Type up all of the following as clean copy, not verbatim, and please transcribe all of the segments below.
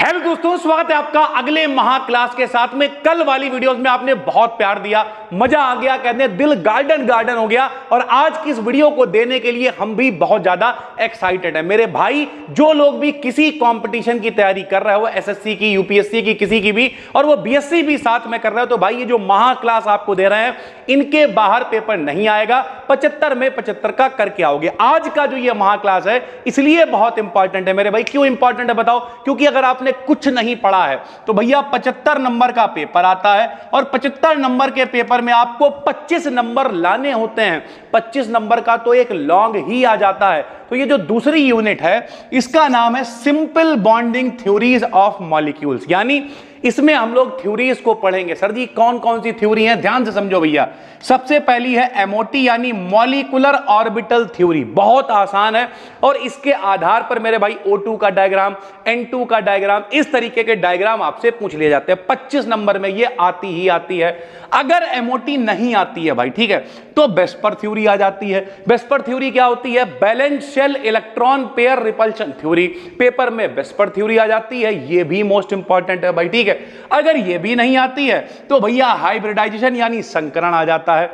Hello दोस्तों, स्वागत है आपका अगले महा क्लास के साथ में। कल वाली वीडियोस में आपने बहुत प्यार दिया, मजा आ गया, कहते हैं दिल गार्डन गार्डन हो गया। और आज की इस वीडियो को देने के लिए हम भी बहुत ज्यादा एक्साइटेड है। मेरे भाई, जो लोग भी किसी कंपटीशन की तैयारी कर रहे हो, एसएससी की, यूपीएससी की, किसी की भी, और वो बीएससी भी साथ में कर रहे हो, तो भाई ये जो महा क्लास आपको दे रहे हैं, इनके बाहर पेपर नहीं आएगा। 75 में 75 का करके आओगे। आज का जो ये महा क्लास है इसलिए बहुत इंपॉर्टेंट है मेरे भाई। क्यों इंपॉर्टेंट है बताओ? क्योंकि अगर आपने कुछ नहीं पढ़ा है तो भैया 75 नंबर का पेपर आता है, और 75 नंबर के पेपर में आपको 25 नंबर लाने होते हैं। 25 नंबर का तो एक लॉन्ग ही आ जाता है। तो ये जो दूसरी यूनिट है इसका नाम है simple bonding theories of molecules, यानी इसमें हम लोग थ्योरीज को पढ़ेंगे। सर जी कौन कौन सी थ्योरी है, ध्यान से समझो भैया। सबसे पहली है एमओटी यानी मॉलिक्यूलर ऑर्बिटल थ्योरी, बहुत आसान है। और इसके आधार पर मेरे भाई O2 का डायग्राम, N2 का डायग्राम, इस तरीके के डायग्राम आपसे पूछ लिए जाते हैं। 25 नंबर में ये आती ही आती है। अगर एमओटी नहीं आती है भाई, ठीक है, तो वेस्पर थ्योरी आ जाती है। वेस्पर थ्योरी क्या होती है? Valence shell electron pair repulsion theory. Paper में वेस्पर थ्योरी आ जाती है, ये भी मोस्ट इंपॉर्टेंट है भाई, ठीक है। अगर ये भी नहीं आती है तो भैया हाइब्रिडाइजेशन यानी संकरण आ जाता है।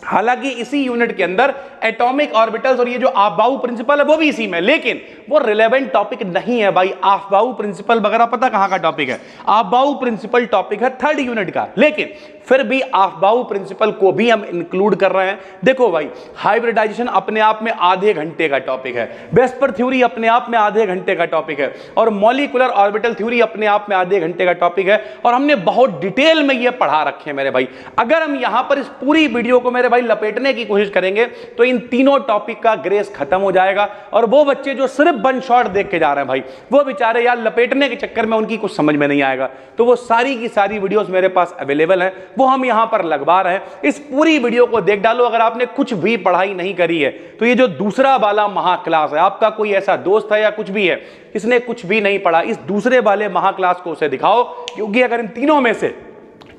हालांकि इसी यूनिट के अंदर एटॉमिक ऑर्बिटल्स और ये जो आफबाऊ प्रिंसिपल है वो भी इसी में, लेकिन वो रिलेवेंट टॉपिक नहीं है भाई। आफबाऊ प्रिंसिपल वगैरह पता कहां का टॉपिक है? आफबाऊ प्रिंसिपल टॉपिक है 3rd यूनिट का, लेकिन फिर भी आफबाऊ प्रिंसिपल को भी हम इंक्लूड कर रहे हैं। देखो भाई, हाइब्रिडाइजेशन अपने आप में आधे घंटे का टॉपिक है, वेस्पर थ्योरी अपने आप में आधे घंटे का टॉपिक है, और मॉलिक्यूलर ऑर्बिटल थ्योरी अपने आप में आधे घंटे का टॉपिक है। और हमने बहुत डिटेल में ये पढ़ा रखे हैं मेरे भाई। अगर हम यहां पर इस पूरी वीडियो को मेरे भाई लपेटने की कोशिश करेंगे तो इन तीनों टॉपिक का ग्रेस खत्म हो जाएगा। और वो बच्चे जो सिर्फ वन शॉट देख के जा रहे हैं भाई, वो बेचारे यार लपेटने के चक्कर में उनकी कुछ समझ में नहीं आएगा। तो वो सारी की सारी वीडियोस मेरे पास अवेलेबल हैं, वो हम यहां पर लगवा रहे हैं। इस पूरी वीडियो को देख डालो। अगर आपने कुछ भी पढ़ाई नहीं करी है तो ये जो दूसरा वाला महा क्लास है, आपका कोई ऐसा दोस्त है या कुछ भी है इसने कुछ भी नहीं पढ़ा, इस दूसरे वाले महा क्लास को उसे दिखाओ। क्योंकि अगर इन तीनों में से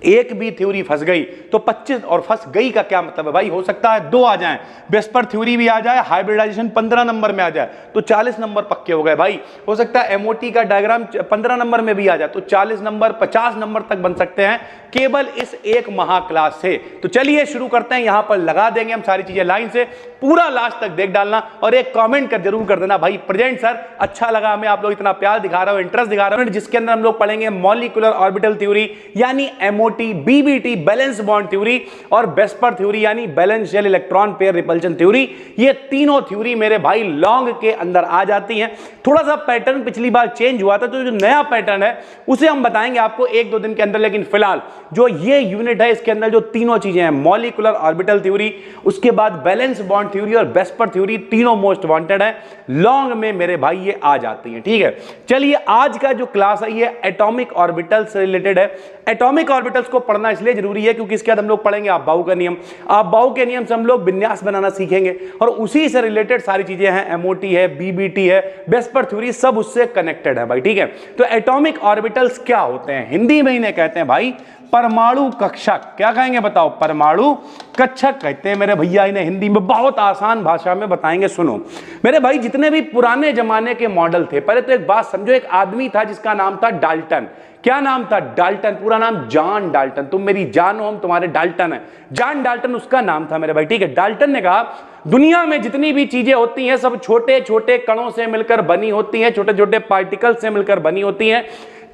एक भी थ्योरी फंस गई तो 25, और फंस गई का क्या मतलब है भाई? हो सकता है 2 आ जाएं, वेस्पर थ्योरी भी आ जाए, हाइब्रिडाइजेशन 15 नंबर में आ जाए तो 40 नंबर पक्के हो गए भाई। हो सकता है एमओटी का डायग्राम 15 नंबर में भी आ जाए तो 40 नंबर 50 नंबर तक बन सकते हैं केवल इस एक महा क्लास से। तो चलिए शुरू करते हैं। यहां पर लगा देंगे हम सारी चीजें लाइन से, पूरा लास्ट तक देख डालना और एक कमेंट कर जरूर कर देना भाई, प्रेजेंट सर, अच्छा लगा हमें, आप लोग इतना प्यार दिखा रहे हो, इंटरेस्ट दिखा रहे हो। जिसके अंदर हम लोग पढ़ेंगे मॉलिक्यूलर ऑर्बिटल थ्योरी यानी MOT, VBT valence bond theory, और वेस्पर थ्योरी यानी valence shell electron pair repulsion theory. ये तीनों थ्योरी मेरे भाई लॉन्ग के अंदर आ जाती हैं। थोड़ा सा पैटर्न पिछली बार चेंज हुआ था, तो जो नया पैटर्न है उसे हम बताएंगे आपको 1-2 दिन के अंदर। लेकिन फिलहाल जो ये यूनिट है इसके अंदर जो तीनों चीजें हैं, मॉलिक्यूलर ऑर्बिटल थ्योरी, उसके बाद बैलेंस बॉन्ड थ्योरी और वेस्पर थ्योरी, तीनों मोस्ट वांटेड है। लॉन्ग में मेरे भाई ये आ जाती हैं, ठीक है। चलिए आज का जो क्लास है ये एटॉमिक ऑर्बिटल से रिलेटेड है। एटॉमिक ऑर्बिटल्स को पढ़ना इसलिए जरूरी है क्योंकि इसके बाद हम लोग पढ़ेंगे अफबाऊ का नियम। अफबाऊ के नियम से हम लोग विन्यास बनाना सीखेंगे और उसी से रिलेटेड सारी चीजें हैं। एमओटी है, बीबीटी है, वेस्पर थ्योरी, सब उससे कनेक्टेड है भाई, ठीक है। तो एटॉमिक ऑर्बिटल्स क्या होते हैं? हिंदी में इन्हें कहते हैं भाई परमाणु कक्षक। क्या कहेंगे बताओ? परमाणु कक्षक कहते हैं मेरे भैया इन्हें। हिंदी में बहुत आसान भाषा में बताएंगे, सुनो मेरे भाई। जितने भी पुराने जमाने के मॉडल थे, पहले तो एक बात समझो, एक आदमी था जिसका नाम था डाल्टन। क्या नाम था? डाल्टन। पूरा नाम जॉन डाल्टन। तुम मेरी जान हो, हम तुम्हारे डाल्टन है। जॉन डाल्टन उसका नाम था मेरे भाई, ठीक है। डाल्टन ने कहा दुनिया में जितनी भी चीजें होती हैं सब छोटे छोटे कणों से मिलकर बनी होती हैं, छोटे छोटे पार्टिकल से मिलकर बनी होती हैं,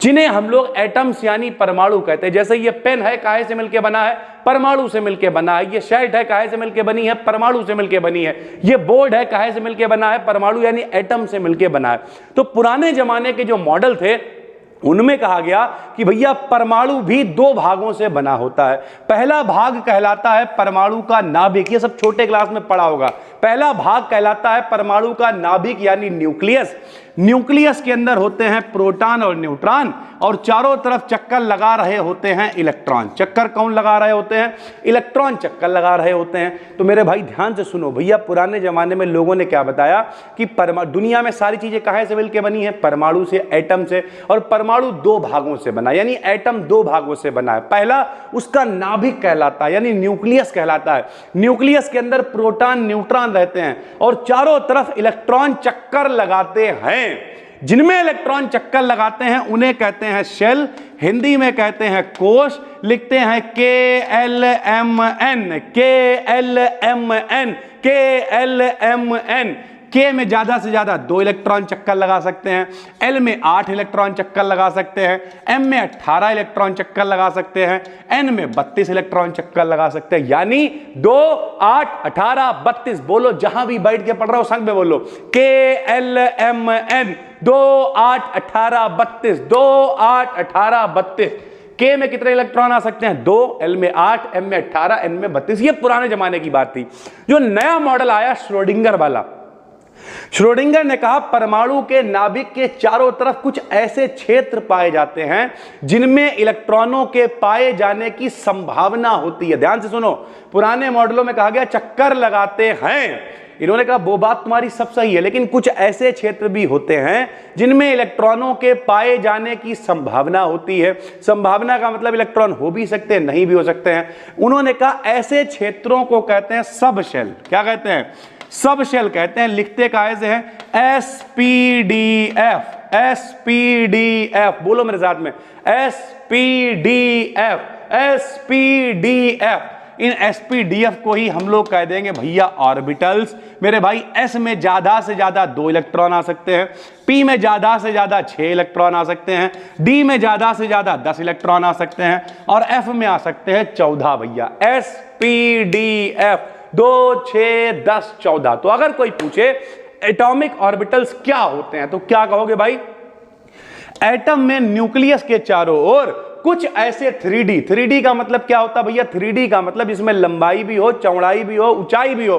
जिन्हें हम लोग एटम्स यानी परमाणु कहते हैं। जैसे ये पेन है, काहे से मिलकर बना है? परमाणु से मिलकर बना है। ये शर्ट है, काहे से मिलकर बनी है? परमाणु से मिलकर बनी है। ये बोर्ड है, काहे से मिलकर बना है? परमाणु यानी एटम से मिलकर बना है। तो पुराने जमाने के जो मॉडल थे उनमें कहा गया कि भैया परमाणु भी 2 भागों से बना होता है। पहला भाग कहलाता है परमाणु का नाभिक, ये सब छोटे क्लास में पढ़ा होगा। पहला भाग कहलाता है परमाणु का नाभिक यानी न्यूक्लियस। न्यूक्लियस के अंदर होते हैं प्रोटॉन और न्यूट्रॉन, और चारों तरफ चक्कर लगा रहे होते हैं इलेक्ट्रॉन। चक्कर कौन लगा रहे होते हैं? इलेक्ट्रॉन चक्कर लगा रहे होते हैं। तो मेरे भाई ध्यान से सुनो भैया, पुराने जमाने में लोगों ने क्या बताया कि दुनिया में सारी चीजें कहां से मिलकर बनी है? परमाणु से, एटम से। और परमाणु 2 भागों से बना, यानी एटम 2 भागों से बना है। पहला उसका नाभिक कहलाता है यानी न्यूक्लियस कहलाता है। न्यूक्लियस के अंदर प्रोटॉन न्यूट्रॉन रहते हैं और चारों तरफ इलेक्ट्रॉन चक्कर लगाते हैं। जिनमें इलेक्ट्रॉन चक्कर लगाते हैं उन्हें कहते हैं शेल, हिंदी में कहते हैं कोश, लिखते हैं KLMN, KLMN, KLMN। के में ज्यादा से ज्यादा 2 इलेक्ट्रॉन चक्कर लगा सकते हैं, एल में 8 इलेक्ट्रॉन चक्कर लगा सकते हैं, एम में 18 इलेक्ट्रॉन चक्कर लगा सकते हैं, एन में 32 इलेक्ट्रॉन चक्कर लगा सकते हैं। यानी 2, 8, 18, 32, बोलो जहां भी बैठ के पढ़ रहा हो संग में बोलो KLMN, 2, 8, 18, 32, 2, 8, 18, 32। के में कितने इलेक्ट्रॉन आ सकते हैं? 2, एल में 8, एम में 18, एन में 32। ये पुराने जमाने की बात थी। जो नया मॉडल आया श्रोडिंगर वाला, श्रोडिंगर ने कहा परमाणु के नाभिक के चारों तरफ कुछ ऐसे क्षेत्र पाए जाते हैं जिनमें इलेक्ट्रॉनों के पाए जाने की संभावना होती है। ध्यान से सुनो, पुराने मॉडलों में कहा गया चक्कर लगाते हैं, इन्होंने कहा वो बात तुम्हारी सब सही है, लेकिन कुछ ऐसे क्षेत्र भी होते हैं जिनमें इलेक्ट्रॉनों के पाए जाने की संभावना होती है। संभावना का मतलब इलेक्ट्रॉन हो भी सकते हैं, नहीं भी हो सकते हैं। उन्होंने कहा ऐसे क्षेत्रों को कहते हैं सब शेल। क्या कहते हैं? सब शेल कहते हैं। लिखते कैसे हैं? SPDF, SPDF, बोलो मेरे साथ में SPDF, SPDF। इन SPDF को ही हम लोग कह देंगे भैया ऑर्बिटल्स। मेरे भाई S में ज्यादा से ज्यादा 2 इलेक्ट्रॉन आ सकते हैं, P में ज्यादा से ज्यादा 6 इलेक्ट्रॉन आ सकते हैं, D में ज्यादा से ज्यादा 10 इलेक्ट्रॉन आ सकते हैं और F में आ सकते हैं 14 भैया। SPDF 2, 6, 10, 14। तो अगर कोई पूछे एटॉमिक ऑर्बिटल्स क्या होते हैं तो क्या कहोगे भाई? एटम में न्यूक्लियस के चारों ओर कुछ ऐसे 3D, 3D का मतलब क्या होता है भैया? 3D का मतलब इसमें लंबाई भी हो, चौड़ाई भी हो, ऊंचाई भी हो।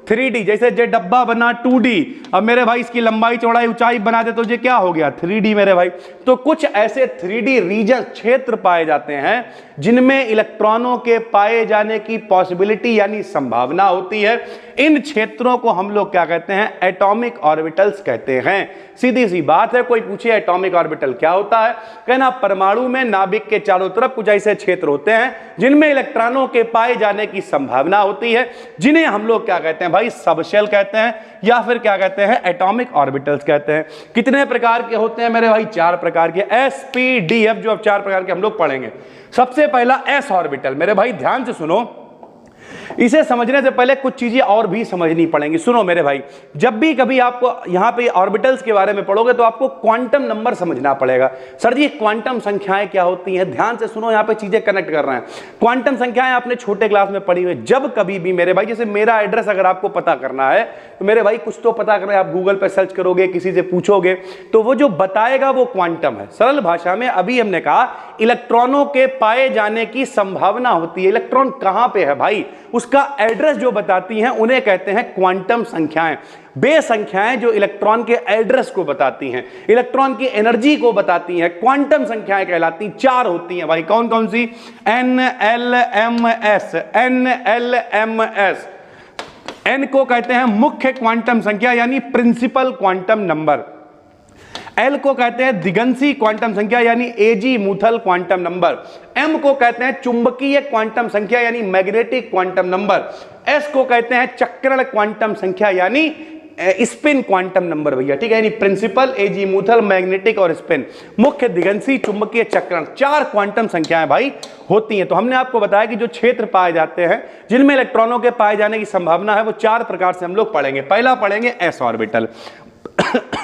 3D जैसे जे डब्बा बना 2D, अब मेरे भाई इसकी लंबाई चौड़ाई ऊंचाई बना दे तो ये क्या हो गया? 3D मेरे भाई। तो कुछ ऐसे 3D रीजन, क्षेत्र पाए जाते हैं जिनमें इलेक्ट्रॉनों के पाए जाने की पॉसिबिलिटी यानी संभावना होती है। इन क्षेत्रों को हम लोग क्या कहते हैं? एटॉमिक ऑर्बिटल्स कहते हैं। सीधी सी बात है, कोई पूछे एटॉमिक ऑर्बिटल क्या होता है, कहना परमाणु में नाभिक के चारों तरफ कुछ ऐसे क्षेत्र होते हैं जिनमें इलेक्ट्रॉनों के पाए जाने की संभावना होती है, जिन्हें हम लोग क्या कहते हैं भाई? सबशेल कहते हैं या फिर क्या कहते हैं? एटॉमिक ऑर्बिटल्स कहते हैं। कितने प्रकार के होते हैं मेरे भाई? 4 प्रकार के। SPDF जो अब 4 प्रकार के हम लोग पढ़ेंगे। सबसे पहला S ऑर्बिटल। मेरे भाई ध्यान से सुनो, इसे समझने से पहले कुछ चीजें और भी समझनी पड़ेंगी। सुनो मेरे भाई, जब भी कभी आपको यहां पे ऑर्बिटल्स के बारे में पढ़ोगे तो आपको क्वांटम नंबर समझना पड़ेगा। सर जी क्वांटम संख्याएं क्या होती हैं? ध्यान से सुनो, यहां पे चीजें कनेक्ट कर रहे हैं। क्वांटम संख्याएं आपने छोटे क्लास में पढ़ी हुई। जब कभी भी मेरे भाई, जैसे मेरा एड्रेस अगर आपको पता करना है तो मेरे भाई कुछ तो पता करना है, आप गूगल पर सर्च करोगे, किसी से पूछोगे तो वो जो बताएगा वो क्वांटम है। सरल भाषा में अभी हमने कहा इलेक्ट्रॉनों के पाए जाने की संभावना होती है। इलेक्ट्रॉन कहां पे है भाई, उसका एड्रेस जो बताती हैं उन्हें कहते हैं क्वांटम संख्याएं। वे संख्याएं जो इलेक्ट्रॉन के एड्रेस को बताती हैं, इलेक्ट्रॉन की एनर्जी को बताती हैं, क्वांटम संख्याएं कहलाती। 4 होती हैं भाई। कौन कौन सी? NLMS, NLMS। N को कहते हैं मुख्य क्वांटम संख्या यानी प्रिंसिपल क्वांटम नंबर। L को कहते हैं दिगंसी क्वांटम संख्या यानी एजीमुथल क्वांटम नंबर। M को कहते हैं चुंबकीय क्वांटम संख्या यानी मैग्नेटिक क्वांटम नंबर। S को कहते हैं चक्रण क्वांटम संख्या यानी स्पिन क्वांटम नंबर भैया, ठीक है, यानी प्रिंसिपल, एजीमुथल, मैग्नेटिक और स्पिन। मुख्य, दिगंसी, चुंबकीय, चक्रण, 4 क्वांटम संख्याएं भाई होती हैं। तो हमने आपको बताया कि जो क्षेत्र पाए जाते हैं जिनमें इलेक्ट्रॉनों के पाए जाने की संभावना है वो 4 प्रकार से हम लोग पढ़ेंगे। पहला पढ़ेंगे S ऑर्बिटल।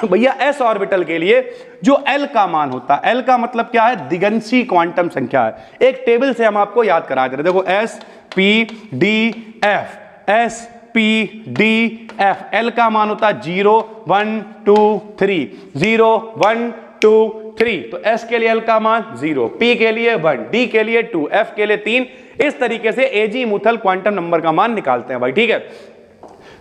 भैया S ऑर्बिटल के लिए जो L का मान होता है, L का मतलब क्या है? दिगंसी क्वांटम संख्या है। एक टेबल से हम आपको याद करा दे रहे, देखो SPDF, SPDF। L का मान होता है 0, 1, 2, 3, 0, 1, 2, 3। तो S के लिए L का मान 0, P के लिए 1, D के लिए 2, F के लिए 3। इस तरीके से एजीमुथल क्वांटम नंबर का मान निकालते हैं भाई, ठीक है।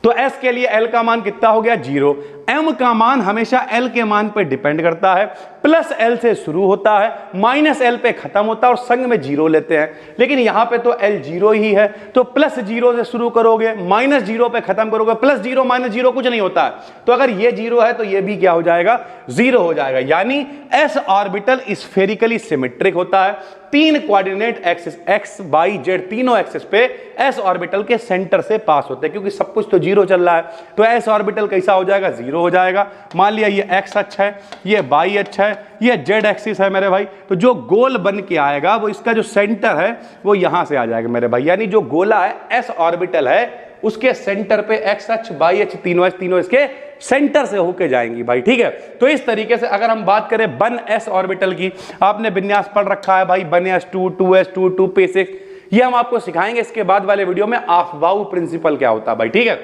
तो S के लिए L का मान कितना हो गया? 0। M का मान हमेशा L के मान पर डिपेंड करता है। प्लस L से शुरू होता है, माइनस L पे खत्म होता है और संग में 0 लेते हैं। लेकिन यहां पे तो L 0 ही है, तो प्लस 0 से शुरू करोगे, माइनस 0 पे खत्म करोगे, प्लस 0 माइनस 0 कुछ नहीं होता है। तो अगर ये 0 है तो ये भी क्या हो जाएगा? 0 हो जाएगा। यानी S ऑर्बिटल स्फेरिकली सिमेट्रिक होता है। 3 coordinate axis X, Y, Z तीनों एक्सिस पे S ऑर्बिटल के सेंटर से पास होते हैं, क्योंकि सब कुछ तो 0 चल रहा है। तो S ऑर्बिटल कैसा हो जाएगा? 0 जीरो हो जाएगा। मान लिया ये एक्स अक्ष है, ये वाई अक्ष है, ये जेड एक्सिस है मेरे भाई। तो जो गोल बन के आएगा वो इसका जो सेंटर है वो यहां से आ जाएगा मेरे भाई, यानी जो गोला है एस ऑर्बिटल है उसके सेंटर पे एक्स अक्ष वाई अक्ष तीनों इसके सेंटर से होके जाएंगी भाई, ठीक है। तो इस तरीके से अगर हम बात करें वन एस ऑर्बिटल की, आपने विन्यास पढ़ रखा है भाई, 1s2 2s2 2p6, ये हम आपको सिखाएंगे इसके बाद वाले वीडियो में अफबाऊ प्रिंसिपल क्या होता है भाई, ठीक है।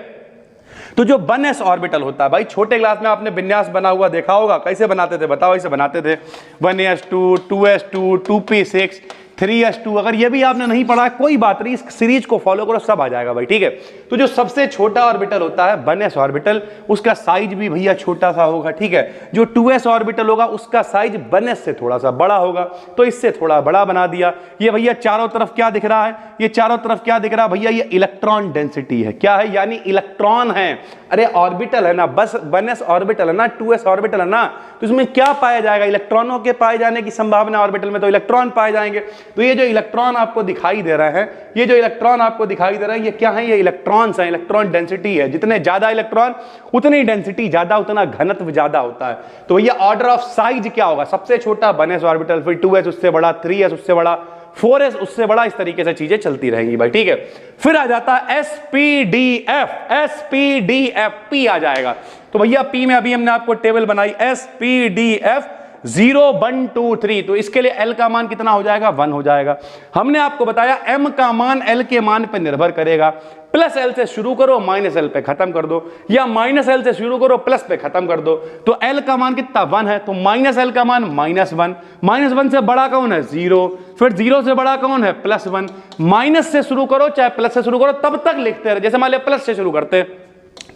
तो जो 1s ऑर्बिटल होता है भाई, छोटे क्लास में आपने विन्यास बना हुआ देखा होगा, कैसे बनाते थे बताओ, ऐसे बनाते थे 1s2 2s2 2p6 3s2। अगर ये भी आपने नहीं पढ़ा कोई बात नहीं, इस सीरीज को फॉलो करो, सब आ जाएगा भाई, ठीक है। तो जो सबसे छोटा ऑर्बिटल होता है 1s ऑर्बिटल, उसका साइज भी भैया छोटा सा होगा, ठीक है। जो 2s ऑर्बिटल होगा उसका साइज 1s से थोड़ा सा बड़ा होगा, तो इससे थोड़ा बड़ा बना दिया। ये भैया चारों तरफ क्या दिख रहा है, ये चारों तरफ क्या दिख रहा है भैया, ये इलेक्ट्रॉन डेंसिटी है। क्या है, यानी इलेक्ट्रॉन है। अरे ऑर्बिटल है ना, बस 1s ऑर्बिटल है ना, 2s ऑर्बिटल है ना, तो इसमें क्या पाया जाएगा, इलेक्ट्रॉनों के पाए जाने की संभावना ऑर्बिटल में, तो इलेक्ट्रॉन पाए जाएंगे। तो ये जो इलेक्ट्रॉन आपको दिखाई दे रहे हैं, ये जो इलेक्ट्रॉन आपको दिखाई दे रहा है, ये क्या है, ये इलेक्ट्रॉन्स हैं, इलेक्ट्रॉन डेंसिटी है। जितने ज्यादा इलेक्ट्रॉन उतनी डेंसिटी ज्यादा, उतना घनत्व ज्यादा होता है। तो भैया ऑर्डर ऑफ साइज क्या होगा, सबसे छोटा 1s ऑर्बिटल, फिर 2s उससे बड़ा, 3s उससे बड़ा, 4s उससे बड़ा, इस तरीके से चीजें चलती रहेंगी भाई, ठीक है। फिर आ जाता है sp-d-f, sp-d-f, p आ जाएगा। तो भैया p में अभी हमने आपको टेबल बनाई, sp-d-f 0 1 2 3, तो इसके लिए L का मान कितना हो जाएगा, 1 हो जाएगा। हमने आपको बताया M का मान L के मान पे निर्भर करेगा, प्लस L से शुरू करो माइनस L पे खत्म कर दो, या माइनस L से शुरू करो प्लस पे खत्म कर दो। तो L का मान कितना, 1 है, तो माइनस L का मान -1, -1 से बड़ा कौन है, 0, फिर 0 से बड़ा कौन है, +1। माइनस से शुरू करो चाहे प्लस से शुरू करो, तब तक लिखते रहे। जैसे मान लिया प्लस से शुरू करते हैं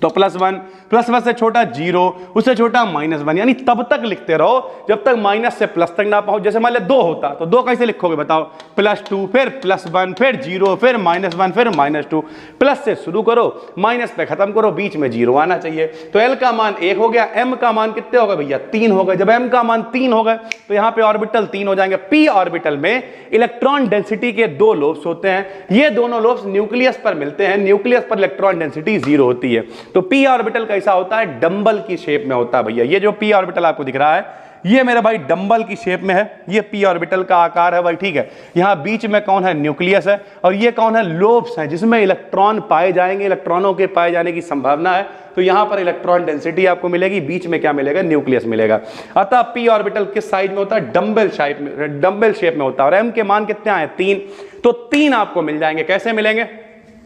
तो +1, +1 से छोटा 0, उससे छोटा -1, यानी तब तक लिखते रहो जब तक माइनस से प्लस तक ना पहुंच। जैसे मान लिया 2 होता तो 2 कैसे लिखोगे बताओ, +2, फिर +1, फिर 0, फिर -1, फिर -2। प्लस से शुरू करो माइनस पे खत्म करो, बीच में 0 आना चाहिए। तो L का मान 1 हो गया, M का मान कितने हो गए भैया, 3 हो गए। जब M का मान 3 हो गए तो यहाँ पे ऑर्बिटल 3 हो जाएंगे। p ऑर्बिटल में इलेक्ट्रॉन डेंसिटी के 2 लोब्स होते हैं, ये दोनों लोब्स न्यूक्लियस पर मिलते हैं, न्यूक्लियस पर इलेक्ट्रॉन डेंसिटी 0 होती है। तो p ऑर्बिटल कैसा होता है, डंबल की शेप में होता है भैया। ये जो p ऑर्बिटल आपको दिख रहा है, ये मेरा भाई डंबल की शेप में है, ये p ऑर्बिटल का आकार है भाई, ठीक है। यहां बीच में कौन है, न्यूक्लियस है, और ये कौन है, लोब्स हैं, जिसमें इलेक्ट्रॉन पाए जाएंगे, इलेक्ट्रॉनों के पाए जाने की संभावना है। तो यहां पर इलेक्ट्रॉन डेंसिटी आपको मिलेगी, बीच में क्या मिलेगा, न्यूक्लियस मिलेगा। अतः p ऑर्बिटल किस साइज में होता है, डंबल शेप में होता है। और m के मान कितने आए, 3, तो 3 आपको मिल जाएंगे। कैसे मिलेंगे,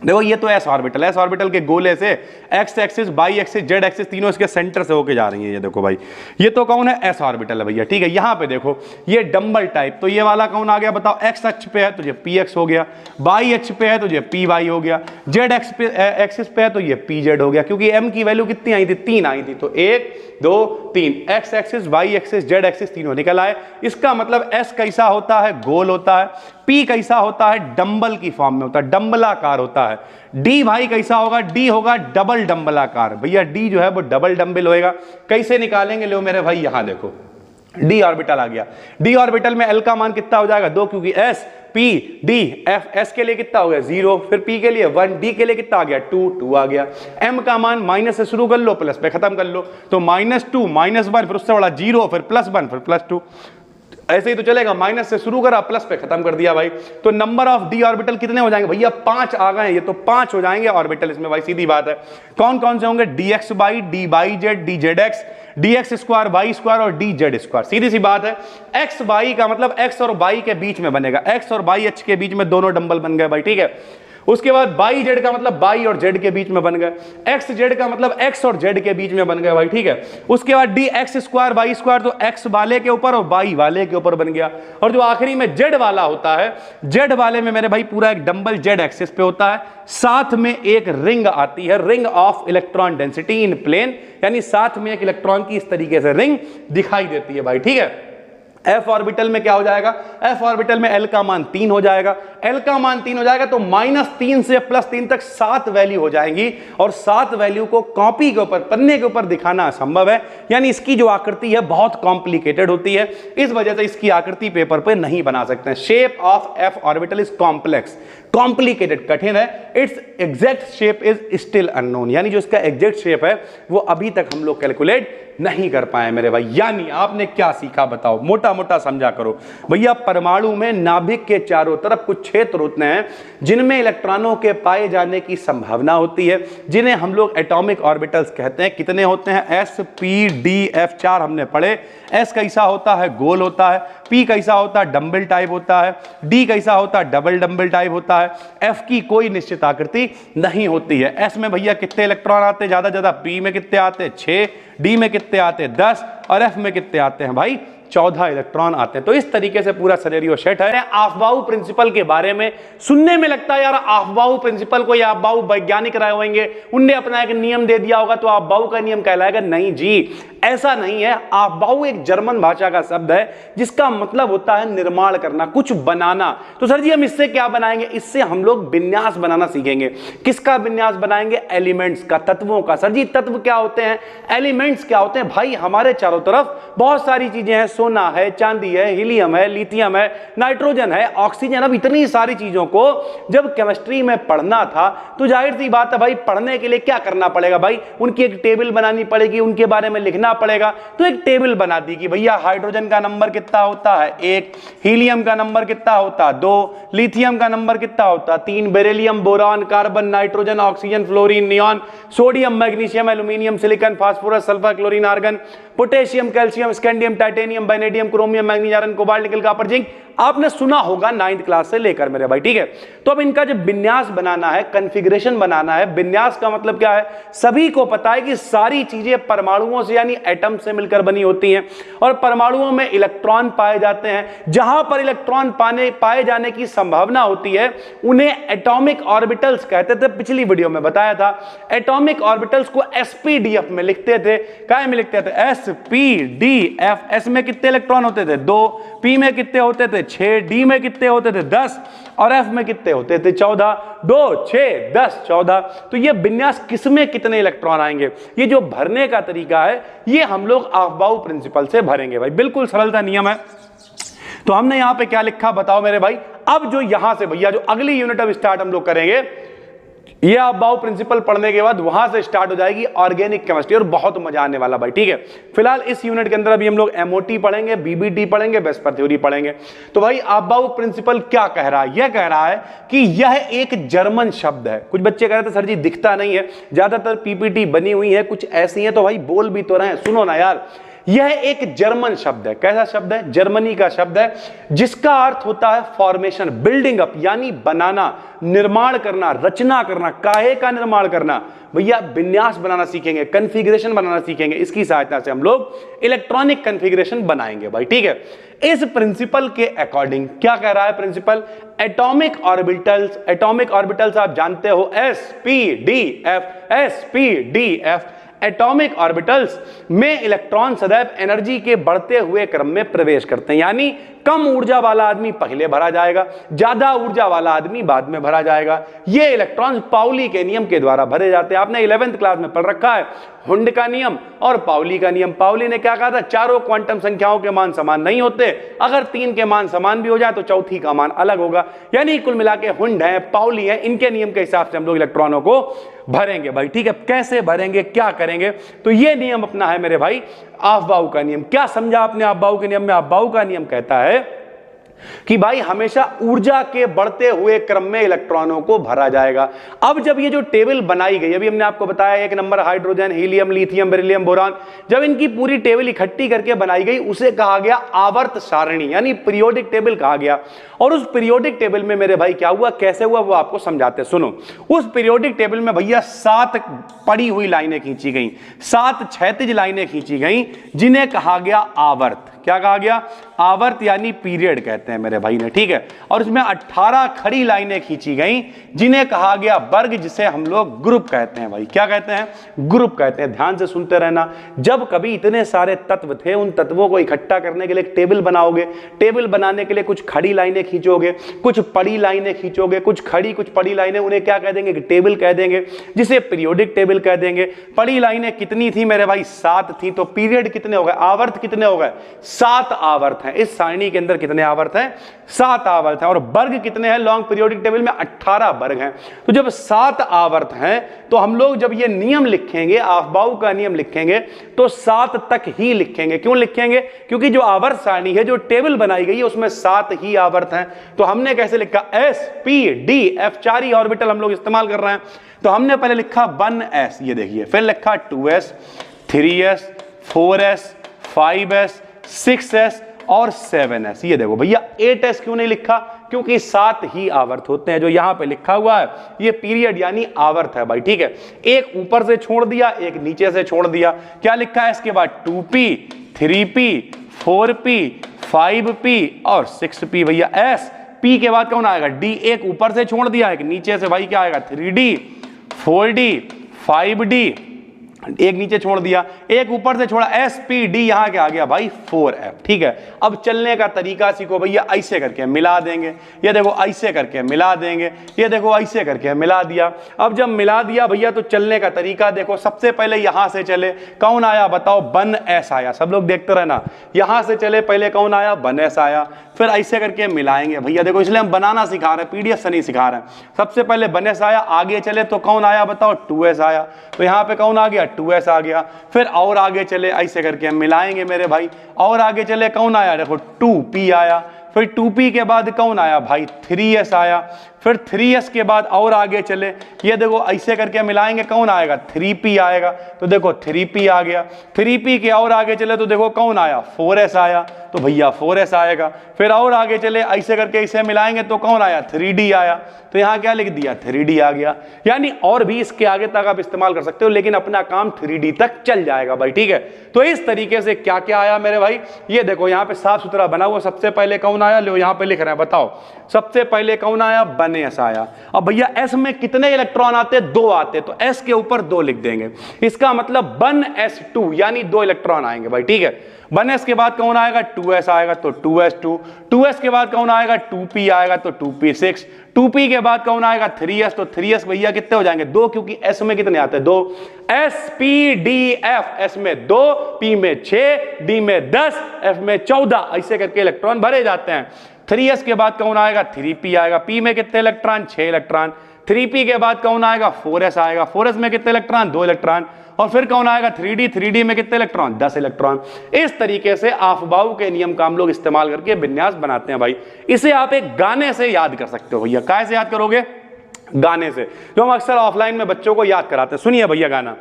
देखो ये तो s ऑर्बिटल के गोले से x axis, y axis, z axis तीनों इसके सेंटर से होके जा रही है। ये देखो भाई, ये तो कौन है, s ऑर्बिटल है भैया, ठीक है। यहाँ पे देखो ये डंबल टाइप, तो ये वाला कौन आ गया बताओ, x अक्ष पे है तो ये px हो गया, y अक्ष पे है तो ये py हो गया, z एक्सिस पे है तो ये pz हो गया। क्योंकि m की वैल्यू कितनी आई थी, 3 आई थी, तो 1 2 3, x axis, y axis, z axis तीनों निकल आए। इसका मतलब s कैसा होता है, गोल होता है, p कैसा होता है, डंबल की फॉर्म में होता है, डंबलाकार होता है। d भाई कैसा होगा, d होगा डबल डंबलाकार। भैया d जो है वो डबल डंबल होएगा। कैसे निकालेंगे, लो मेरे भाई यहां देखो, d ऑर्बिटल आ गया। d ऑर्बिटल में L का मान कितना हो जाएगा, 2, क्योंकि s p d f, s के लिए कितना हो गया 0, फिर p के लिए 1, d के लिए कितना आ गया 2 आ गया। m का मान माइनस से शुरू कर लो, प्लस पे खत्म कर लो, तो -2 -1, फिर उससे बड़ा 0, फिर +1, फिर +2, ऐसे ही तो चलेगा। माइनस से शुरू करा, प्लस पे खत्म कर दिया भाई। तो नंबर ऑफ डी ऑर्बिटल कितने हो जाएंगे भैया, 5 आ गए, ये तो 5 हो जाएंगे ऑर्बिटल इसमें भाई, सीधी बात है। कौन कौन से होंगे, dxy, dyz, dzx, dx2, y2 और dz2। सीधी सी बात है, x y का मतलब x और y के बीच में बनेगा, x और y अक्ष के बीच में दोनों डंबल बन गए भाई, ठीक है। उसके बाद बाई जेड का मतलब बाई और जेड के बीच में बन गए, एक्स जेड का मतलब एक्स और जेड के बीच में बन गए भाई, ठीक है। उसके बाद D X square Y square, तो एक्स वाले के ऊपर और बाई वाले के ऊपर बन गया। और जो आखिरी में जेड वाला होता है, जेड वाले में मेरे भाई पूरा एक डंबल जेड एक्सिस पे होता है, साथ में एक रिंग आती है, ring of electron density in plane, यानी साथ में एक इलेक्ट्रॉन की इस तरीके से रिंग दिखाई देती है भाई, ठीक है। f ऑर्बिटल में क्या हो जाएगा, f ऑर्बिटल में l का मान 3 हो जाएगा, l का मान 3 हो जाएगा तो -3 से +3 तक 7 वैल्यू हो जाएंगी और 7 वैल्यू को कॉपी के ऊपर, पन्ने के ऊपर दिखाना असंभव है। यानी इसकी जो आकृति है बहुत कॉम्प्लिकेटेड होती है, इस वजह से इसकी आकृति पेपर पे नहीं बना सकते हैं। Shape of f orbital is complex, complicated, कठिन है। It's exact shape is still unknown, यानी जो इसका एग्जैक्ट शेप है वो अभी तक हम लोग कैलकुलेट नहीं कर पाए मेरे भाई। यानी आपने क्या सीखा बताओ, मोटा मोटा समझा करो भैया। परमाणु में नाभिक के चारों तरफ कुछ क्षेत्र होते हैं जिनमें इलेक्ट्रॉनों के पाए जाने की संभावना होती है, जिन्हें हम लोग एटॉमिक ऑर्बिटल्स कहते हैं। कितने होते हैं, s p d f, 4 हमने पढ़े। s कैसा होता है, गोल होता है। p कैसा होता है, डंबल टाइप होता है। d कैसा होता है, डबल डंबल टाइप होता है। f की कोई निश्चित आकृति नहीं होती है। s में भैया कितने इलेक्ट्रॉन आते हैं, ज्यादा ज्यादा। p में कितने आते हैं, 6। d में कितने आते हैं, 10। और f में कितने आते हैं भाई, 14 इलेक्ट्रॉन आते हैं। तो इस तरीके से पूरा सिनेरियो सेट है। अफबाऊ प्रिंसिपल के बारे में सुनने में लगता है यार अफबाऊ प्रिंसिपल को या अफबाऊ वैज्ञानिक रहे होंगे, उनने अपना एक नियम दे दिया होगा तो अफबाऊ का नियम कहलाएगा। नहीं जी, ऐसा नहीं है। अफबाऊ एक जर्मन भाषा का शब्द है जिसका मतलब होता है निर्माण करना, कुछ बनाना। तो सर जी हम इससे क्या बनाएंगे, इससे हम लोग विन्यास बनाना सीखेंगे। किसका विन्यास बनाएंगे, एलिमेंट्स का, तत्वों का। सर जी तत्व क्या होते हैं, एलिमेंट्स क्या होते हैं। भाई हमारे चारों तरफ बहुत सारी चीजें हैं, सोना है, चांदी है, हीलियम है, लिथियम है, नाइट्रोजन है, ऑक्सीजन। अब इतनी सारी चीजों को जब केमिस्ट्री में पढ़ना था तो जाहिर सी बात है भाई, पढ़ने के लिए क्या करना पड़ेगा भाई, उनकी एक टेबल बनानी पड़ेगी, उनके बारे में लिखना पड़ेगा। तो एक टेबल बना दी कि भैया हाइड्रोजन का नंबर कितना होता है 1, हीलियम का नंबर कितना होता है 2, लिथियम का नंबर कितना होता है 3, beryllium, boron, carbon, nitrogen, oxygen, fluorine, neon, sodium, magnesium, aluminium, silicon, phosphorus, sulphur, chlorine, argon, potassium, calcium, scandium, titanium, vanadium, chromium, manganese, iron, cobalt, nickel, copper, zinc. आपने सुना होगा 9th क्लास से लेकर मेरे भाई, ठीक है। तो अब इनका जब विन्यास बनाना है, कॉन्फ़िगरेशन बनाना है। विन्यास का मतलब क्या है, सभी को पता है कि सारी चीजें परमाणुओं से यानी एटम से मिलकर बनी होती हैं और परमाणुओं में इलेक्ट्रॉन पाए जाते हैं। जहां पर इलेक्ट्रॉन पाए जाने की संभावना होती है उन्हें एटॉमिक ऑर्बिटल्स कहते थे। पिछली वीडियो में बताया था, एटॉमिक ऑर्बिटल्स को sp-df में लिखते थे। क्या में लिखते थे, sp-d-f। s में कितने इलेक्ट्रॉन होते थे 2, p में कितने होते थे 6, d में कितने होते थे 10 और f में कितने होते थे 14। 2, 6, 10, 14। तो ये विन्यास किसमें कितने इलेक्ट्रॉन आएंगे, ये जो भरने का तरीका है ये हम लोग अफबाऊ प्रिंसिपल से भरेंगे भाई। बिल्कुल सरलता नियम है। तो हमने यहां पे क्या लिखा बताओ मेरे भाई। अब जो यहां से भैया जो अगली यूनिट अब स्टार्ट हम लोग करेंगे, ये अफबाऊ प्रिंसिपल पढ़ने के बाद वहां से स्टार्ट हो जाएगी ऑर्गेनिक केमिस्ट्री और बहुत मजा आने वाला भाई, ठीक है। फिलहाल इस यूनिट के अंदर अभी हम लोग एमओटी पढ़ेंगे, बीबीटी पढ़ेंगे, वेस्पर थ्योरी पढ़ेंगे। तो भाई अफबाऊ प्रिंसिपल क्या कह रहा है, यह कह रहा है कि यह एक जर्मन शब्द है। कुछ बच्चे कह रहे थे सर जी दिखता नहीं है, ज्यादातर पीपीटी बनी हुई है कुछ ऐसी है, तो भाई बोल भी तो रहे हैं, सुनो ना यार। यह एक जर्मन शब्द है। कैसा शब्द है, जर्मनी का शब्द है, जिसका अर्थ होता है फॉर्मेशन, बिल्डिंग अप, यानी बनाना, निर्माण करना, रचना करना। काहे का निर्माण करना भैया, विन्यास बनाना सीखेंगे, कॉन्फ़िगरेशन बनाना सीखेंगे। इसकी सहायता से हम लोग इलेक्ट्रॉनिक कॉन्फ़िगरेशन बनाएंगे भाई, ठीक है। इस प्रिंसिपल के अकॉर्डिंग क्या कह रहा है प्रिंसिपल, एटॉमिक ऑर्बिटल्स आप जानते हो sp-d-f। एटॉमिक ऑर्बिटल्स में इलेक्ट्रॉन सदैव एनर्जी के बढ़ते हुए क्रम में प्रवेश करते हैं, यानी कम ऊर्जा वाला आदमी पहले भरा जाएगा, ज्यादा ऊर्जा वाला आदमी बाद में भरा जाएगा। ये इलेक्ट्रॉन पाउली के नियम के द्वारा भरे जाते हैं। आपने 11th क्लास में पढ़ रखा है हुंड का नियम और पाउली का नियम। पाउली ने क्या कहा था, चारों क्वांटम संख्याओं के मान समान नहीं होते, अगर 3 के मान समान भी हो जाए तो चौथी का मान अलग होगा। यानी कुल मिला के हुंड है, पाउली है, इनके नियम के हिसाब से हम लोग इलेक्ट्रॉनों को भरेंगे भाई, ठीक है। कैसे भरेंगे, क्या करेंगे, तो ये नियम अपना है मेरे भाई अफबाऊ का नियम। क्या समझा आपने अफबाऊ के नियम में? अफबाऊ का नियम कहता है कि भाई हमेशा ऊर्जा के बढ़ते हुए क्रम में इलेक्ट्रॉनों को भरा जाएगा। अब जब ये जो टेबल बनाई गई, अभी हमने आपको बताया 1 number hydrogen, helium, lithium, beryllium, boron, जब इनकी पूरी टेबल इकट्ठी करके बनाई गई उसे कहा गया आवर्त सारणी, यानी पीरियोडिक टेबल कहा गया। और उस पीरियोडिक टेबल में मेरे भाई क्या हुआ, कैसे हुआ, वो आपको समझाते, सुनो। उस पीरियोडिक टेबल में भैया 7 पड़ी हुई लाइनें खींची गई, 7 क्षैतिज लाइनें खींची गई, जिन्हें कहा गया आवर्त। क्या कहा गया? आवर्त यानी पीरियड कहते हैं मेरे भाई ने, ठीक है। और इसमें 18 खड़ी लाइनें खींची गई जिन्हें कहा गया वर्ग, जिसे हम लोग ग्रुप कहते हैं भाई। क्या कहते हैं? ग्रुप कहते हैं। ध्यान से सुनते रहना। जब कभी इतने सारे तत्व थे, उन तत्वों को इकट्ठा करने के लिए एक टेबल बनाओगे। टेबल बनाने के लिए कुछ खड़ी लाइनें खींचोगे, कुछ पड़ी लाइनें खींचोगे, कुछ खड़ी कुछ पड़ी लाइनें, उन्हें क्या कह देंगे? टेबल कह देंगे, जिसे पीरियोडिक टेबल कह देंगे। पड़ी लाइनें कितनी थी मेरे भाई? 7 थी। तो पीरियड कितने हो गए? आवर्त कितने हो गए? 7 आवर्त हैं। इस सारणी के अंदर कितने आवर्त हैं? 7 आवर्त हैं। और वर्ग कितने हैं लॉन्ग पीरियोडिक टेबल में? 18 वर्ग हैं। तो जब 7 आवर्त हैं तो हम लोग जब ये नियम लिखेंगे, ऑफबाउ का नियम लिखेंगे, तो 7 तक ही लिखेंगे। क्यों लिखेंगे? क्योंकि जो आवर्त सारणी है, जो टेबल बनाई गई है, उसमें 7 ही आवर्त हैं। तो हमने कैसे लिखा? S P D F, 4 ही ऑर्बिटल हम लोग इस्तेमाल कर रहे हैं। तो हमने पहले लिखा 1s, ये देखिए, फिर लिखा 2s, 3s, 4s, 5s, 6s और 7s। ये देखो भैया 8s क्यों नहीं लिखा? क्योंकि 7 ही आवर्त होते हैं। जो यहां पे लिखा हुआ है ये पीरियड यानी आवर्त है भाई, ठीक है। एक ऊपर से छोड़ दिया, एक नीचे से छोड़ दिया। क्या लिखा है इसके बाद? 2p, 3p, 4p, 5p और 6p। भैया s, p के बाद कौन आएगा? d। एक ऊपर से छोड़ दिया, एक नीचे से, भाई क्या आएगा? 3d, 4d, 5d, एक नीचे छोड़ दिया, एक ऊपर से छोड़ा, SPD, यहां क्या आ गया भाई? 4F, ठीक है। अब चलने का तरीका सीखो भैया। ऐसे करके मिला देंगे, ये देखो ऐसे करके मिला देंगे, ये देखो ऐसे करके मिला दिया। अब जब मिला दिया भैया तो चलने का तरीका देखो। सबसे पहले यहां से चले, कौन आया बताओ? 1s आया। सब लोग देखते रहना। यहां से चले, पहले कौन आया? 1s आया। फिर ऐसे करके मिलाएंगे भैया, देखो इसलिए हम बनाना सिखा रहे हैं, PDF से नहीं सिखा रहे हैं। सबसे पहले 1s आया, आगे चले तो कौन आया बताओ? 2s आया। तो यहां पे कौन आ गया? 2s आ गया। फिर और आगे चले, ऐसे करके हम मिलाएंगे मेरे भाई। और आगे चले, कौन आया? देखो 2p आया। फिर 2p के बाद कौन आया भाई? 3s आया। फिर 3s के बाद और आगे चले, ये देखो ऐसे करके मिलाएंगे, कौन आएगा? 3p आएगा। तो देखो 3p आ गया। 3p के और आगे चले तो देखो कौन आया? 4s आया। तो भैया 4s आएगा। फिर और आगे चले, ऐसे करके इसे मिलाएंगे तो कौन आया? 3d आया। तो यहां क्या लिख दिया? 3d आ गया। यानी और भी इसके आगे तक आप इस्तेमाल कर सकते हो, लेकिन अपना काम 3d तक चल जाएगा भाई, ठीक है। तो इस तरीके से क्या क्या आया मेरे भाई? ये देखो यहां पे साफ सुथरा बना हुआ। सबसे पहले कौन आया? लो यहां पे लिख रहे हैं, बताओ सबसे पहले कौन आया? 1s आया। अब भैया s में कितने इलेक्ट्रॉन आते? 2 आते। तो s के ऊपर 2 लिख देंगे। इसका मतलब 1s2 यानी 2 इलेक्ट्रॉन आएंगे भाई, ठीक है। 1s के बाद कौन आएगा? 2s आएगा, तो 2s2। 2s के बाद कौन आएगा? 2p आएगा, तो 2p6। 2p के बाद कौन आएगा? 3s। तो 3s भैया कितने हो जाएंगे? 2, क्योंकि s में कितने आते हैं? 2। s p d f, s में 2, p में 6, d में 10, f में 14, ऐसे करके इलेक्ट्रॉन भरे जाते हैं। 3s के बाद कौन आएगा? 3p आएगा। p में कितने इलेक्ट्रॉन? 6 इलेक्ट्रॉन। 3p के बाद कौन आएगा? 4s आएगा। 4s में कितने इलेक्ट्रॉन? 2 इलेक्ट्रॉन। और फिर कौन आएगा? 3d। 3d में कितने इलेक्ट्रॉन? 10 इलेक्ट्रॉन। इस तरीके से ऑफबाउ के नियम का हम लोग इस्तेमाल करके विन्यास बनाते हैं भाई। इसे आप एक गाने से याद कर सकते हो भैया। काय से याद करोगे? गाने से, जो हम अक्सर ऑफलाइन में बच्चों को याद कराते हैं। सुनिए भैया गाना।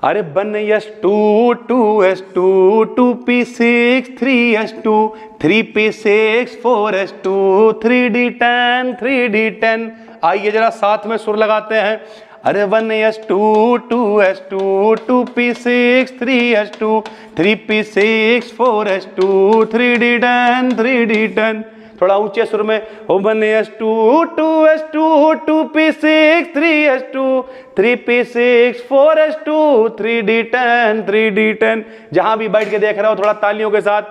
अरे 1s2, 2s2, 2p6, 3s2, 3p6, 4s2, 3d10, 3d10। आइए जरा साथ में सुर लगाते हैं। अरे 1s2, 2s2, 2p6, 3s2, 3p6, 4s2, 3d10, 3d10। थोड़ा ऊंचे सुर में। 1s2, 2s2, 2p6, 3s2, 3p6, 4s2, 3d10, 3d10। जहां भी बैठ के देख रहे हो थोड़ा तालियों के साथ।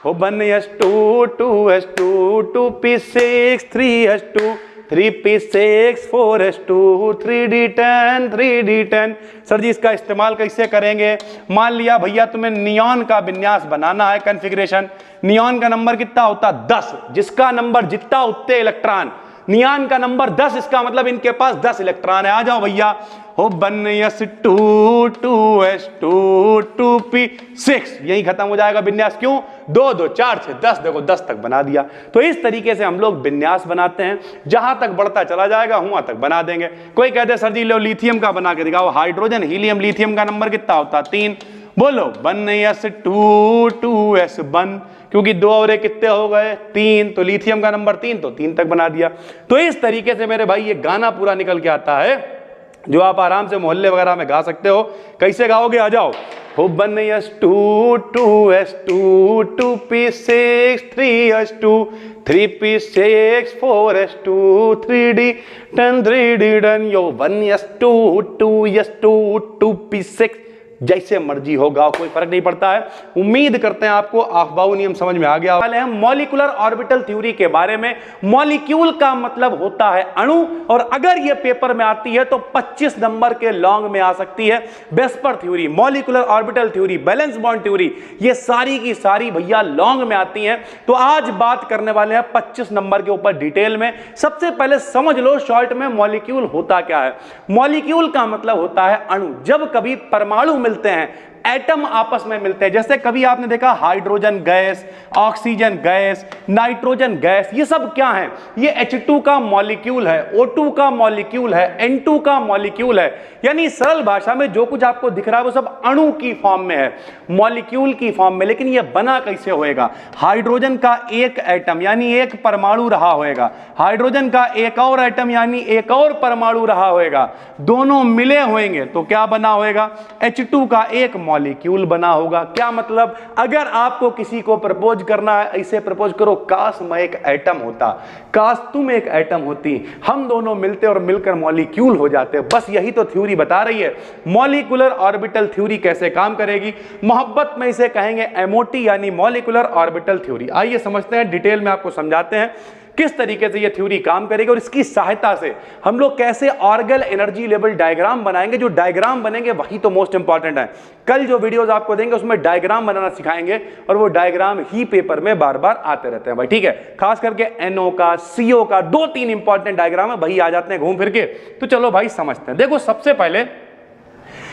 1s2, 2s2, 2p6, 3s2, 3p6, 4s2, 3d10, 3d10। Sir जी इसका इस्तेमाल कैसे करेंगे? मान लिया भैया तुम्हें नियॉन का विन्यास बनाना है, कॉन्फ़िगरेशन। नियॉन का नंबर कितना होता? 10। जिसका नंबर जितना उतने इलेक्ट्रॉन। नियॉन का नंबर 10, इसका मतलब इनके पास 10 इलेक्ट्रॉन है। आ जाओ भैया। 1s2, 2s2, 2p6, यही खत्म हो जाएगा विन्यास। क्यों? 2, 2, 4, 6, 10, देखो 10 तक बना दिया। तो इस तरीके से हम लोग विन्यास बनाते हैं। जहां तक बढ़ता चला जाएगा वहां तक बना देंगे। कोई कहते सर जी लो लिथियम का बना के दिखाओ। हाइड्रोजन, हीलियम, लिथियम का नंबर कितना होता? 3। बोलो 1s2, 2s1, क्योंकि 2 और 1 कितने हो गए? 3। तो लिथियम का नंबर 3, तो 3 तक बना दिया। तो इस तरीके से मेरे भाई ये गाना पूरा निकल के आता है, जो आप आराम से मोहल्ले वगैरह में गा सकते हो। कैसे गाओगे? आ जाओ। हो 1s2 2s2 2p6 3s2 3p6 4s2 3d 10 3d done यो 1s2 2s2 2p6 जैसे मर्जी होगा, कोई फर्क नहीं पड़ता है। उम्मीद करते हैं आपको अफबाऊ नियम समझ में आ गया। हम मॉलिक्यूलर ऑर्बिटल थ्योरी के बारे में। मॉलिक्यूल का मतलब होता है अणु, और अगर यह पेपर में आती है तो 25 नंबर के लॉन्ग में आ सकती है। VSEPR theory, molecular orbital theory, balance bond theory, ये सारी की सारी भैया लॉन्ग में आती हैं। तो आज बात करने वाले हैं 25 नंबर के ऊपर डिटेल में। सबसे पहले समझ लो शॉर्ट में मॉलिक्यूल होता क्या है। मॉलिक्यूल का मतलब होता है अणु। जब कभी परमाणु मिलते हैं, एटम आपस में मिलते हैं, जैसे कभी आपने देखा hydrogen gas, oxygen gas, nitrogen gas, ये सब क्या है? ये H2 का मॉलिक्यूल है, O2 का मॉलिक्यूल है, N2 का मॉलिक्यूल है। यानी सरल भाषा में जो कुछ आपको दिख रहा है वो सब अणु की फॉर्म में है, मॉलिक्यूल की फॉर्म में। लेकिन ये बना कैसे होएगा? हाइड्रोजन का एक एटम यानी एक परमाणु रहा होएगा, हाइड्रोजन का एक और एटम यानी एक और परमाणु रहा होएगा, दोनों मिले होंगे तो क्या बना होएगा? H2 का एक मॉलिक्यूल बना होगा। क्या मतलब? अगर आपको किसी को प्रपोज करना है, ऐसे प्रपोज करो, काश मैं एक एटम होता, काश तुम एक एटम होती, हम दोनों मिलते और मिलकर मॉलिक्यूल हो जाते। बस यही तो थ्योरी बता रही है। मॉलिक्यूलर ऑर्बिटल थ्योरी कैसे काम करेगी? मोहब्बत में इसे कहेंगे MOT यानी मॉलिक्यूलर ऑर्बिटल थ्योरी। आइए समझते हैं, डिटेल में आपको समझाते हैं किस तरीके से यह थ्योरी काम करेगी और इसकी सहायता से हम लोग कैसे ऑर्गन एनर्जी लेवल डायग्राम बनाएंगे। जो डायग्राम बनेंगे वही तो मोस्ट इंपॉर्टेंट है। कल जो वीडियोस आपको देंगे उसमें डायग्राम बनाना सिखाएंगे और वो डायग्राम ही पेपर में बार बार आते रहते हैं भाई, ठीक है। खास करके NO का, CO का 2-3 इंपॉर्टेंट डायग्राम है, वही आ जाते हैं घूम फिर के। तो चलो भाई समझते हैं। देखो सबसे पहले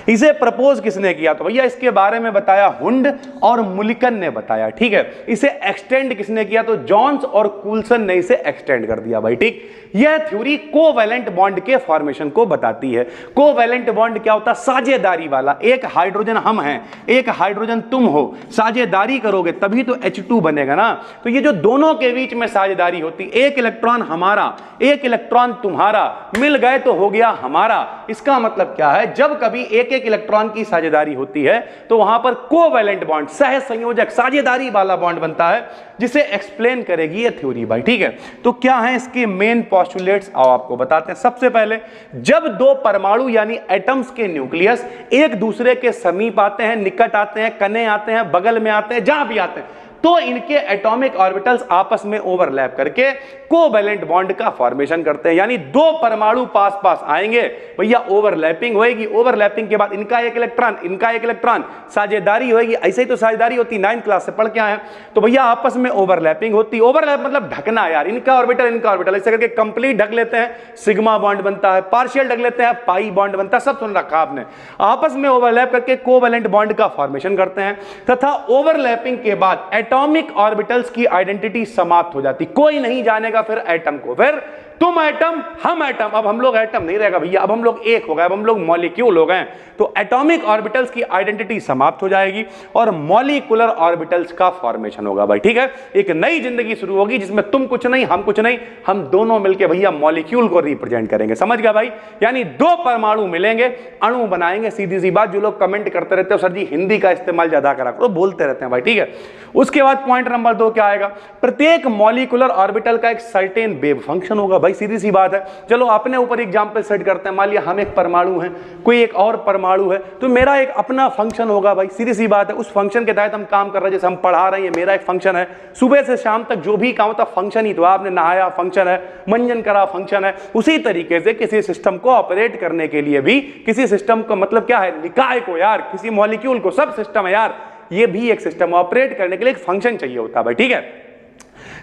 इसे प्रपोज किसने किया? तो भैया इसके बारे में बताया हुंड और मुलिकन ने बताया, ठीक है। इसे एक्सटेंड किसने किया? तो जॉन्स और कूल्सन ने इसे एक्सटेंड कर दिया भाई, ठीक। यह थ्योरी कोवैलेंट बॉन्ड के फॉर्मेशन को बताती है। कोवैलेंट बॉन्ड क्या होता है? साझेदारी वाला। एक हाइड्रोजन हम हैं, एक हाइड्रोजन तुम हो, साझेदारी करोगे तभी तो H2 बनेगा ना। तो ये जो दोनों के बीच में साझेदारी होती, एक इलेक्ट्रॉन हमारा, एक इलेक्ट्रॉन तुम्हारा, मिल गए तो हो गया हमारा। इसका मतलब क्या है? जब कभी एक इलेक्ट्रॉन की साझेदारी होती है तो वहां पर कोवैलेंट बॉन्ड, सह संयोजक, साझेदारी वाला बॉन्ड बनता है, जिसे एक्सप्लेन करेगी ये थ्योरी भाई, ठीक है। तो क्या है इसके मेन पोस्टुलेट्स, आओ आपको बताते हैं। सबसे पहले, जब दो परमाणु यानी एटम्स के न्यूक्लियस एक दूसरे के समीप आते हैं, निकट आते हैं, कने आते हैं, बगल में आते हैं, जहां भी आते हैं, तो इनके एटॉमिक ऑर्बिटल्स आपस में ओवरलैप करके कोवैलेंट बॉन्ड का फॉर्मेशन करते हैं। यानी दो परमाणु पास पास आएंगे भैया, ओवरलैपिंग होएगी, ओवरलैपिंग के बाद इनका एक इलेक्ट्रॉन, इनका एक इलेक्ट्रॉन, साझेदारी होएगी। ऐसे ही तो साझेदारी होती, 9th क्लास से पढ़ के आए हैं। तो भैया आपस में ओवरलैपिंग होती, ओवरलैप मतलब ढकना यार, इनका ऑर्बिटल इनका ऑर्बिटल, ऐसे करके कंप्लीट ढक लेते हैं, सिग्मा बॉन्ड बनता है, पार्शियल ढक लेते हैं, पाई बॉन्ड बनता है, सब सुन रखा आपने। आपस में ओवरलैप करके कोवैलेंट बॉन्ड का फॉर्मेशन करते हैं, तथा ओवरलैपिंग के बाद एटॉमिक ऑर्बिटल्स की आइडेंटिटी समाप्त हो जाती। कोई नहीं जानेगा फिर एटम को, फिर तुम एटम हम एटम, अब हम लोग एटम नहीं रहेगा भैया, अब हम लोग एक हो गए, अब हम लोग मॉलिक्यूल हो गए। तो एटॉमिक ऑर्बिटल्स की आइडेंटिटी समाप्त हो जाएगी और मॉलिक्यूलर ऑर्बिटल्स का फॉर्मेशन होगा भाई, ठीक है। एक नई जिंदगी शुरू होगी जिसमें तुम कुछ नहीं, हम कुछ नहीं, हम दोनों मिलकर भैया मॉलिक्यूल को रिप्रेजेंट करेंगे। समझ गया भाई? यानी दो परमाणु मिलेंगे, अणु बनाएंगे। सीधी सी बात, जो लोग कमेंट करते रहते हो सर जी हिंदी का इस्तेमाल ज्यादा करा करो, बोलते रहते हैं भाई, ठीक है। उसके बाद पॉइंट नंबर 2 क्या आएगा? प्रत्येक मॉलिक्यूलर ऑर्बिटल का एक सर्टेन वेव फंक्शन होगा भाई, सीधी सी बात है। चलो अपने ऊपर एग्जांपल सेट करते हैं। मान लिया हम एक परमाणु हैं, कोई एक और परमाणु है, तो मेरा एक अपना फंक्शन होगा भाई, सीधी सी बात है। उस फंक्शन के तहत हम काम कर रहे हैं, जैसे हम पढ़ा रहे हैं, मेरा एक फंक्शन है। सुबह से शाम तक जो भी काम होता फंक्शन ही, तो आपने नहाया फंक्शन है, मंजन करा फंक्शन है। उसी तरीके से किसी सिस्टम को ऑपरेट करने के लिए भी, किसी सिस्टम का मतलब क्या है? निकाय को यार, किसी मॉलिक्यूल को, सब सिस्टम है यार, ये भी एक सिस्टम ऑपरेट करने के लिए एक फंक्शन चाहिए होता है भाई, ठीक है।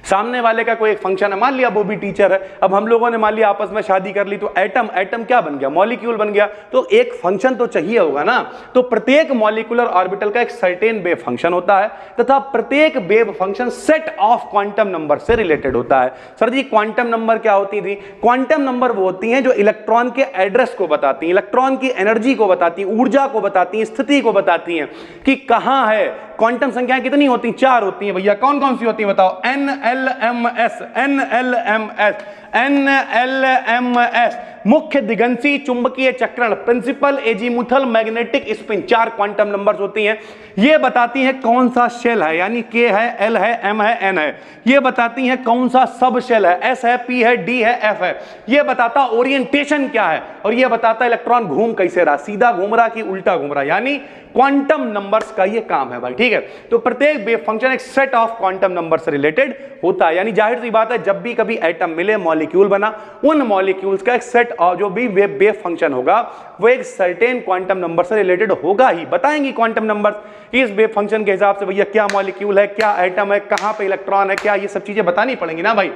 सामने वाले का कोई एक फंक्शन है, मान लिया वो भी टीचर है। अब हम लोगों ने मान लिया आपस में शादी कर ली, तो एटम, एटम क्या बन गया? मॉलिक्यूल बन गया। तो एक फंक्शन तो चाहिए होगा ना। तो प्रत्येक मॉलिक्यूलर ऑर्बिटल का एक सर्टेन वेव फंक्शन होता है, तथा प्रत्येक wave function set of quantum number से रिलेटेड होता है। सर जी क्वांटम नंबर क्या होती थी? क्वांटम नंबर वो होती हैं जो इलेक्ट्रॉन के एड्रेस को बताती हैं, इलेक्ट्रॉन की एनर्जी को बताती हैं, ऊर्जा को बताती हैं, स्थिति को बताती हैं कि कहां है। क्वांटम संख्याएं कितनी होती हैं? 4 होती हैं भैया। कौन कौन सी होती हैं बताओ? n NLMS, NLMS, NLMS मुख्य दिगंशी चुंबकीय चक्रण, principal azimuthal magnetic spin, 4 quantum numbers होती हैं। ये बताती है कौन सा शेल है, यानी K है, L है, M है, N है। ये बताती है कौन सा सब शेल है, S है, P है, D है, F है। ये बताता ओरिएंटेशन क्या है, और ये बताता इलेक्ट्रॉन घूम कैसे रहा, सीधा घूम रहा कि उल्टा घूम रहा, यानी क्वांटम नंबर्स का ये काम है भाई, ठीक है। तो प्रत्येक वेव फंक्शन एक सेट ऑफ क्वांटम नंबर से रिलेटेड होता है, यानी जाहिर सी बात है जब भी कभी एटम मिले, मॉलिक्यूल बना, उन मॉलिक्यूल्स का एक सेट और जो भी वेव फंक्शन होगा वो एक सर्टेन क्वांटम नंबर से रिलेटेड होगा ही। बताएंगे क्वांटम नंबर इस वेव फंक्शन के हिसाब से भैया क्या मॉलिक्यूल है, क्या एटम है, कहां पे इलेक्ट्रॉन है, क्या ये सब चीजें बतानी पड़ेंगी ना भाई।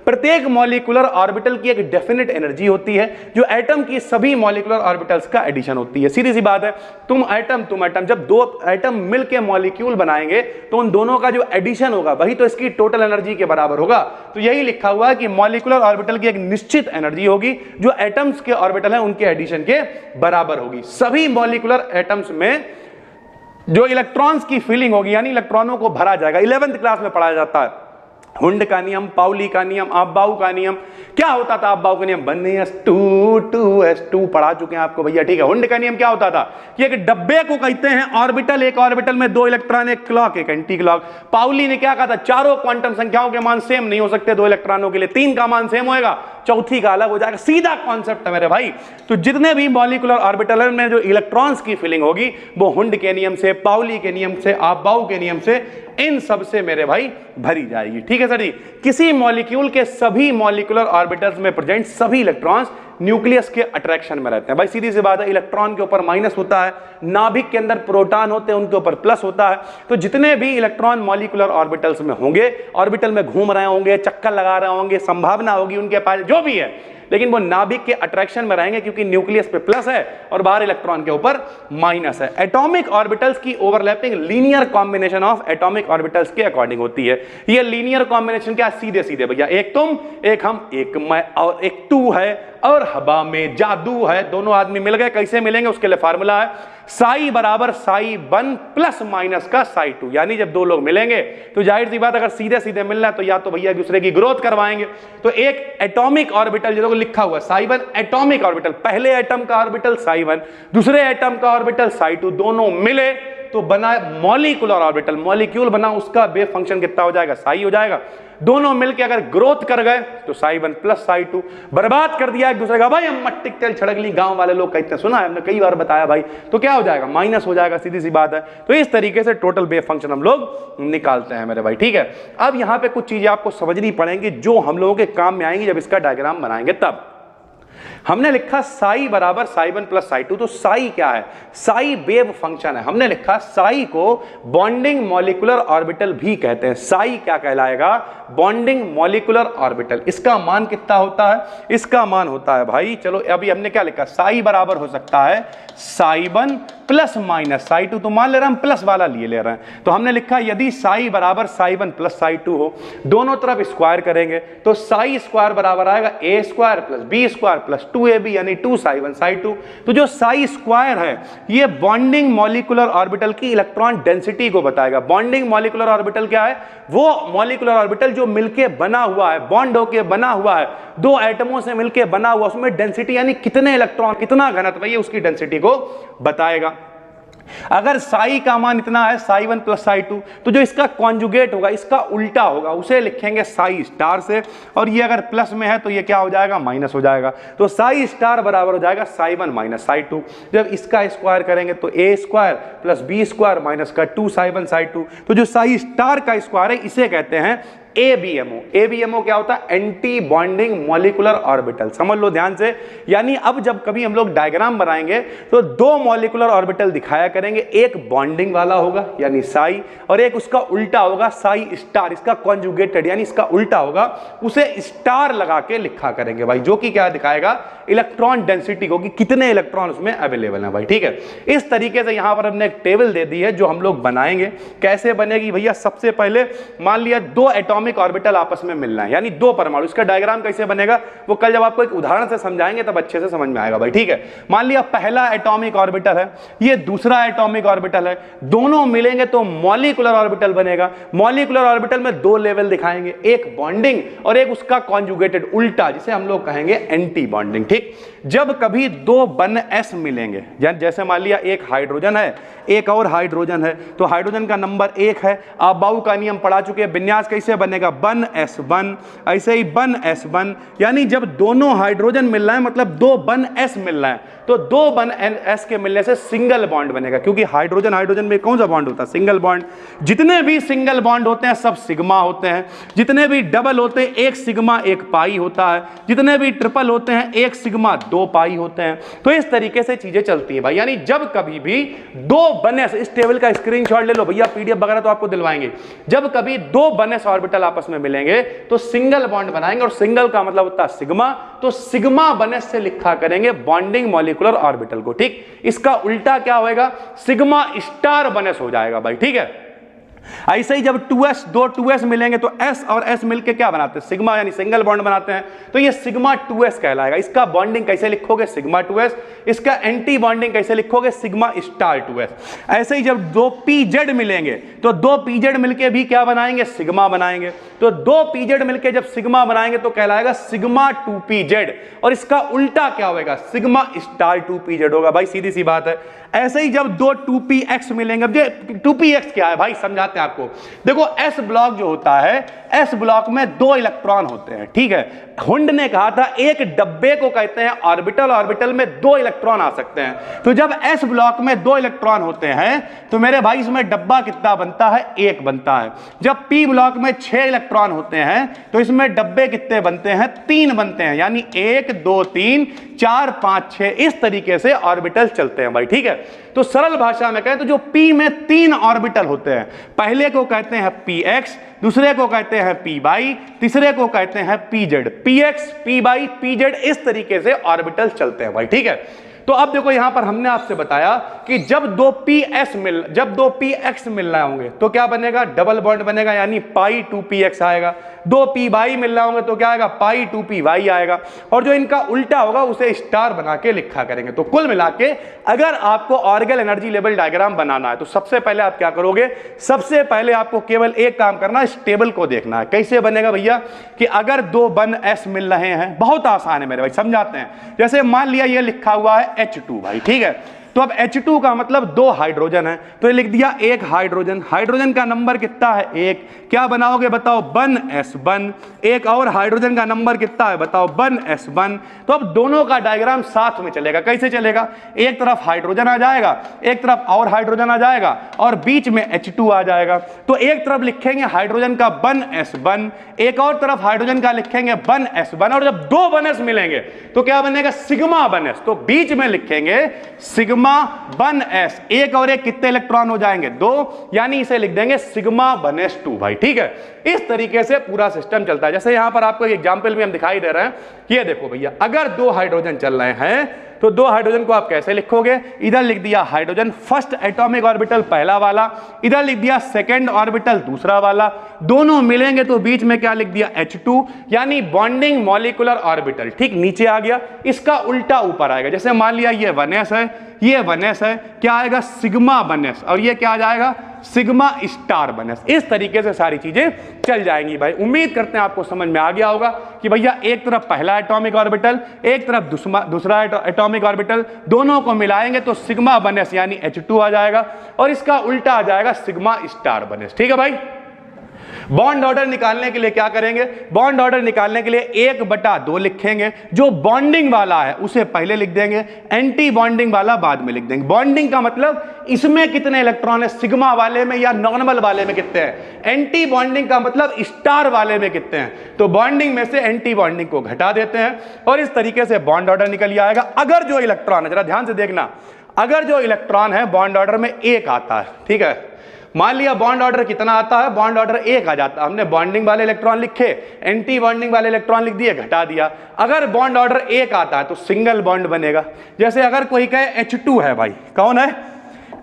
प्रत्येक मॉलिक्यूलर ऑर्बिटल की एक डेफिनेट एनर्जी होती है जो एटम की सभी मॉलिक्यूलर ऑर्बिटल्स का एडिशन होती है। सीधी सी बात है, तुम एटम जब दो एटम मिलके मॉलिक्यूल बनाएंगे तो उन दोनों का जो एडिशन होगा वही तो इसकी टोटल एनर्जी के बराबर होगा। तो यही लिखा हुआ है कि मॉलिक्यूलर ऑर्बिटल की एक निश्चित एनर्जी होगी जो एटम्स के ऑर्बिटल है उनके एडिशन के बराबर होगी। सभी मॉलिक्यूलर एटम्स में जो इलेक्ट्रॉन्स की फिलिंग होगी, यानी इलेक्ट्रॉनों को भरा जाएगा, 11th क्लास में पढ़ाया जाता है। हुंड का नियम, पाउली का नियम, अबाउ का नियम। क्या होता था अबाउ का नियम? 1s2 2s2 पढ़ा चुके हैं आपको भैया, ठीक है। हुंड का नियम क्या होता था कि एक डब्बे को कहते हैं ऑर्बिटल, एक ऑर्बिटल में 2 इलेक्ट्रॉन, एक क्लॉक, एक एंटी क्लॉक। पाउली ने क्या कहा था? चारों क्वांटम संख्याओं के मान सेम नहीं हो सकते 2 इलेक्ट्रॉनों के लिए, 3 का मान सेम होएगा, चौथी का अलग हो जाएगा। सीधा कॉन्सेप्ट है मेरे भाई। तो जितने भी मॉलिक्यूलर ऑर्बिटल में जो इलेक्ट्रॉन्स की फिलिंग होगी वो हुंड के नियम से, पाउली के नियम से, अबाउ के नियम से, इन सब से मेरे भाई भरी जाएगी, ठीक है सर जी। किसी मॉलिक्यूल के सभी मॉलिक्यूलर ऑर्बिटल्स में प्रेजेंट सभी इलेक्ट्रॉन्स न्यूक्लियस के अट्रैक्शन में रहते हैं भाई। सीधी सी बात है, इलेक्ट्रॉन के ऊपर माइनस होता है, नाभिक के अंदर प्रोटॉन होते हैं उनके ऊपर प्लस होता है। तो जितने भी इलेक्ट्रॉन मॉलिक्यूलर ऑर्बिटल्स में होंगे, ऑर्बिटल में घूम रहे होंगे, चक्कर लगा रहे होंगे, संभावना होगी उनके पास जो भी है, लेकिन वो नाभिक के अट्रैक्शन में रहेंगे क्योंकि न्यूक्लियस पे प्लस है और बाहर इलेक्ट्रॉन के ऊपर माइनस है। एटॉमिक ऑर्बिटल्स की overlapping linear combination of atomic orbitals के अकॉर्डिंग होती है। ये लीनियर कॉम्बिनेशन क्या? सीधे सीधे भैया, एक तुम, एक हम, एक मैं और एक तू है और हवा में जादू है। दोनों आदमी मिल गए, कैसे मिलेंगे उसके लिए फार्मूला है साई बराबर साई 1 प्लस माइनस का साई 2। यानी जब 2 लोग मिलेंगे तो जाहिर सी बात अगर सीधे सीधे मिलना है तो या तो भैया दूसरे की ग्रोथ करवाएंगे। तो एक एटॉमिक ऑर्बिटल जो लिखा हुआ साई 1 एटॉमिक ऑर्बिटल, पहले एटम का ऑर्बिटल साई 1, दूसरे एटम का ऑर्बिटल साई 2, दोनों मिले तो बना मॉलिक्यूलर ऑर्बिटल, मॉलिक्यूल बना, उसका वेव फंक्शन कितना हो जाएगा? साई हो जाएगा। दोनों मिलके अगर ग्रोथ कर गए तो साई 1 प्लस साई 2। बर्बाद कर दिया एक दूसरे का, भाई हम मट्टी तेल छिड़क ली, गांव वाले लोग कहते हैं, सुना है हमने कई बार बताया भाई, तो क्या हो जाएगा? माइनस हो जाएगा, सीधी सी बात है। तो इस तरीके से टोटल वेव फंक्शन हम लोग निकालते हैं मेरे भाई, ठीक है। अब यहां पे कुछ चीजें आपको समझनी पड़ेंगी जो हम लोगों के काम में आएंगी जब इसका डायग्राम बनाएंगे। तब हमने लिखा साई बराबर साई 1 प्लस साई 2। तो साई क्या है? साई वेव फंक्शन है। हमने लिखा साई को बॉन्डिंग मॉलिक्यूलर ऑर्बिटल भी कहते हैं। साई क्या कहलाएगा? Bonding molecular orbital. इसका मान कितना होता है? इसका मान होता है भाई, चलो अभी हमने क्या लिखा, साई बराबर हो सकता है साई 1 प्लस माइनस साई 2। तो मान ले रहे हैं हम प्लस वाला लिए ले रहे हैं, तो हमने लिखा यदि साई बराबर साई 1 प्लस साई 2 हो, दोनों तरफ स्क्वायर करेंगे तो साई स्क्वायर बराबर आएगा a square plus b square plus 2ab, यानी 2 साई 1 साई 2। तो जो साई स्क्वायर है ये बॉन्डिंग मॉलिक्यूलर ऑर्बिटल की इलेक्ट्रॉन डेंसिटी को बताएगा। बॉन्डिंग मॉलिक्यूलर ऑर्बिटल क्या है? वो मॉलिक्यूलर ऑर्बिटल जो मिलके बना हुआ है, बॉन्ड होके बना हुआ है, 2 एटमों से मिलके बना हुआ, उसमें डेंसिटी यानी कितने इलेक्ट्रॉन, कितना घनत्व है, ये उसकी डेंसिटी को बताएगा। अगर साई का मान इतना है साई 1 प्लस साई 2, तो जो इसका कॉन्जुगेट होगा, इसका उल्टा होगा, उसे लिखेंगे साई स्टार से, और ये अगर प्लस में है तो ये क्या हो जाएगा? माइनस हो जाएगा। तो साई स्टार बराबर हो जाएगा साई 1 माइनस साई 2। जब इसका स्क्वायर करेंगे तो a square plus b square minus का 2 साई 1 साई 2। तो जो साई स्टार का स्क्वायर है इसे कहते हैं ABMO। ABMO क्या होता है? Anti bonding molecular orbital. समझ लो ध्यान से, यानी अब जब कभी हम लोग डायग्राम बनाएंगे तो 2 मॉलिक्यूलर ऑर्बिटल दिखाया करेंगे, एक बॉन्डिंग वाला होगा यानी साई, और एक उसका उल्टा होगा साई स्टार, इसका कॉन्जुगेटेड यानी इसका उल्टा होगा, उसे स्टार लगा के लिखा करेंगे भाई, जो कि क्या दिखाएगा? इलेक्ट्रॉन डेंसिटी को, कि कितने इलेक्ट्रॉन उसमें अवेलेबल है भाई, ठीक है। इस तरीके से यहां पर हमने एक टेबल दे दी है जो हम लोग बनाएंगे। कैसे बनेगी भैया? सबसे पहले मान लिया 2 एटॉमिक एटॉमिक ऑर्बिटल आपस में मिलना है, यानी दो परमाणु। इसका डायग्राम कैसे बनेगा वो कल जब आपको एक उदाहरण से समझाएंगे तब अच्छे से समझ में आएगा भाई, ठीक है। मान लिया पहला एटॉमिक ऑर्बिटल है, ये दूसरा एटॉमिक ऑर्बिटल है, दोनों मिलेंगे तो मॉलिक्यूलर ऑर्बिटल बनेगा। मॉलिक्यूलर ऑर्बिटल में दो लेवल दिखाएंगे, एक बॉन्डिंग और एक उसका कॉन्जुगेटेड उल्टा, जिसे हम लोग कहेंगे एंटी बॉन्डिंग, ठीक। जब कभी दो बन s मिलेंगे, जैसे मान लिया एक हाइड्रोजन है एक और हाइड्रोजन है, तो हाइड्रोजन का नंबर 1 है। आप बाउ का नियम पढ़ा चुके हैं, विन्यास कैसे बनेगा, बन s बन, ऐसे ही बन s बन, यानी जब दोनों हाइड्रोजन मिल रहा है मतलब दो बन s मिल रहा है, तो दो बन s के मिलने से सिंगल बॉन्ड बनेगा, क्योंकि हाइड्रोजन हाइड्रोजन में कौन सा बॉन्ड होता है, सिंगल बॉन्ड। जितने भी सिंगल बॉन्ड होते हैं सब सिग्मा होते हैं, जितने भी डबल होते हैं एक सिग्मा एक पाई होता है, जितने भी ट्रिपल होते हैं एक सिग्मा दो पाई होते हैं। तो इस तरीके से चीजें चलती हैं भाई, यानी जब कभी भी दो बन s, इस टेबल का स्क्रीनशॉट ले लो भैया, पीडीएफ वगैरह तो आपको दिलवाएंगे, जब कभी दो बन s ऑर्बिटल आपस में मिलेंगे तो सिंगल बॉन्ड बनाएंगे, और सिंगल का मतलब होता है सिग्मा, तो सिग्मा बन s से लिखा करेंगे बॉन्डिंग मॉलिक्यूलर ऑर्बिटल को, ठीक। इसका उल्टा क्या होएगा, सिग्मा स्टार बन s हो जाएगा भाई, ठीक है। ऐसे ही जब 2s दो 2s मिलेंगे तो s और s मिलके क्या बनाते हैं, सिग्मा, यानी सिंगल बॉन्ड बनाते हैं, तो ये सिग्मा 2s कहलाएगा। इसका बॉन्डिंग कैसे लिखोगे, सिग्मा 2s, इसका एंटी बॉन्डिंग कैसे लिखोगे, सिग्मा स्टार 2s। ऐसे ही जब दो pz मिलेंगे तो दो pz मिलके भी क्या बनाएंगे, सिग्मा बनाएंगे, तो दो pz मिलके जब सिग्मा बनाएंगे तो कहलाएगा सिग्मा 2pz, और इसका उल्टा क्या होगा, सिग्मा स्टार 2pz होगा भाई, सीधी सी बात है। ऐसे ही जब दो 2px मिलेंगे, अब 2px क्या है भाई समझाते हैं आपको। देखो s ब्लॉक जो होता है, s ब्लॉक में दो इलेक्ट्रॉन होते हैं, ठीक है। हुंड ने कहा था एक डब्बे को कहते हैं ऑर्बिटल, ऑर्बिटल में दो इलेक्ट्रॉन आ सकते हैं। तो जब s ब्लॉक में दो इलेक्ट्रॉन होते हैं तो मेरे भाई इसमें डब्बा कितना बनता है, एक बनता है। जब p ब्लॉक में 6 इलेक्ट्रॉन होते हैं तो इसमें डब्बे कितने बनते हैं, 3 बनते हैं, यानी 1 2 3 4 5 6, इस तरीके से ऑर्बिटल चलते हैं भाई, ठीक है। तो सरल भाषा में कहें तो जो p में 3 ऑर्बिटल होते हैं, पहले को कहते हैं px, दूसरे को कहते हैं p बाई, तीसरे को कहते हैं pz, px p by pz, इस तरीके से ऑर्बिटल चलते हैं भाई, ठीक है। तो अब देखो यहां पर हमने आपसे बताया कि जब दो px मिल रहे होंगे तो क्या बनेगा, डबल बॉन्ड बनेगा, यानी पाई 2px आएगा। दो p बाई मिल रहे होंगे तो क्या आएगा, पाई 2py आएगा, और जो इनका उल्टा होगा उसे स्टार बना के लिखा करेंगे। तो कुल मिला के अगर आपको ऑर्गेनल एनर्जी लेवल डायग्राम बनाना है तो सबसे पहले आप क्या करोगे, सबसे पहले आपको केवल एक काम करना है, इस टेबल को देखना है। कैसे बनेगा भैया, कि अगर दो बन s मिल रहे हैं, बहुत आसान है मेरे भाई, समझाते हैं। जैसे मान लिया ये लिखा हुआ है H2 भाई, ठीक है। तो अब H2 का मतलब दो हाइड्रोजन है, तो ये लिख दिया एक हाइड्रोजन, हाइड्रोजन का नंबर कितना है, एक, क्या बनाओगे बताओ, बन s बन। एक और हाइड्रोजन का नंबर कितना है बताओ, बन s बन। तो अब दोनों का डायग्राम साथ में चलेगा। कैसे चलेगा, एक तरफ हाइड्रोजन आ जाएगा, एक तरफ और हाइड्रोजन आ जाएगा, और बीच में H2 आ जाएगा। तो एक तरफ लिखेंगे हाइड्रोजन का बन s बन, एक और तरफ हाइड्रोजन का लिखेंगे बन s बन, और जब दो बन s मिलेंगे तो क्या बनेगा, सिग्मा बन s। तो बीच में लिखेंगे सिग्मा बन s, एक और एक कितने इलेक्ट्रॉन हो जाएंगे, दो, यानी इसे लिख देंगे सिग्मा बन s 2 भाई, ठीक है। इस तरीके से पूरा सिस्टम चलता है। जैसे यहां पर आपको एग्जांपल भी हम दिखाई दे रहे हैं, ये देखो भैया, अगर दो हाइड्रोजन चल रहे हैं तो दो हाइड्रोजन को आप कैसे लिखोगे, इधर लिख दिया हाइड्रोजन फर्स्ट एटॉमिक ऑर्बिटल पहला वाला, इधर लिख दिया सेकंड ऑर्बिटल दूसरा वाला, दोनों मिलेंगे तो बीच में क्या लिख दिया, H2, यानी बॉन्डिंग मॉलिक्यूलर ऑर्बिटल, ठीक। नीचे आ गया, इसका उल्टा ऊपर आएगा। जैसे मान लिया ये 1s है, ये 1s है, क्या आएगा, सिग्मा 1s, और ये क्या आ जाएगा, सिग्मा स्टार 1s। इस तरीके से सारी चीजें चल जाएंगी भाई। उम्मीद करते हैं आपको समझ में आ गया होगा कि भैया एक तरफ पहला एटॉमिक ऑर्बिटल, एक तरफ दूसरा एटॉमिक ऑर्बिटल, दोनों को मिलाएंगे तो सिग्मा 1s यानी H2 आ जाएगा, और इसका उल्टा आ जाएगा सिग्मा स्टार 1s, ठीक है भाई। बॉन्ड ऑर्डर निकालने के लिए क्या करेंगे, बॉन्ड ऑर्डर निकालने के लिए 1/2 लिखेंगे, जो बॉन्डिंग वाला है उसे पहले लिख देंगे, एंटी बॉन्डिंग वाला बाद में लिख देंगे। बॉन्डिंग का मतलब इसमें कितने इलेक्ट्रॉन है, सिग्मा वाले में या नॉर्मल वाले में कितने हैं। एंटी बॉन्डिंग का मतलब स्टार वाले में कितने हैं, तो बॉन्डिंग में से एंटी बॉन्डिंग को घटा देते हैं, और इस तरीके से बॉन्ड ऑर्डर निकल आएगा। अगर जो इलेक्ट्रॉन है, जरा ध्यान से देखना, अगर जो इलेक्ट्रॉन है बॉन्ड ऑर्डर में 1 आता है, ठीक है, मान लिया बॉन्ड ऑर्डर कितना आता है, बॉन्ड ऑर्डर 1 आ जाता है, हमने बॉन्डिंग वाले इलेक्ट्रॉन लिखे, एंटी बॉन्डिंग वाले इलेक्ट्रॉन लिख दिए, घटा दिया। अगर बॉन्ड ऑर्डर 1 आता है तो सिंगल बॉन्ड बनेगा। जैसे अगर कोई कहे H2 है भाई, कौन है,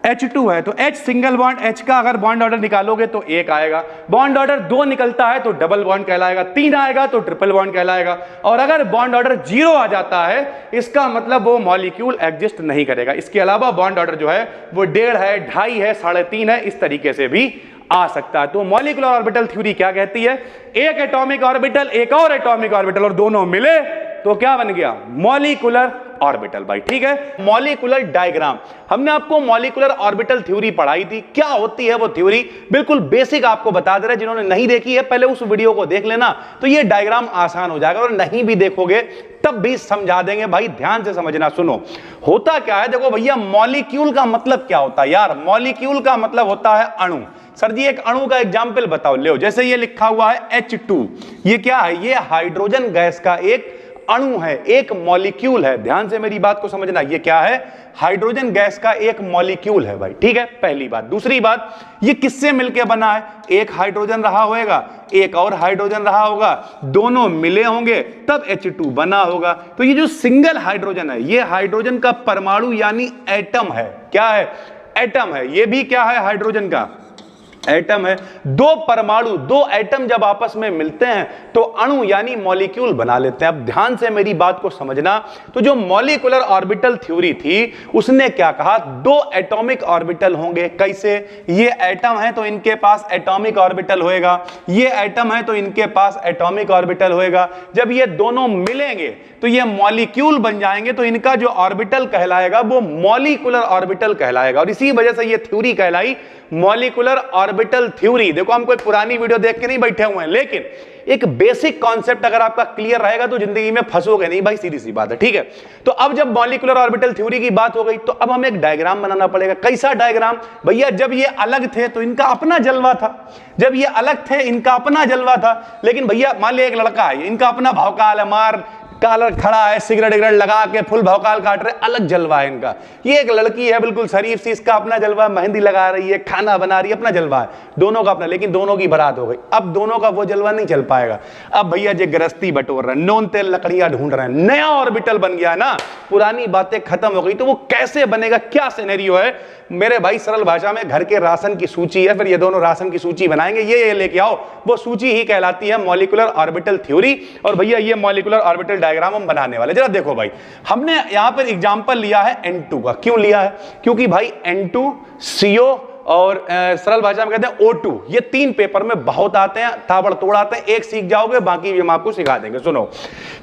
H2 है तो H सिंगल बॉन्ड, H का अगर बॉन्ड ऑर्डर निकालोगे तो 1 आएगा, बॉन्ड ऑर्डर 2 निकलता है तो डबल बॉन्ड कहलाएगा, 3 आएगा तो ट्रिपल बॉन्ड कहलाएगा, और अगर बॉन्ड ऑर्डर 0 आ जाता है इसका मतलब वो मॉलिक्यूल एग्जिस्ट नहीं करेगा। इसके अलावा बॉन्ड ऑर्डर जो है वो 1.5 है, 2.5 है, 3.5 है, इस तरीके से भी आ सकता है। तो मॉलिक्यूलर ऑर्बिटल थ्योरी क्या कहती है, एक एटॉमिक ऑर्बिटल एक और एटॉमिक ऑर्बिटल और दोनों मिले तो क्या बन गया, मॉलिक्यूलर ऑर्बिटल भाई, ठीक है। मॉलिक्यूलर डायग्राम, हमने आपको मॉलिक्यूलर ऑर्बिटल थ्योरी पढ़ाई थी, क्या होती है वो थ्योरी, बिल्कुल बेसिक आपको बता दे रहे हैं। जिन्होंने नहीं देखी है पहले उस वीडियो को देख लेना, तो ये डायग्राम आसान हो जाएगा, और नहीं भी देखोगे तब भी समझा देंगे भाई, ध्यान से समझना। सुनो होता क्या है, देखो भैया मॉलिक्यूल का मतलब क्या होता है यार, मॉलिक्यूल का मतलब होता है अणु। सर जी एक अणु का एग्जाम्पल बताओ, ले जैसे ये लिखा हुआ है H2, ये क्या है, ये हाइड्रोजन गैस का एक अणु है, एक मॉलिक्यूल है। ध्यान से मेरी बात को समझना, ये क्या है, हाइड्रोजन गैस का एक मॉलिक्यूल है भाई, ठीक है, पहली बात। दूसरी बात, ये किससे मिलके बना है, एक हाइड्रोजन रहा होगा, एक और हाइड्रोजन रहा होगा, दोनों मिले होंगे तब H2 बना होगा। तो ये जो सिंगल हाइड्रोजन है, ये हाइड्रोजन का परमाणु यानी एटम है, क्या है, एटम है। ये भी क्या है, हाइड्रोजन का एटम है। दो परमाणु, दो एटम जब आपस में मिलते हैं तो अणु यानी मॉलिक्यूल बना लेते हैं। अब ध्यान से मेरी बात को समझना, तो जो मॉलिक्यूलर ऑर्बिटल थ्योरी थी उसने क्या कहा, दो एटॉमिक ऑर्बिटल होंगे। कैसे, ये एटम है तो इनके पास एटॉमिक ऑर्बिटल होएगा, ये एटम है तो इनके पास एटॉमिक ऑर्बिटल होएगा। जब ये दोनों मिलेंगे तो ये मॉलिक्यूल बन जाएंगे, तो इनका जो ऑर्बिटल कहलाएगा वो मॉलिक्यूलर ऑर्बिटल कहलाएगा, और इसी वजह से ये थ्योरी कहलाई मॉलिक्यूलर ऑर्बिटल थ्योरी। देखो हम कोई पुरानी वीडियो देख के नहीं बैठे हुए हैं, लेकिन एक बेसिक कॉन्सेप्ट अगर आपका क्लियर रहेगा तो जिंदगी में फंसोगे नहीं भाई, सीधी सी बात है, ठीक है। तो अब जब मॉलिक्यूलर ऑर्बिटल थ्योरी की बात हो गई तो अब हमें एक डायग्राम बनाना पड़ेगा। कैसा डायग्राम भैया, जब ये अलग थे तो इनका अपना जलवा था, जब ये अलग थे इनका अपना जलवा था। लेकिन भैया मान लिया एक लड़का है, इनका अपना भौकाल है, मार कालर खड़ा है, सिगरेट विगरेट लगा के फुल भौकाल काट रहे, अलग जलवा है इनका। ये एक लड़की है बिल्कुल शरीफ सी, इसका अपना जलवा, मेहंदी लगा रही है, खाना बना रही है, अपना जलवा है, दोनों का अपना। लेकिन दोनों की बारात हो गई, अब दोनों का वो जलवा नहीं चल पाएगा। अब भैया जो गृहस्थी बटोर रहे हैं, नोन तेल लकड़ियां ढूंढ रहे हैं, नया ऑर्बिटल बन गया ना, पुरानी बातें खत्म हो गई। तो वो कैसे बनेगा, क्या सिनेरियो है मेरे भाई, सरल भाषा में घर के राशन की सूची है, फिर ये दोनों राशन की सूची बनाएंगे, ये लेके आओ, वो सूची ही कहलाती है मॉलिक्यूलर ऑर्बिटल थ्योरी। और भैया ये मॉलिक्यूलर ऑर्बिटल डायग्राम हम बनाने वाले। जरा देखो भाई, हमने यहां पर एग्जांपल लिया है N2 का। क्यों लिया है, क्योंकि भाई N2, CO और सरल भाषा में कहते हैं O2, ये तीन पेपर में बहुत आते हैं, ताबड़तोड़ आते हैं। एक सीख जाओगे बाकी भी हम आपको सिखा देंगे। सुनो,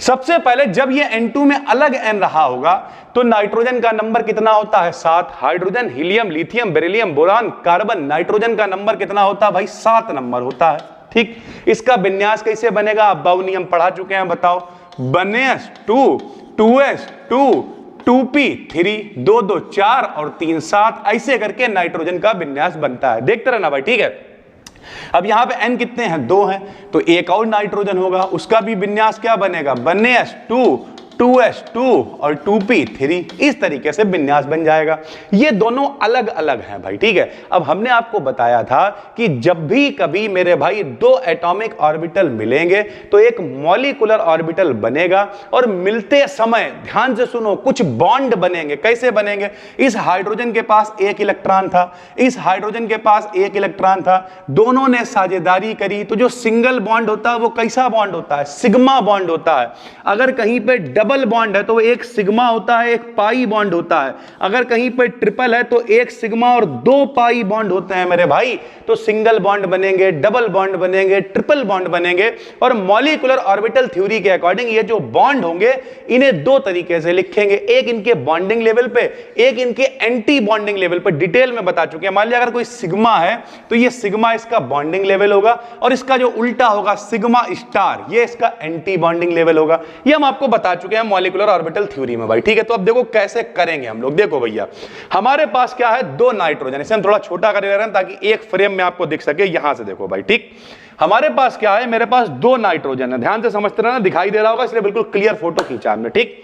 सबसे पहले जब ये N2 में अलग N रहा होगा तो नाइट्रोजन का नंबर कितना होता है, 7। Hydrogen, helium, lithium, beryllium, boron, carbon, nitrogen का नंबर कितना होता है भाई, 7 नंबर होता है, ठीक। इसका विन्यास कैसे बनेगा, आप बाउ नियम पढ़ा चुके हैं, बताओ। 1s2, 2s2, 2p3, 2 2 4 और 3 7, ऐसे करके नाइट्रोजन का विन्यास बनता है। देखते रहना भाई, ठीक है। अब यहां पे n कितने हैं, 2 हैं, तो एक और नाइट्रोजन होगा, उसका भी विन्यास क्या बनेगा, 1s2, 2s2 और 2p3, इस तरीके से विन्यास बन जाएगा। ये दोनों अलग अलग हैं भाई, ठीक है। अब हमने आपको बताया था कि जब भी कभी मेरे भाई दो एटॉमिक ऑर्बिटल मिलेंगे तो एक मॉलिक्यूलर ऑर्बिटल बनेगा, और मिलते समय ध्यान से सुनो कुछ बॉन्ड बनेंगे। कैसे बनेंगे, इस हाइड्रोजन के पास एक इलेक्ट्रॉन था, इस हाइड्रोजन के पास एक इलेक्ट्रॉन था, दोनों ने साझेदारी करी, तो जो सिंगल बॉन्ड होता है वो कैसा बॉन्ड होता है, सिग्मा बॉन्ड होता है। अगर कहीं पे डबल बॉन्ड है तो एक सिग्मा होता है, एक पाई बॉन्ड होता है। अगर कहीं पे ट्रिपल है तो एक सिग्मा और 2 पाई बॉन्ड होते हैं मेरे भाई। तो सिंगल बॉन्ड बनेंगे, डबल बॉन्ड बनेंगे, ट्रिपल बॉन्ड बनेंगे। और मॉलिक्यूलर ऑर्बिटल थ्योरी के अकॉर्डिंग ये जो बॉन्ड होंगे इन्हें दो तरीके से लिखेंगे, एक इनके बॉन्डिंग लेवल पे, एक इनके एंटी बॉन्डिंग लेवल पे। डिटेल में बता चुके हैं। मान लिया अगर कोई सिग्मा है तो ये सिग्मा इसका बॉन्डिंग लेवल होगा, और इसका जो उल्टा होगा सिग्मा स्टार, ये इसका एंटी बॉन्डिंग लेवल होगा। ये हम आपको बता चुके हैं मॉलिक्यूलर ऑर्बिटल थ्योरी में भाई, ठीक है। तो अब देखो कैसे करेंगे हम लोग। देखो भैया, हमारे पास क्या है, 2 नाइट्रोजन, इसे हम थोड़ा छोटा कर रहे हैं ताकि एक फ्रेम में आपको दिख सके। यहां से देखो भाई, ठीक। हमारे पास क्या है, मेरे पास 2 नाइट्रोजन है, ध्यान से समझते रहना, दिखाई दे रहा होगा इसलिए बिल्कुल क्लियर फोटो खींचा हमने, ठीक।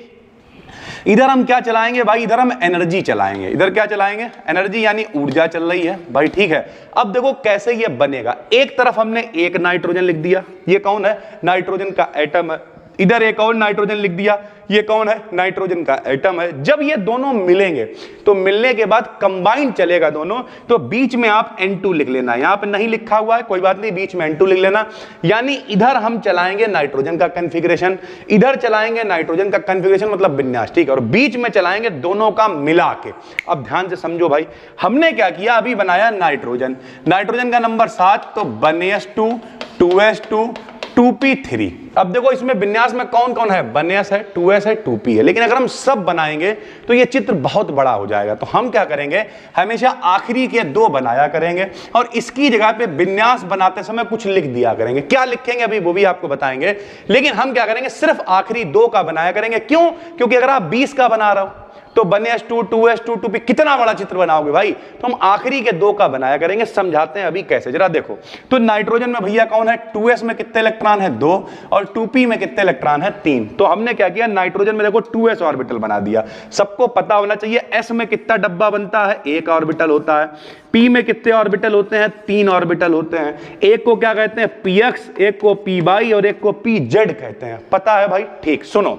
इधर हम क्या चलाएंगे भाई, इधर हम एनर्जी चलाएंगे। इधर क्या चलाएंगे, एनर्जी यानी ऊर्जा चल रही है भाई, ठीक है। अब देखो कैसे ये बनेगा। एक तरफ हमने एक नाइट्रोजन लिख दिया, ये कौन है, नाइट्रोजन का एटम है। इधर एक और नाइट्रोजन लिख दिया, ये कौन है, नाइट्रोजन का एटम है। जब ये दोनों मिलेंगे तो मिलने के बाद कंबाइन चलेगा दोनों, तो बीच में आप N2 लिख लेना, यहां पे नहीं लिखा हुआ है कोई बात नहीं, बीच में N2 लिख लेना। यानी इधर हम चलाएंगे नाइट्रोजन का कॉन्फ़िगरेशन, इधर चलाएंगे नाइट्रोजन का कॉन्फ़िगरेशन मतलब विन्यास, ठीक है, और बीच में चलाएंगे दोनों का मिला के। अब ध्यान से समझो भाई, हमने क्या किया, अभी बनाया नाइट्रोजन, नाइट्रोजन का नंबर 7, तो 1s2 2s2 2p3। अब देखो इसमें विन्यास में कौन कौन है, 1s है, 2s है, 2p है, लेकिन अगर हम सब बनाएंगे तो ये चित्र बहुत बड़ा हो जाएगा। तो हम क्या करेंगे, हमेशा आखिरी के 2 बनाया करेंगे और इसकी जगह पे विन्यास बनाते समय कुछ लिख दिया करेंगे। क्या लिखेंगे अभी वो भी आपको बताएंगे, लेकिन हम क्या करेंगे, सिर्फ आखिरी 2 का बनाया करेंगे। क्यों, क्योंकि अगर आप 20 का बना रहे हो तो 1s2 2s2 2p कितना बड़ा चित्र बनाओगे भाई, तो हम आखिरी के 2 का बनाया करेंगे। समझाते हैं अभी कैसे, जरा देखो। तो नाइट्रोजन में भैया कौन है, 2s में कितने इलेक्ट्रॉन है, 2, और 2p में कितने इलेक्ट्रॉन है, 3। तो हमने क्या किया, नाइट्रोजन में देखो 2s ऑर्बिटल बना दिया। सबको पता होना चाहिए s में कितना डब्बा बनता है, 1 ऑर्बिटल होता है। p में कितने ऑर्बिटल होते हैं, 3 ऑर्बिटल होते हैं। एक को क्या कहते हैं, px, एक को py और एक को pz कहते हैं। पता है भाई, ठीक। सुनो,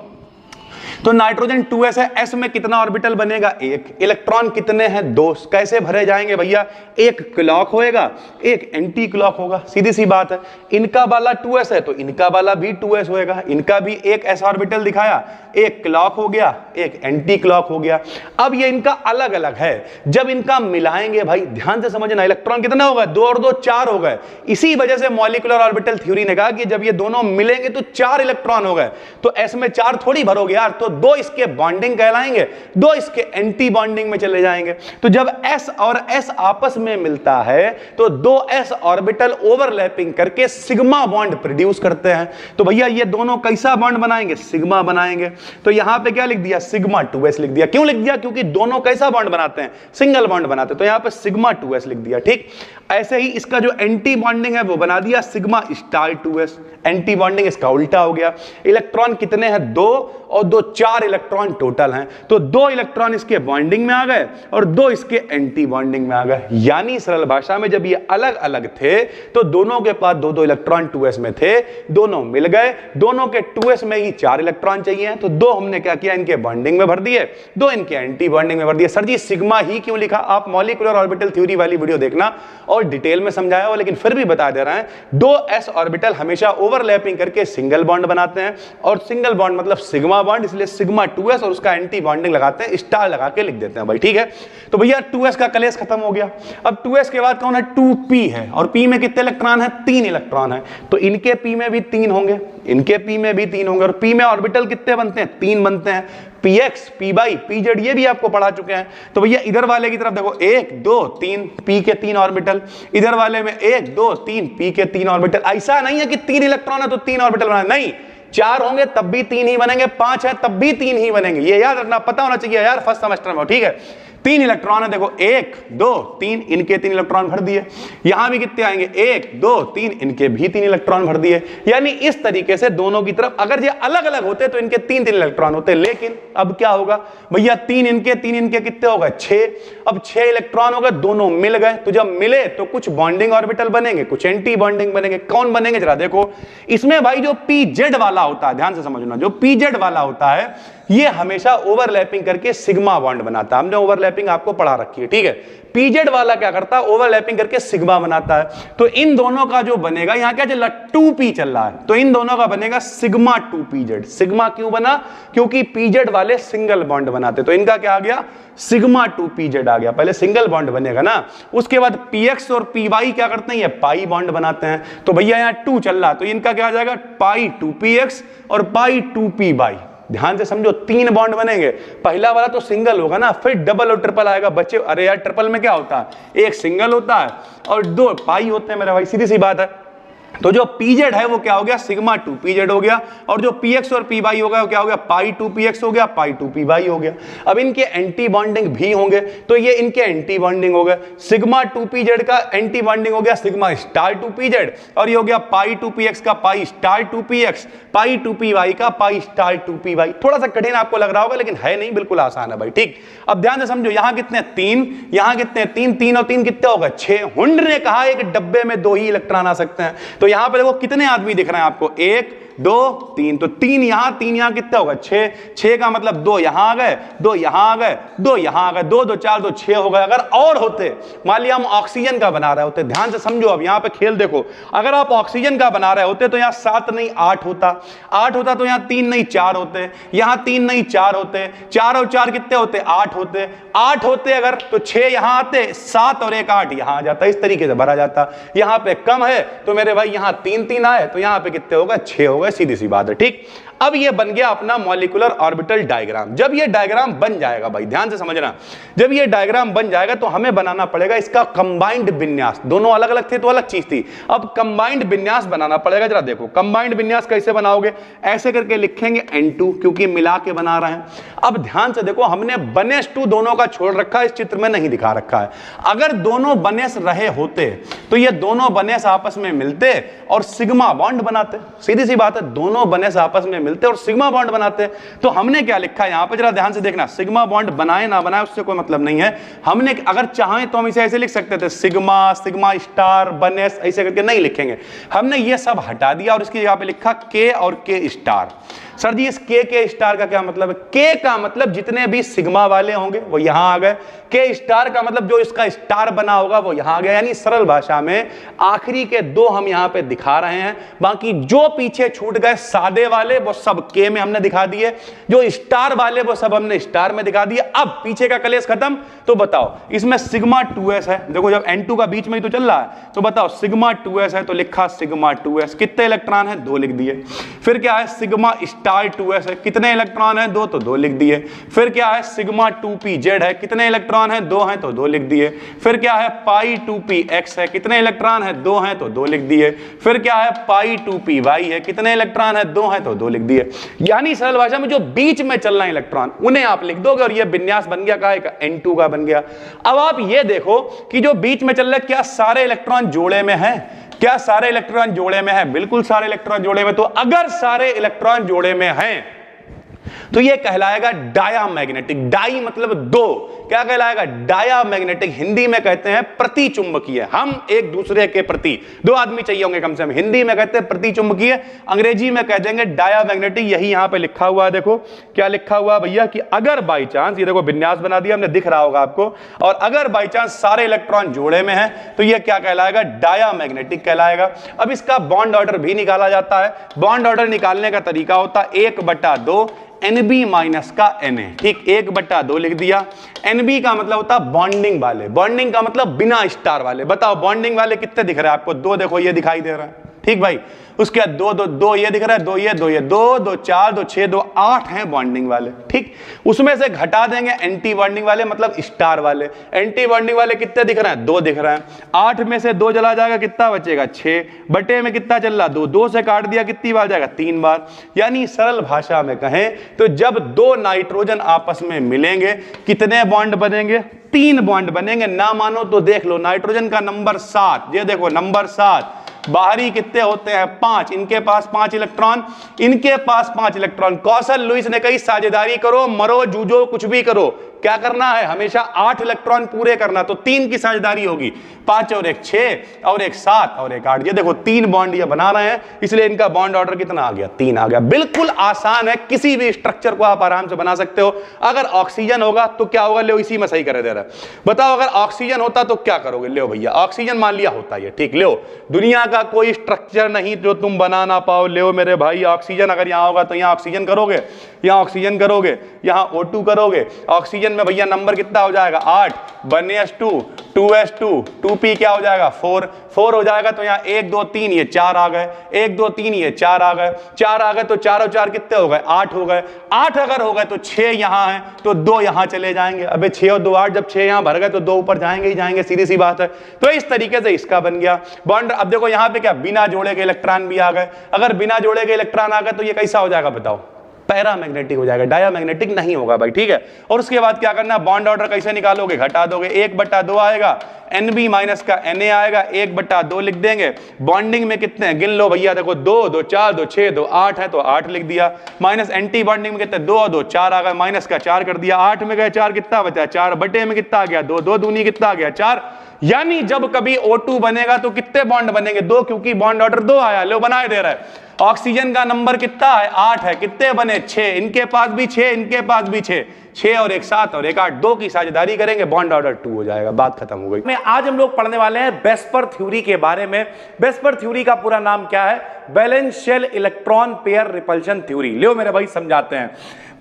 तो नाइट्रोजन 2s है, s में कितना ऑर्बिटल बनेगा, 1। इलेक्ट्रॉन कितने हैं, 2। कैसे भरे जाएंगे भैया, एक क्लॉक होएगा, एक एंटी क्लॉक होगा, सीधी सी बात है। इनका वाला 2s है तो इनका वाला भी 2s होएगा, इनका भी एक s ऑर्बिटल दिखाया, एक क्लॉक हो गया, एक एंटी क्लॉक हो गया। अब ये इनका अलग अलग है, जब इनका मिलाएंगे भाई ध्यान से समझना, इलेक्ट्रॉन कितना होगा, 2 और 2 4 हो गए। इसी वजह से मॉलिक्यूलर ऑर्बिटल थ्योरी ने कहा कि जब ये दोनों मिलेंगे तो 4 इलेक्ट्रॉन हो गए। तो s में 4 थोड़ी भरोगे यार, तो 2 इसके बॉन्डिंग कहलाएंगे, 2 इसके एंटी बॉन्डिंग में चले जाएंगे। तो जब s और s आपस में मिलता है तो 2s ऑर्बिटल ओवरलैपिंग करके सिग्मा बॉन्ड प्रोड्यूस करते हैं। तो भैया ये दोनों कैसा बॉन्ड बनाएंगे, सिग्मा बनाएंगे। तो यहां पे क्या लिख दिया, सिग्मा 2s लिख दिया। क्यों लिख दिया, क्योंकि दोनों कैसा बॉन्ड बनाते हैं, सिंगल बॉन्ड बनाते हैं। तो यहां पे सिग्मा 2s लिख दिया, ठीक। ऐसे ही इसका जो एंटी बॉन्डिंग है वो बना दिया sigma star 2s, anti bonding इसका उल्टा हो गया। इलेक्ट्रॉन कितने हैं, 2 और 2 4 इलेक्ट्रॉन टोटल हैं। तो 2 इलेक्ट्रॉन इसके बॉन्डिंग में आ गए और 2 इसके एंटी बॉन्डिंग में आ गए। यानी सरल भाषा में जब ये अलग अलग थे तो दोनों के पास 2-2 इलेक्ट्रॉन 2s में थे, दोनों मिल गए, दोनों के 2s में ही 4 इलेक्ट्रॉन चाहिए, तो 2 हमने क्या किया, इनके बॉन्डिंग में भर दिए, 2 इनके एंटी बॉन्डिंग में भर दिए। सर जी सिग्मा ही क्यों लिखा, आप मॉलिक्यूलर ऑर्बिटल थ्योरी वाली वीडियो देखना और डिटेल में समझाया हो, लेकिन फिर भी बता दे रहे हैं, 2s ऑर्बिटल हमेशा ओवरलैपिंग करके सिंगल बॉन्ड बनाते हैं, और सिंगल बॉन्ड मतलब सिग्मा बॉन्ड, इसलिए सिग्मा 2s और उसका एंटी बॉन्डिंग लगाते हैं, स्टार लगा के लिख देते हैं भाई, ठीक है। तो भैया 2s का कलेश खत्म हो गया। अब 2s के बाद कौन है, 2p है, और p में कितने इलेक्ट्रॉन है, 3 इलेक्ट्रॉन है। तो इनके p में भी 3 होंगे, इनके p में भी 3 होंगे, और p में ऑर्बिटल कितने बनते हैं, 3 बनते हैं। px, py, pz ये भी आपको पढ़ा चुके हैं। तो भैया इधर वाले की तरफ देखो, 1 2 3 p के 3 ऑर्बिटल, इधर वाले में 1 2 3 p के 3 ऑर्बिटल। ऐसा नहीं है कि 3 इलेक्ट्रॉन है तो 3 ऑर्बिटल बना, नहीं, 4 होंगे तब भी 3 ही बनेंगे, 5 है तब भी 3 ही बनेंगे। ये याद रखना, पता होना चाहिए यार फर्स्ट सेमेस्टर में, ठीक है। 3 इलेक्ट्रॉन है, देखो 1 2 3, इनके 3 इलेक्ट्रॉन भर दिए। यहां भी कितने आएंगे, 1 2 3, इनके भी 3 इलेक्ट्रॉन भर दिए। यानी इस तरीके से दोनों की तरफ अगर ये अलग अलग होते तो इनके 3 इलेक्ट्रॉन होते, लेकिन अब क्या होगा भैया, 3 इनके कितने होगा, 6। अब 6 इलेक्ट्रॉन हो गए, दोनों मिल गए। तो जब मिले तो कुछ बॉन्डिंग ऑर्बिटल बनेंगे, कुछ एंटी बॉन्डिंग बनेंगे। कौन बनेंगे जरा देखो, इसमें भाई जो pz वाला होता है, ध्यान से समझना, जो pz वाला होता है ये हमेशा ओवरलैपिंग करके सिग्मा बॉन्ड बनाता है। हमने ओवरलैपिंग आपको पढ़ा रखी है, ठीक है। pz वाला क्या करता है, ओवरलैपिंग करके सिग्मा बनाता है। तो इन दोनों का जो बनेगा, यहां क्या चल रहा है, 2p चल रहा है, तो इन दोनों का बनेगा सिग्मा 2pz। सिग्मा क्यों बना, क्योंकि pz वाले सिंगल बॉन्ड बनाते, तो इनका क्या आ गया, सिग्मा 2pz आ गया। पहले सिंगल बॉन्ड बनेगा ना, उसके बाद px और py क्या करते हैं, ये पाई बॉन्ड बनाते हैं। तो भैया यहाँ 2 चल रहा, तो इनका क्या आ जाएगा, पाई 2px और पाई 2py। ध्यान से समझो, 3 बॉन्ड बनेंगे। पहला वाला तो सिंगल होगा ना, फिर डबल और ट्रिपल आएगा बच्चे। अरे यार ट्रिपल में क्या होता है, एक सिंगल होता है और 2 पाई होते हैं मेरे भाई, सीधी सी बात है। तो जो pz है वो क्या हो गया, सिग्मा 2pz हो गया, और जो px और py होगा वो क्या हो गया, पाई 2px हो गया, पाई 2py हो गया। अब इनके एंटी बॉन्डिंग भी होंगे, तो ये इनके एंटी बॉन्डिंग हो गए। सिग्मा 2pz का एंटी बॉन्डिंग हो गया सिग्मा स्टार 2pz, और ये हो गया पाई 2px का पाई स्टार 2px, पाई 2py का पाई स्टार 2py। थोड़ा सा कठिन आपको लग रहा होगा, लेकिन है नहीं, बिल्कुल आसान है भाई, ठीक। अब ध्यान से समझो, यहां कितने 3, यहां कितने 3 3 और 3 कितने होगा 6। हुंड ने कहा एक डब्बे में 2 ही इलेक्ट्रॉन आ सकते हैं, तो यहां पे देखो कितने आदमी दिख रहे हैं आपको, 1 2 3, तो 3 यहां कितना होगा 6, 6 का मतलब 2 यहां आ गए, 2 यहां आ गए, 2 यहां आ गए, 2 2 4 2 6 हो गए। अगर और होते, मान लिया हम ऑक्सीजन का बना रहे होते, ध्यान से समझो, अब यहां पे खेल देखो, अगर आप ऑक्सीजन का बना रहे होते तो यहां 7 नहीं 8 होता, 8 होता तो यहां 3 नहीं 4 होते, यहां 3 नहीं 4 होते, 4 और 4 कितने होते 8 होते, 8 होते अगर तो 6 यहां आते, 7 और 1 8 यहां आ जाता, इस तरीके से भरा जाता। यहां पे कम है तो मेरे भाई यहां 3 3 आए तो यहां पे कितने होगा 6 होगा, सीधी सी बात है। ठीक, अब ये बन गया अपना मॉलिक्यूलर ऑर्बिटल डायग्राम। जब ये डायग्राम बन जाएगा, भाई ध्यान से समझना, जब ये डायग्राम बन जाएगा तो हमें बनाना पड़ेगा इसका कंबाइंड विन्यास। दोनों अलग अलग थे तो अलग चीज थी, अब कंबाइंड विन्यास बनाना पड़ेगा। जरा देखो कंबाइंड विन्यास कैसे बनाओगे, ऐसे करके लिखेंगे N2 क्योंकि मिला के बना रहे हैं। अब ध्यान से देखो, हमने बनेस 2 दोनों का छोड़ रखा है, इस चित्र में नहीं दिखा रखा है। अगर दोनों बनेस रहे होते तो ये दोनों बनेस आपस में मिलते और सिग्मा बॉन्ड बनाते, सीधी सी बात है, दोनों बनेस आपस में मिलते और सिग्मा बॉन्ड बनाते। तो हमने क्या लिखा है यहां पे, जरा ध्यान से देखना, सिग्मा बॉन्ड बनाए ना बनाए उससे कोई मतलब नहीं है। हमने अगर चाहें तो हम इसे ऐसे लिख सकते थे, सिग्मा सिग्मा स्टार बनेस, ऐसे करके नहीं लिखेंगे। हमने ये सब हटा दिया और इसकी जगह पे लिखा के और के स्टार। सर जी इस के स्टार का क्या मतलब है? के का मतलब जितने भी सिग्मा वाले होंगे वो यहां आ गए, के स्टार का मतलब जो इसका स्टार बना होगा वो यहां आ गया। यानी सरल भाषा में आखिरी के 2 हम यहां पे दिखा रहे हैं, बाकी जो पीछे छूट गए सादे वाले वो सब के में हमने दिखा दिए, जो स्टार वाले वो सब हमने स्टार में दिखा दिए। अब पीछे का कलेश खत्म, तो बताओ इसमें सिग्मा 2s है, देखो जब N2 का बीच में ही तो चल रहा है, तो बताओ सिग्मा 2s है तो लिखा सिग्मा 2s, कितने इलेक्ट्रॉन है 2 लिख दिए। फिर क्या है सिग्मा स्टार 2s है, कितने इलेक्ट्रॉन है 2, तो 2 लिख दिए। फिर क्या है सिग्मा 2pz है, कितने इलेक्ट्रॉन है 2 हैं तो 2 लिख दिए। फिर क्या है पाई 2px है, कितने इलेक्ट्रॉन है 2 हैं तो 2 लिख दिए। फिर क्या है पाई 2py है, कितने इलेक्ट्रॉन है 2 हैं तो 2 लिख दिए। यानी सरल भाषा में जो बीच में चल रहे हैं इलेक्ट्रॉन उन्हें आप लिख दोगे और ये विन्यास बन गया का N2 का बन गया। अब आप ये देखो कि जो बीच में चल रहे क्या सारे इलेक्ट्रॉन जोड़े में है? क्या सारे इलेक्ट्रॉन जोड़े में है? बिल्कुल सारे इलेक्ट्रॉन जोड़े में। तो अगर सारे इलेक्ट्रॉन जोड़े में हैं तो ये कहलाएगा डायामैग्नेटिक। डाई मतलब 2, क्या कहलाएगा डायामैग्नेटिक। हिंदी में कहते हैं प्रति चुंबकीय, हम एक दूसरे के प्रति, 2 आदमी चाहिए होंगे कम से कम, हिंदी में कहते हैं प्रति चुंबकीय, अंग्रेजी में कह देंगे डायामैग्नेटिक। यही यहां पे लिखा हुआ है, देखो क्या लिखा हुआ है भैया कि अगर बाई चांस, ये देखो विन्यास बना दिया हमने, दिख रहा होगा आपको, और अगर बाई चांस सारे इलेक्ट्रॉन जोड़े में है तो ये क्या कहलाएगा डायामैग्नेटिक कहलाएगा। अब इसका बॉन्ड ऑर्डर भी निकाला जाता है। बॉन्ड ऑर्डर निकालने का तरीका होता है 1/2 NB माइनस का Na। ठीक, 1/2 लिख दिया। NB का मतलब होता है बॉन्डिंग वाले, बॉन्डिंग का मतलब बिना स्टार वाले। बताओ बॉन्डिंग वाले कितने दिख रहे हैं आपको? 2 देखो ये दिखाई दे रहा है, ठीक भाई। उसके बाद 2 2 2 ये दिख रहा है, 2 ये 2 ये, 2 2 4 2 6 2 8 हैं बॉन्डिंग वाले। ठीक, उसमें से घटा देंगे एंटी बॉन्डिंग वाले, मतलब स्टार वाले। एंटी बॉन्डिंग वाले कितने दिख रहे हैं? 2 दिख रहे हैं। 8 में से 2 चला जाएगा, कितना बचेगा 6 बटे में कितना चल रहा 2, 2 से काट दिया कितनी बार जाएगा 3 बार। यानी सरल भाषा में कहें तो जब 2 नाइट्रोजन आपस में मिलेंगे कितने बॉन्ड बनेंगे? 3 बॉन्ड बनेंगे। ना मानो तो देख लो, नाइट्रोजन का नंबर 7, ये देखो नंबर 7, बाहरी कितने होते हैं 5, इनके पास 5 इलेक्ट्रॉन, इनके पास 5 इलेक्ट्रॉन। कौशल लुईस ने कही साझेदारी करो, मरो जूझो कुछ भी करो, क्या करना है हमेशा 8 इलेक्ट्रॉन पूरे करना। तो 3 की साझेदारी होगी, 5 और 1 6 और 1 7 और 1 8। ये देखो 3 बॉन्ड ये बना रहे हैं, इसलिए इनका बॉन्ड ऑर्डर कितना आ गया? 3 आ गया। बिल्कुल आसान है, किसी भी स्ट्रक्चर को आप आराम से बना सकते हो। अगर ऑक्सीजन होगा तो क्या होगा? ले इसी में सही कर दे रहा है। बताओ अगर ऑक्सीजन होता तो क्या करोगे? ले भैया ऑक्सीजन मान लिया होता है, ठीक, ले दुनिया का कोई स्ट्रक्चर नहीं जो तुम बना ना पाओ, ले मेरे भाई ऑक्सीजन अगर यहां होगा तो यहां ऑक्सीजन करोगे, यहां ऑक्सीजन करोगे, यहां O2 करोगे। ऑक्सीजन में भैया नंबर कितना हो जाएगा? 8, 1s2 2s2 2p क्या हो जाएगा? 4 हो जाएगा। तो यहाँ 1 2 3 ये 4 आ गए, 1 2 3 ये 4 आ गए, 4 आ गए तो 4 और 4 कितने हो गए? 8 हो गए। 8 अगर हो गए तो 6 यहाँ है तो 2 यहाँ चले जाएंगे। अबे 6 और 2 8, जब 6 यहाँ भर गए तो 2 ऊपर जाएंगे ही जाएंगे, सीधी सी बात है। तो इस तरीके से इसका बन गया बॉन्ड। अब देखो यहाँ पे क्या बिना जोड़े के इलेक्ट्रॉन भी आ गए। अगर बिना जोड़े के इलेक्ट्रॉन आ गए तो ये कैसा हो जाएगा बताओ? पैरामैग्नेटिक हो जाएगा, डायामैग्नेटिक नहीं होगा भाई, ठीक है। और उसके बाद क्या करना, बॉन्ड ऑर्डर कैसे निकालोगे, घटा दोगे, 1/2 आएगा, NB माइनस का Na आएगा, 1/2 लिख देंगे। बॉन्डिंग में कितने हैं गिन लो भैया, देखो 2 2 4 2 6 2 8 है तो 8 लिख दिया। माइनस एंटी बॉन्डिंग में कितने, 2 2 4 आ गया, माइनस का 4 कर दिया। 8 में गए 4 कितना बचा, 4 बटे में कितना आ गया, 2 2 दूनी कितना आ गया, 4। यानी जब कभी O2 बनेगा तो कितने बॉन्ड बनेंगे, 2, क्योंकि बॉन्ड ऑर्डर 2 आया, लो बनाए दे रहा है। ऑक्सीजन का नंबर कितना है, 8 है, कितने बने, 6, इनके पास भी 6, इनके पास भी 6, 6 और 1 7 और 1 8, 2 की साझेदारी करेंगे, बॉन्ड ऑर्डर 2 हो जाएगा, बात खत्म हो गई। आज हम लोग पढ़ने वाले हैं वेस्पर थ्योरी के बारे में। वेस्पर थ्योरी का पूरा नाम क्या है, valence shell electron pair repulsion theory. लो मेरे भाई समझाते हैं।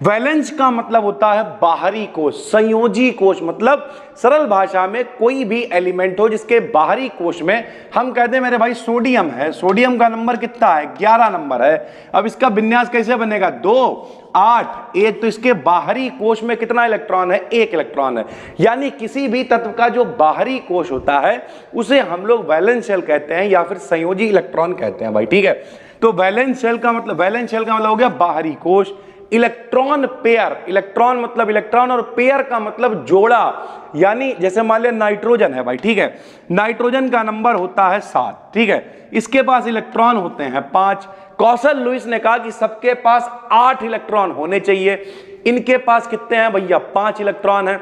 वैलेंस का मतलब होता है बाहरी कोश, संयोजी कोश मतलब सरल भाषा में कोई भी एलिमेंट हो जिसके बाहरी कोश में हम कहते हैं मेरे भाई सोडियम है, सोडियम का नंबर कितना है, 11 नंबर है। अब इसका विन्यास कैसे बनेगा, 2 8 1, तो इसके बाहरी कोश में कितना इलेक्ट्रॉन है, 1 इलेक्ट्रॉन है। यानी किसी भी तत्व का जो बाहरी कोश होता है उसे हम लोग वैलेंस शेल कहते हैं या फिर संयोजी इलेक्ट्रॉन कहते हैं भाई, ठीक है। तो वैलेंस शेल का मतलब हो गया बाहरी कोश। इलेक्ट्रॉन पेयर, इलेक्ट्रॉन मतलब इलेक्ट्रॉन और पेयर का मतलब जोड़ा, यानी जैसे मान लिया नाइट्रोजन है भाई, ठीक है, नाइट्रोजन का नंबर होता है 7, ठीक है, इसके पास इलेक्ट्रॉन होते हैं 5। कौशल लुईस ने कहा कि सबके पास 8 इलेक्ट्रॉन होने चाहिए, इनके पास कितने हैं भैया, 5 इलेक्ट्रॉन है।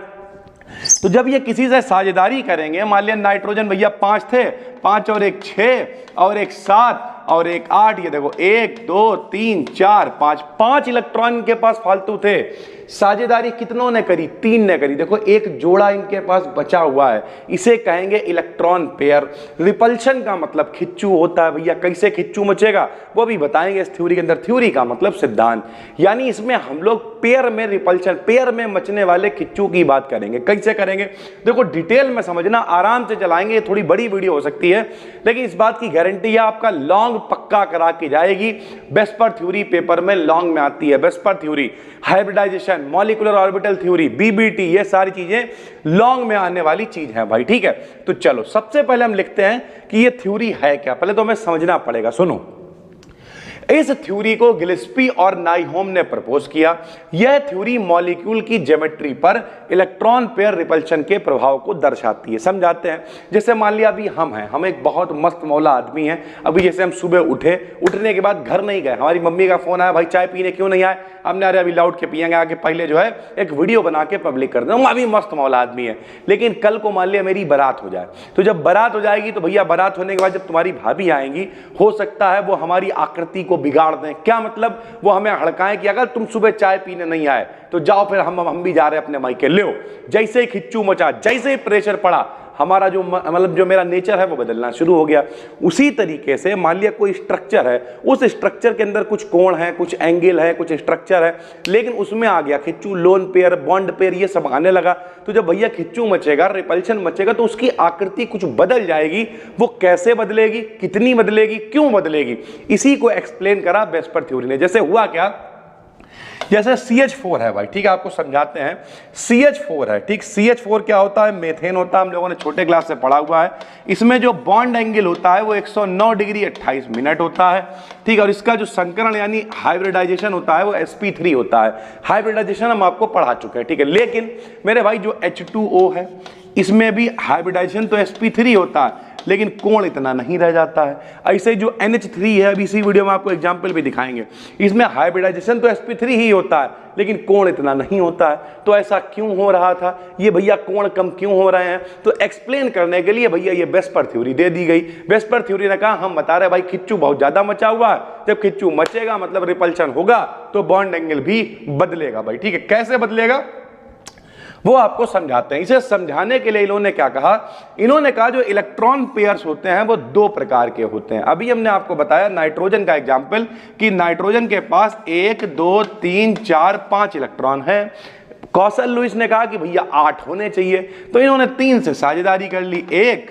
तो जब ये किसी से साझेदारी करेंगे, मान लिया नाइट्रोजन भैया 5 थे, 5 और 1 6 और 1 7 और 1 8, ये देखो 1 2 3 4 5, 5 इलेक्ट्रॉन इनके पास फालतू थे। साझेदारी कितनों ने करी, 3 ने करी, देखो एक जोड़ा इनके पास बचा हुआ है, इसे कहेंगे इलेक्ट्रॉन पेयर। रिपल्शन का मतलब खिच्चू होता है भैया, कैसे खिच्चू मचेगा वो भी बताएंगे इस थ्योरी के अंदर। थ्योरी का मतलब सिद्धांत, यानी इसमें हम लोग पेयर में रिपल्शन, पेयर में मचने वाले खिच्चू की बात करेंगे। कैसे करेंगे देखो, डिटेल में समझना, आराम से चलाएंगे, थोड़ी बड़ी वीडियो हो सकती है लेकिन इस बात की गारंटी है आपका लॉन्ग पक्का करा के जाएगी। वेस्पर थ्योरी पेपर में लॉन्ग में आती है, VSEPR theory, hybridization, molecular orbital theory, VBT, ये सारी चीजें लॉन्ग में आने वाली चीज है भाई, ठीक है। तो चलो सबसे पहले हम लिखते हैं कि ये थ्योरी है क्या, पहले तो हमें समझना पड़ेगा। सुनो, इस थ्योरी को गिलेस्पी और नाइहोम ने प्रपोज किया। यह थ्योरी मॉलिक्यूल की ज्योमेट्री पर इलेक्ट्रॉन पेयर रिपल्शन के प्रभाव को दर्शाती है। समझाते हैं, जैसे मान लिया अभी हम एक बहुत मस्त मौला आदमी है, अभी जैसे हम सुबह उठने के बाद घर नहीं गए, हमारी मम्मी का फोन आया, भाई चाय पीने क्यों नहीं आए, हमने अरे अभी लाउड के पियेंगे, आके पहले जो है एक वीडियो बना के पब्लिक कर दें, अभी मस्त मौला आदमी है। लेकिन कल को मान लिया मेरी बारात हो जाए, तो जब बारात हो जाएगी तो भैया बारात होने के बाद जब तुम्हारी भाभी आएंगी, हो सकता है वो हमारी आकृति को बिगाड़ दें। क्या मतलब, वो हमें हड़काएं कि अगर तुम सुबह चाय पीने नहीं आए तो जाओ फिर हम भी जा रहे हैं अपने मायके। लो, जैसे ही खिच्चू मचा, जैसे ही प्रेशर पड़ा, हमारा जो मतलब जो मेरा नेचर है वो बदलना शुरू हो गया। उसी तरीके से मान लिया कोई स्ट्रक्चर है, उस स्ट्रक्चर के अंदर कुछ कोण है, कुछ एंगल है, कुछ स्ट्रक्चर है, लेकिन उसमें आ गया खिच्चू, लोन पेयर, बॉन्ड पेयर, ये सब आने लगा। तो जब भैया खिच्चू मचेगा, रिपल्शन मचेगा, तो उसकी आकृति कुछ बदल जाएगी। वो कैसे बदलेगी, कितनी बदलेगी, क्यों बदलेगी, इसी को एक्सप्लेन करा वेस्पर थ्योरी ने। जैसे हुआ क्या, जैसे CH4 है भाई, ठीक है, आपको समझाते हैं। CH4 है, ठीक, CH4 क्या होता है, मेथेन होता है, हम लोगों ने छोटे क्लास से पढ़ा हुआ है। इसमें जो बॉन्ड एंगल होता है वो 109 डिग्री 28 मिनट होता है, ठीक है, और इसका जो संकरण यानी हाइब्रिडाइजेशन होता है वो sp3 होता है। हाइब्रिडाइजेशन हम आपको पढ़ा चुके हैं, ठीक है। लेकिन मेरे भाई जो H2O है, इसमें भी हाइब्रिडाइजेशन तो sp3 होता है, लेकिन कोण इतना नहीं रह जाता है। ऐसे जो NH3 है, अभी इसी वीडियो में आपको एग्जांपल भी दिखाएंगे, इसमें हाइब्रिडाइजेशन तो sp3 ही होता है, लेकिन कोण इतना नहीं होता है। तो ऐसा क्यों हो रहा था, ये भैया कोण कम क्यों हो रहे हैं, तो एक्सप्लेन करने के लिए भैया ये वेस्पर थ्योरी दे दी गई। वेस्पर थ्योरी ने कहा हम बता रहे भाई खिच्चू बहुत ज्यादा मचा हुआ है, जब खिच्चू मचेगा मतलब रिपल्शन होगा, तो बॉन्ड एंगल भी बदलेगा भाई, ठीक है। कैसे बदलेगा वो आपको समझाते हैं। इसे समझाने के लिए इन्होंने क्या कहा, इन्होंने कहा जो इलेक्ट्रॉन पेयर्स होते हैं वो 2 प्रकार के होते हैं। अभी हमने आपको बताया नाइट्रोजन का एग्जांपल कि नाइट्रोजन के पास 1 2 3 4 5 इलेक्ट्रॉन है। कौशल लुईस ने कहा कि भैया 8 होने चाहिए, तो इन्होंने 3 से साझेदारी कर ली, 1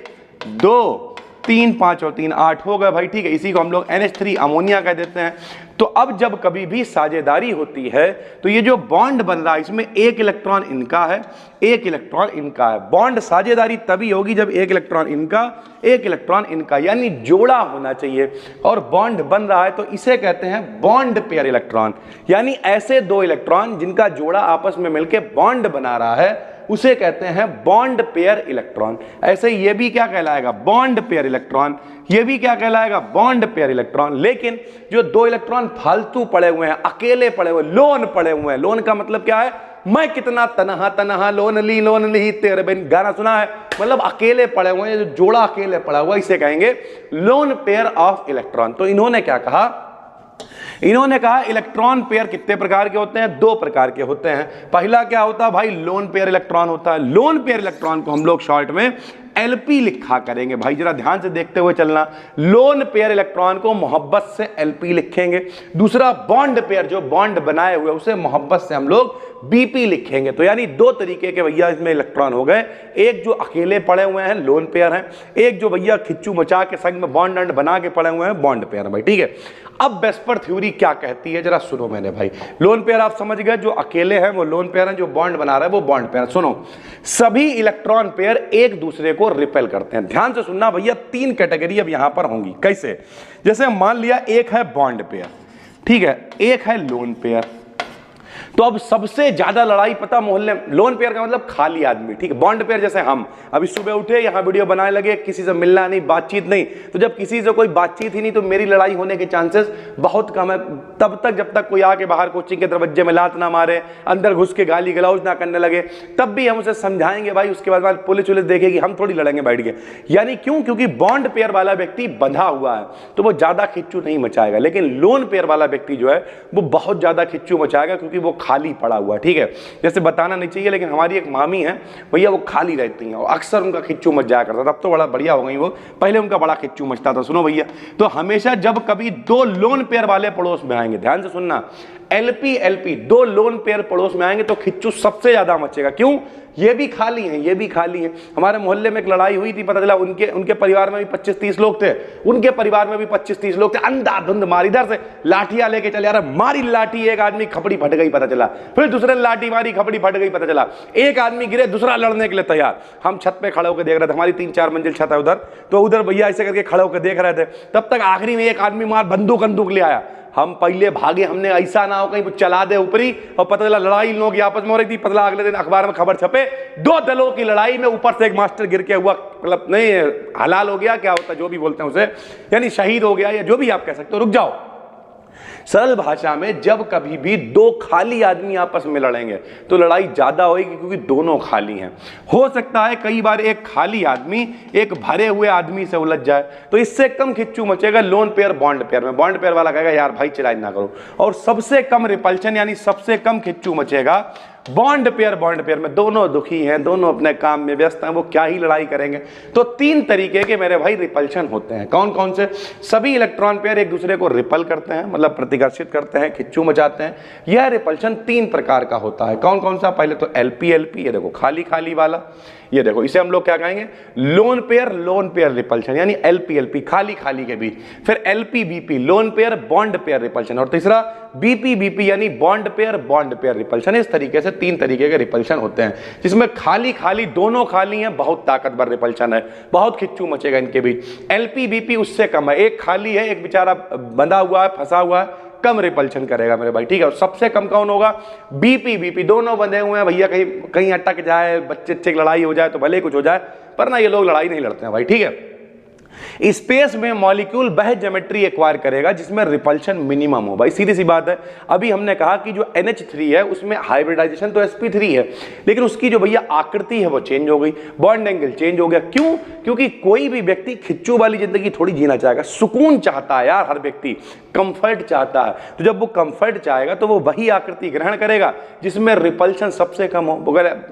2 3 5 और 3 8 हो गए भाई, ठीक है। इसी को हम लोग NH3 अमोनिया कह देते हैं। तो अब जब कभी भी साझेदारी होती है तो ये जो बॉन्ड बन रहा है इसमें एक इलेक्ट्रॉन इनका है, एक इलेक्ट्रॉन इनका है। बॉन्ड साझेदारी तभी होगी जब एक इलेक्ट्रॉन इनका, एक इलेक्ट्रॉन इनका, यानी जोड़ा होना चाहिए। और बॉन्ड बन रहा है तो इसे कहते हैं बॉन्ड पेयर इलेक्ट्रॉन, यानी ऐसे दो इलेक्ट्रॉन जिनका जोड़ा आपस में मिलकर बॉन्ड बना रहा है उसे कहते हैं बॉन्ड पेयर इलेक्ट्रॉन। ऐसे ये भी क्या कहलाएगा, बॉन्ड पेयर इलेक्ट्रॉन। ये भी क्या कहलाएगा, बॉन्ड पेयर इलेक्ट्रॉन। लेकिन जो दो इलेक्ट्रॉन फालतू पड़े हुए हैं, अकेले पड़े हुए, लोन पड़े हुए हैं, लोन का मतलब क्या है, मैं कितना तनहा तनहा लोन ली तेरे बिन, गाना सुना है, मतलब अकेले पड़े हुए हैं, जो जोड़ा अकेले पड़ा हुआ इसे कहेंगे लोन पेयर ऑफ इलेक्ट्रॉन। तो इन्होंने क्या कहा, इन्होंने कहा इलेक्ट्रॉन पेयर कितने प्रकार के होते हैं, 2 प्रकार के होते हैं। पहला क्या होता है भाई, लोन पेयर इलेक्ट्रॉन होता है। लोन पेयर इलेक्ट्रॉन को हम लोग शॉर्ट में LP लिखा करेंगे। भाई जरा ध्यान से देखते हुए चलना, लोन पेयर इलेक्ट्रॉन को मोहब्बत से LP लिखेंगे। दूसरा बॉन्ड पेयर जो बॉन्ड बनाए हुए उसे मोहब्बत से हम लोग BP लिखेंगे। तो यानी 2 तरीके के भैया इसमें इलेक्ट्रॉन हो गए, एक जो अकेले पड़े हुए हैं लोन पेयर हैं, एक जो भैया खिच्चू मचा के संग में बॉन्ड बना के पड़े हुए हैं बॉन्ड पेयर भाई, ठीक है। अब वेस्पर थ्योरी क्या कहती है जरा सुनो मैंने भाई। लोन पेयर आप समझ गए, जो अकेले हैं वो लोन पेयर हैं, जो बॉन्ड बना रहा है वो बॉन्ड पेयर। सुनो, सभी इलेक्ट्रॉन पेयर एक दूसरे को रिपेल करते हैं। ध्यान से सुनना भैया, 3 कैटेगरी अब यहां पर होंगी। कैसे, जैसे मान लिया एक है बॉन्ड पेयर, ठीक है, एक है लोन पेयर। तो अब सबसे ज्यादा लड़ाई पता मोहल्ले, लोन पेयर का मतलब खाली आदमी, ठीक है। बॉन्ड पेयर जैसे हम अभी सुबह उठे यहाँ वीडियो बनाने लगे, किसी से मिलना नहीं, बातचीत नहीं, तो जब किसी से कोई बातचीत ही नहीं तो मेरी लड़ाई होने के चांसेस बहुत कम है। तब तक जब तक कोई आके बाहर कोचिंग के दरवाजे में लात ना मारे, अंदर घुस के गाली गलौज ना करने लगे, तब भी हम उसे समझाएंगे भाई। उसके बाद पुलिस उलिस देखेगी, हम थोड़ी लड़ेंगे बैठ के। यानी क्यों, क्योंकि बॉन्ड पेयर वाला व्यक्ति बंधा हुआ है तो वो ज्यादा खिच्चू नहीं मचाएगा। लेकिन लोन पेयर वाला व्यक्ति जो है वो बहुत ज्यादा खिच्चू मचाएगा क्योंकि वो खाली पड़ा हुआ, ठीक है। जैसे बताना नहीं चाहिए लेकिन हमारी एक मामी है भैया, वो खाली रहती हैं और अक्सर उनका खिच्चू मच जाया करता था। अब तो बड़ा बढ़िया हो गई वो, पहले उनका बड़ा खिच्चू मचता था। सुनो भैया, तो हमेशा जब कभी 2 लोन पेयर वाले पड़ोस में आएंगे, ध्यान से सुनना, LP 2 लोन पेयर पड़ोस में आएंगे तो खिच्चू सबसे ज्यादा मचेगा। क्यों, ये भी खाली हैं, ये भी खाली हैं। हमारे मोहल्ले में एक लड़ाई हुई थी, पता चला उनके परिवार में भी 25-30 लोग थे, उनके परिवार में भी 25-30 लोग थे। अंधाधुंध मारी, इधर से लाठियां लेके चले, अरे मारी लाठी, एक आदमी खपड़ी फट गई पता चला, फिर दूसरे लाठी मारी, खपड़ी फट गई पता चला, एक आदमी गिरे, दूसरा लड़ने के लिए तैयार। हम छत पे खड़े होकर देख रहे थे, हमारी 3-4 मंजिल छत है उधर, तो उधर भैया ऐसे करके खड़े होकर देख रहे थे। तब तक आखिरी में एक आदमी मार बंदूक ले आया, हम पहले भागे, हमने ऐसा ना हो कहीं चला दे ऊपरी, और पता चला लड़ाई इन लोगों की आपस में हो रही थी। पता अगले दिन अखबार में खबर छपे, 2 दलों की लड़ाई में ऊपर से एक मास्टर गिर के हुआ, मतलब नहीं हलाल हो गया, क्या होता है जो भी बोलते हैं उसे, यानी शहीद हो गया या जो भी आप कह सकते हो। रुक जाओ, सरल भाषा में जब कभी भी 2 खाली आदमी आपस में लड़ेंगे तो लड़ाई ज्यादा होगी क्योंकि दोनों खाली हैं। हो सकता है कई बार एक खाली आदमी एक भरे हुए आदमी से उलझ जाए, तो इससे कम खिच्चू मचेगा लोन पेयर बॉन्ड पेयर में। बॉन्ड पेयर वाला कहेगा यार भाई चिल्लाई ना करो, और सबसे कम रिपल्शन यानी सबसे कम खिच्चू मचेगा बॉन्ड पेयर में। दोनों दुखी हैं, दोनों अपने काम में व्यस्त हैं, वो क्या ही लड़ाई करेंगे। तो 3 तरीके के मेरे भाई रिपल्शन होते हैं। कौन कौन से, सभी इलेक्ट्रॉन पेयर एक दूसरे को रिपल करते हैं, मतलब प्रतिकर्षित करते हैं, खिच्चू मचाते हैं। यह रिपल्शन 3 प्रकार का होता है। कौन कौन सा, पहले तो LP, ये देखो खाली खाली वाला, ये देखो इसे हम लोग क्या कहेंगे, लोन पेयर रिपल्शन, यानी LP खाली खाली के बीच। फिर LP lone pair bond pair repulsion, और तीसरा BP यानी बॉन्ड पेयर रिपल्शन। इस तरीके से 3 तरीके के रिपल्शन होते हैं, जिसमें खाली खाली दोनों खाली हैं, बहुत ताकतवर रिपल्शन है, बहुत खिच्चू मचेगा इनके बीच। LP उससे कम है, एक खाली है, एक बेचारा बंधा हुआ है, फंसा हुआ है, कम रिपल्शन करेगा मेरे भाई, ठीक है। और सबसे कम कौन होगा, BP दोनों बंधे हुए हैं भैया, कहीं अटक जाए, बच्चे की लड़ाई हो जाए तो भले कुछ हो जाए, पर ना ये लोग लड़ाई नहीं लड़ते हैं भाई, ठीक है। स्पेस में मॉलिक्यूल वह ज्योमेट्री एक्वायर करेगा जिसमें रिपल्शन मिनिमम हो। भाई सीधी सी बात है, अभी हमने कहा कि जो NH3 है उसमें हाइब्रिडाइजेशन तो sp3 है, लेकिन उसकी जो भैया आकृति है वो चेंज हो गई, बॉन्ड एंगल चेंज हो गया। क्यों, क्योंकि कोई भी व्यक्ति खिच्चू वाली जिंदगी थोड़ी जीना चाहेगा, सुकून चाहता है यार, हर व्यक्ति कंफर्ट चाहता है। तो जब वो कंफर्ट चाहेगा तो वो वही आकृति ग्रहण करेगा जिसमें रिपल्शन सबसे कम हो।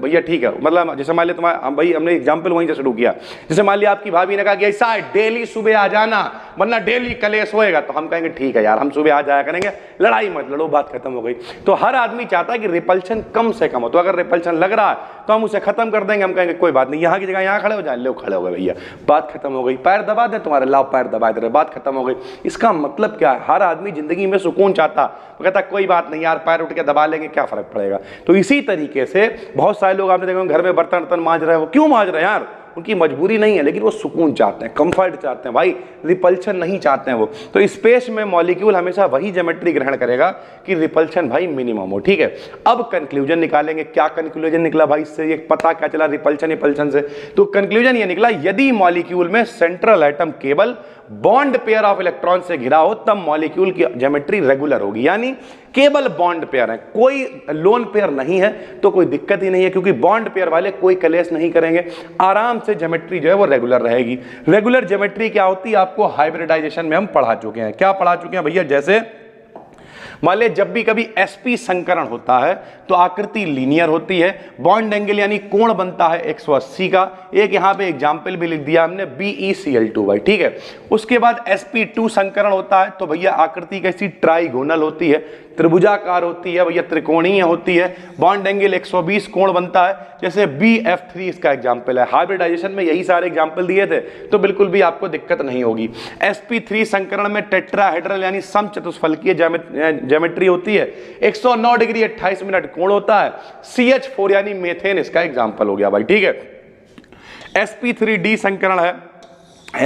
भैया ठीक है, मतलब जैसे मान लिया तुम्हारा भाई, हमने एग्जाम्पल वहीं से शुरू किया, जैसे मान लिया आपकी भाभी ने कहा कि ऐसा डेली सुबह आ जाना, वरना डेली कलेश होएगा। तो हम कहेंगे ठीक है यार, हम सुबह आ जाया करेंगे, लड़ाई मत लड़ो, बात खत्म हो गई। तो हर आदमी चाहता है कि रिपल्शन कम से कम हो। तो अगर रिपल्शन लग रहा है तो हम उसे खत्म कर देंगे, हम कहेंगे कोई बात नहीं, यहाँ की जगह यहाँ खड़े हो जाए, लो खड़े हो गए भैया, बात खत्म हो गई। पैर दबा दे तुम्हारे, लाओ पैर दबा दे, बात खत्म हो गई। इसका मतलब क्या है? हर आदमी जिंदगी में सुकून चाहता, वो कहता कोई बात नहीं यार, पैर उठ के दबा लेंगे, क्या फर्क पड़ेगा। तो इसी तरीके से बहुत सारे लोग आपने देखा घर में बर्तन मांज रहे हो, क्यों मांज रहे हैं यार? उनकी मजबूरी नहीं है, लेकिन वो सुकून चाहते हैं, कंफर्ट चाहते हैं भाई, रिपल्शन नहीं चाहते हैं वो। तो स्पेस में मॉलिक्यूल हमेशा वही ज्योमेट्री ग्रहण करेगा कि रिपल्शन भाई मिनिमम हो। ठीक है, अब कंक्लूजन निकालेंगे। क्या कंक्लूजन निकला भाई इससे? ये पता क्या चला रिपल्शन से? तो कंक्लूजन ये निकला, यदि मॉलिक्यूल में सेंट्रल एटम केवल बॉन्ड पेयर ऑफ इलेक्ट्रॉन से घिरा हो तब मॉलिक्यूल की ज्योमेट्री रेगुलर होगी। यानी केवल बॉन्ड पेयर है, कोई लोन पेयर नहीं है तो कोई दिक्कत ही नहीं है, क्योंकि बॉन्ड पेयर वाले कोई कलेश नहीं करेंगे, आराम से ज्योमेट्री जो है वो रेगुलर रहेगी। रेगुलर ज्योमेट्री क्या होती है आपको हाइब्रिडाइजेशन में हम पढ़ा चुके हैं। क्या पढ़ा चुके हैं भैया? जैसे मान ले जब भी कभी sp संकरण होता है तो आकृति लीनियर होती है, बॉन्ड एंगल यानी कोण बनता है 180 का। एक यहां पे एग्जांपल भी लिख दिया हमने BeCl2 भाई, ठीक है। उसके बाद sp2 संकरण होता है तो भैया आकृति कैसी ट्राइगोनल होती है, त्रिभुजाकार होती है भैया, त्रिकोणीय होती है, बॉन्ड एंगल 120 कोण बनता है। जैसे BF3 इसका एग्जांपल है। हाइब्रिडाइजेशन में यही सारे एग्जांपल दिए थे तो बिल्कुल भी आपको दिक्कत नहीं होगी। sp3 संकरण में टेट्राहेड्रल यानी समचतुष्फलकीय ज्योमेट्री होती है, 109 डिग्री 28 मिनट कोण होता है। CH4 यानी मेथेन इसका एग्जांपल हो गया भाई, ठीक है। sp3d संकरण है,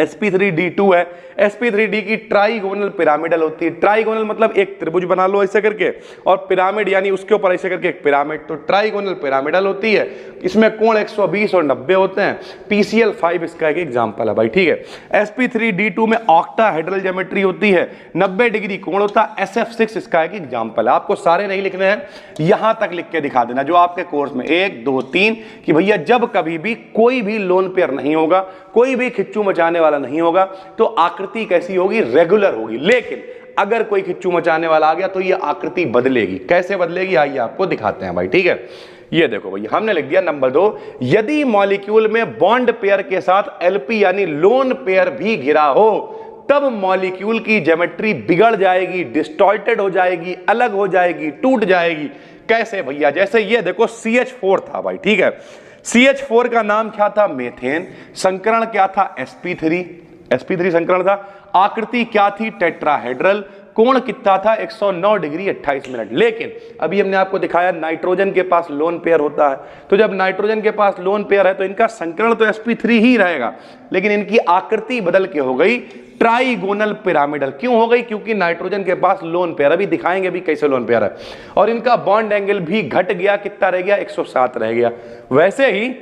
sp3d2 है। sp3d की ट्राइगोनल पिरामिडल होती है। ट्राइगोनल मतलब एक त्रिभुज बना लो ऐसे करके, और पिरामिड यानी उसके ऊपर ऐसे करके एक पिरामिड, तो ट्राइगोनल पिरामिडल होती है। इसमें कोण 120 और 90 होते हैं। PCl5 इसका एक एग्जांपल है भाई, ठीक है। sp3d2 में ऑक्टाहेड्रल ज्योमेट्री होती है, 90 डिग्री कोण होता है। SF6 इसका एक एग्जांपल है। आपको सारे नहीं लिखने हैं, यहां तक लिख के दिखा देना जो आपके कोर्स में 1 2 3 कि भैया जब कभी भी कोई भी लोन पेयर नहीं होगा, कोई भी खिच्चू मचाने वाला नहीं होगा, तो आकृति कैसी होगी? रेगुलर होगी। लेकिन अगर कोई खिच्चू मचाने वाला आ गया तो ये आकृति बदलेगी। कैसे बदलेगी आइए आपको दिखाते हैं भाई, ठीक है। ये देखो भैया, हमने लिख दिया नंबर 2, यदि मॉलिक्यूल में बॉन्ड पेयर के साथ LP यानी लोन पेयर भी घिरा हो तब मॉलिक्यूल की ज्योमेट्री बिगड़ जाएगी, डिस्टॉर्टेड हो जाएगी, अलग हो जाएगी, टूट जाएगी। कैसे भैया? जैसे ये देखो CH4 था भाई, ठीक है। CH4 का नाम क्या था? मेथेन। संकरण क्या था? sp3 संकरण था। आकृति क्या थी? टेट्राहेड्रल। कोण कितना था? 109 डिग्री 28 मिनट। लेकिन अभी हमने आपको दिखाया नाइट्रोजन के पास लोन पेयर होता है, तो जब नाइट्रोजन के पास लोन पेयर है तो इनका संकरण तो sp3 ही रहेगा, लेकिन इनकी आकृति बदल के हो गई ट्राइगोनल पिरामिडल। क्यों हो गई? क्योंकि नाइट्रोजन के पास लोन पेयर, अभी दिखाएंगे भी कैसे लोन पेयर है, और इनका बॉन्ड एंगल भी घट गया। कितना रह गया? 107 रह गया। वैसे ही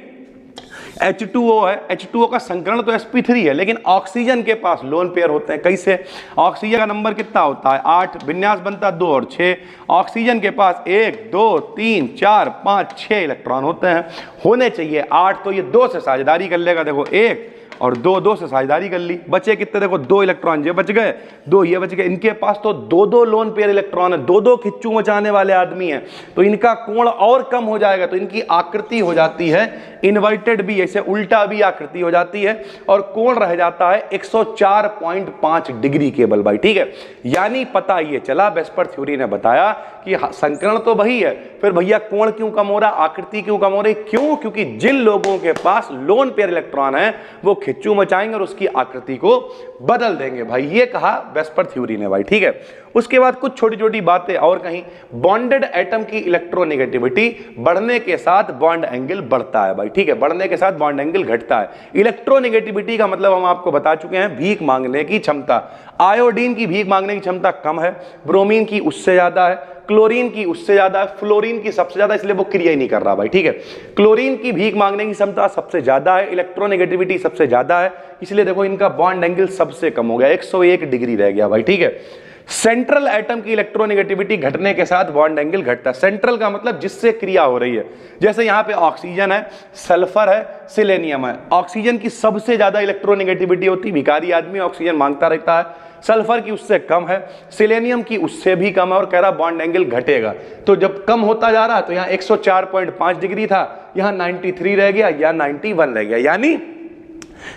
H2O है, H2O का संकरण तो sp3 है, लेकिन ऑक्सीजन के पास लोन पेयर होते हैं। कैसे? ऑक्सीजन का नंबर कितना होता है? 8, विन्यास बनता है 2 और 6। ऑक्सीजन के पास 1 2 3 4 5 6 इलेक्ट्रॉन होते हैं, होने चाहिए 8, तो ये 2 से साझेदारी कर लेगा। देखो 1 और 2 से साझेदारी कर ली, बचे कितने? देखो 2 इलेक्ट्रॉन ये बच गए, 2 ये बच गए। इनके पास तो 2 लोन पेयर इलेक्ट्रॉन है, 2 खिच्चू मचाने वाले आदमी हैं, तो इनका कोण और कम हो जाएगा, तो इनकी आकृति हो जाती है इन्वर्टेड भी, ऐसे उल्टा भी आकृति हो जाती है, और कोण रह जाता है 104.5 डिग्री केवल भाई, ठीक है। यानी पता ये चला, वेस्पर थ्योरी ने बताया कि संकरण तो वही है, फिर भैया कोण क्यों कम हो रहा, आकृति क्यों कम हो रही? क्यों? क्योंकि जिन लोगों के पास लोन पेयर इलेक्ट्रॉन है वो खिच्चू मचाएंगे और उसकी आकृति को बदल देंगे भाई। ये कहा वेस्पर थ्योरी ने भाई, ठीक है। उसके बाद कुछ छोटी छोटी बातें और कहीं। बॉन्डेड एटम की इलेक्ट्रोनेगेटिविटी बढ़ने के साथ बॉन्ड एंगल बढ़ता है भाई, ठीक है। बढ़ने के साथ बॉन्ड एंगल घटता है। इलेक्ट्रोनेगेटिविटी का मतलब हम आपको बता चुके हैं, भीख मांगने की क्षमता। आयोडीन की भीख मांगने की क्षमता कम है, ब्रोमीन की उससे ज्यादा है, क्लोरीन की उससे ज्यादा है, फ्लोरीन की सबसे ज्यादा, इसलिए वो क्रिया ही नहीं कर रहा भाई, ठीक है। क्लोरीन की भीख मांगने की क्षमता सबसे ज्यादा है, इलेक्ट्रोनेगेटिविटी सबसे ज्यादा है, इसलिए देखो इनका बॉन्ड एंगल सबसे कम हो गया, 101 डिग्री रह गया भाई, ठीक है। सेंट्रल एटम की इलेक्ट्रोनेगेटिविटी घटने के साथ बॉन्ड एंगल घटता है। सेंट्रल का मतलब जिससे क्रिया हो रही है, जैसे यहां पे ऑक्सीजन है, सल्फर है, सिलेनियम है। ऑक्सीजन की सबसे ज्यादा इलेक्ट्रोनेगेटिविटी होती है, भिखारी आदमी ऑक्सीजन मांगता रहता है। सल्फर की उससे कम है, सिलेनियम की उससे भी कम है, और कह रहा बॉन्ड एंगल घटेगा। तो जब कम होता जा रहा तो यहाँ 104.5 डिग्री था, यहाँ 93 रह गया या 91 रह गया। यानी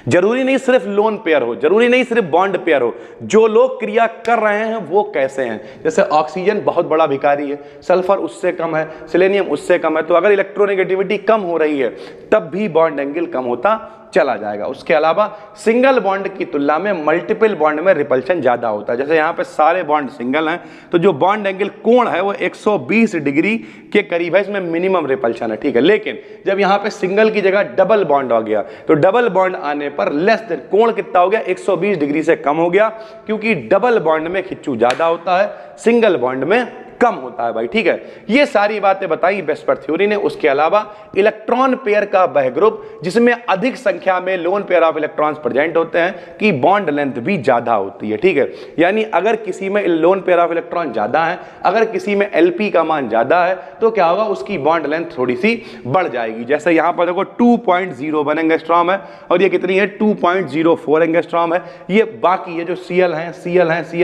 जरूरी नहीं सिर्फ लोन पेयर हो, जरूरी नहीं सिर्फ बॉन्ड पेयर हो, जो लोग क्रिया कर रहे हैं वो कैसे हैं। जैसे ऑक्सीजन बहुत बड़ा भिखारी है, सल्फर उससे कम है, सेलेनियम उससे कम है, तो अगर इलेक्ट्रोनेगेटिविटी कम हो रही है तब भी बॉन्ड एंगल कम होता चला जाएगा। उसके अलावा सिंगल बॉन्ड की तुलना में मल्टीपल बॉन्ड में रिपल्शन ज्यादा होता है। जैसे यहाँ पे सारे बॉन्ड सिंगल हैं तो जो बॉन्ड एंगल कोण है वो 120 डिग्री के करीब है, इसमें मिनिमम रिपल्शन है, ठीक है। लेकिन जब यहाँ पे सिंगल की जगह डबल बॉन्ड आ गया तो डबल बॉन्ड आने पर लेस देन कोण कितना हो गया, 120 डिग्री से कम हो गया, क्योंकि डबल बॉन्ड में खिंचू ज्यादा होता है, सिंगल बॉन्ड में कम होता है भाई, ठीक है। ये सारी बातें बताई वेस्पर थ्योरी ने। उसके अलावा इलेक्ट्रॉन पेयर का वह ग्रुप जिसमें अधिक संख्या में lone pair of electrons present होते हैं कि बॉन्ड लेंथ भी ज्यादा होती है, ठीक है। यानी अगर किसी में लोन पेयर ऑफ इलेक्ट्रॉन ज्यादा है, अगर किसी में एलपी का मान ज्यादा है तो क्या होगा, उसकी बॉन्ड लेंथ थोड़ी सी बढ़ जाएगी। जैसे यहां पर देखो 2.01 एंगस्ट्रॉम है और ये कितनी है 2.04 एंगस्ट्रॉम है। ये बाकी ये जो सीएल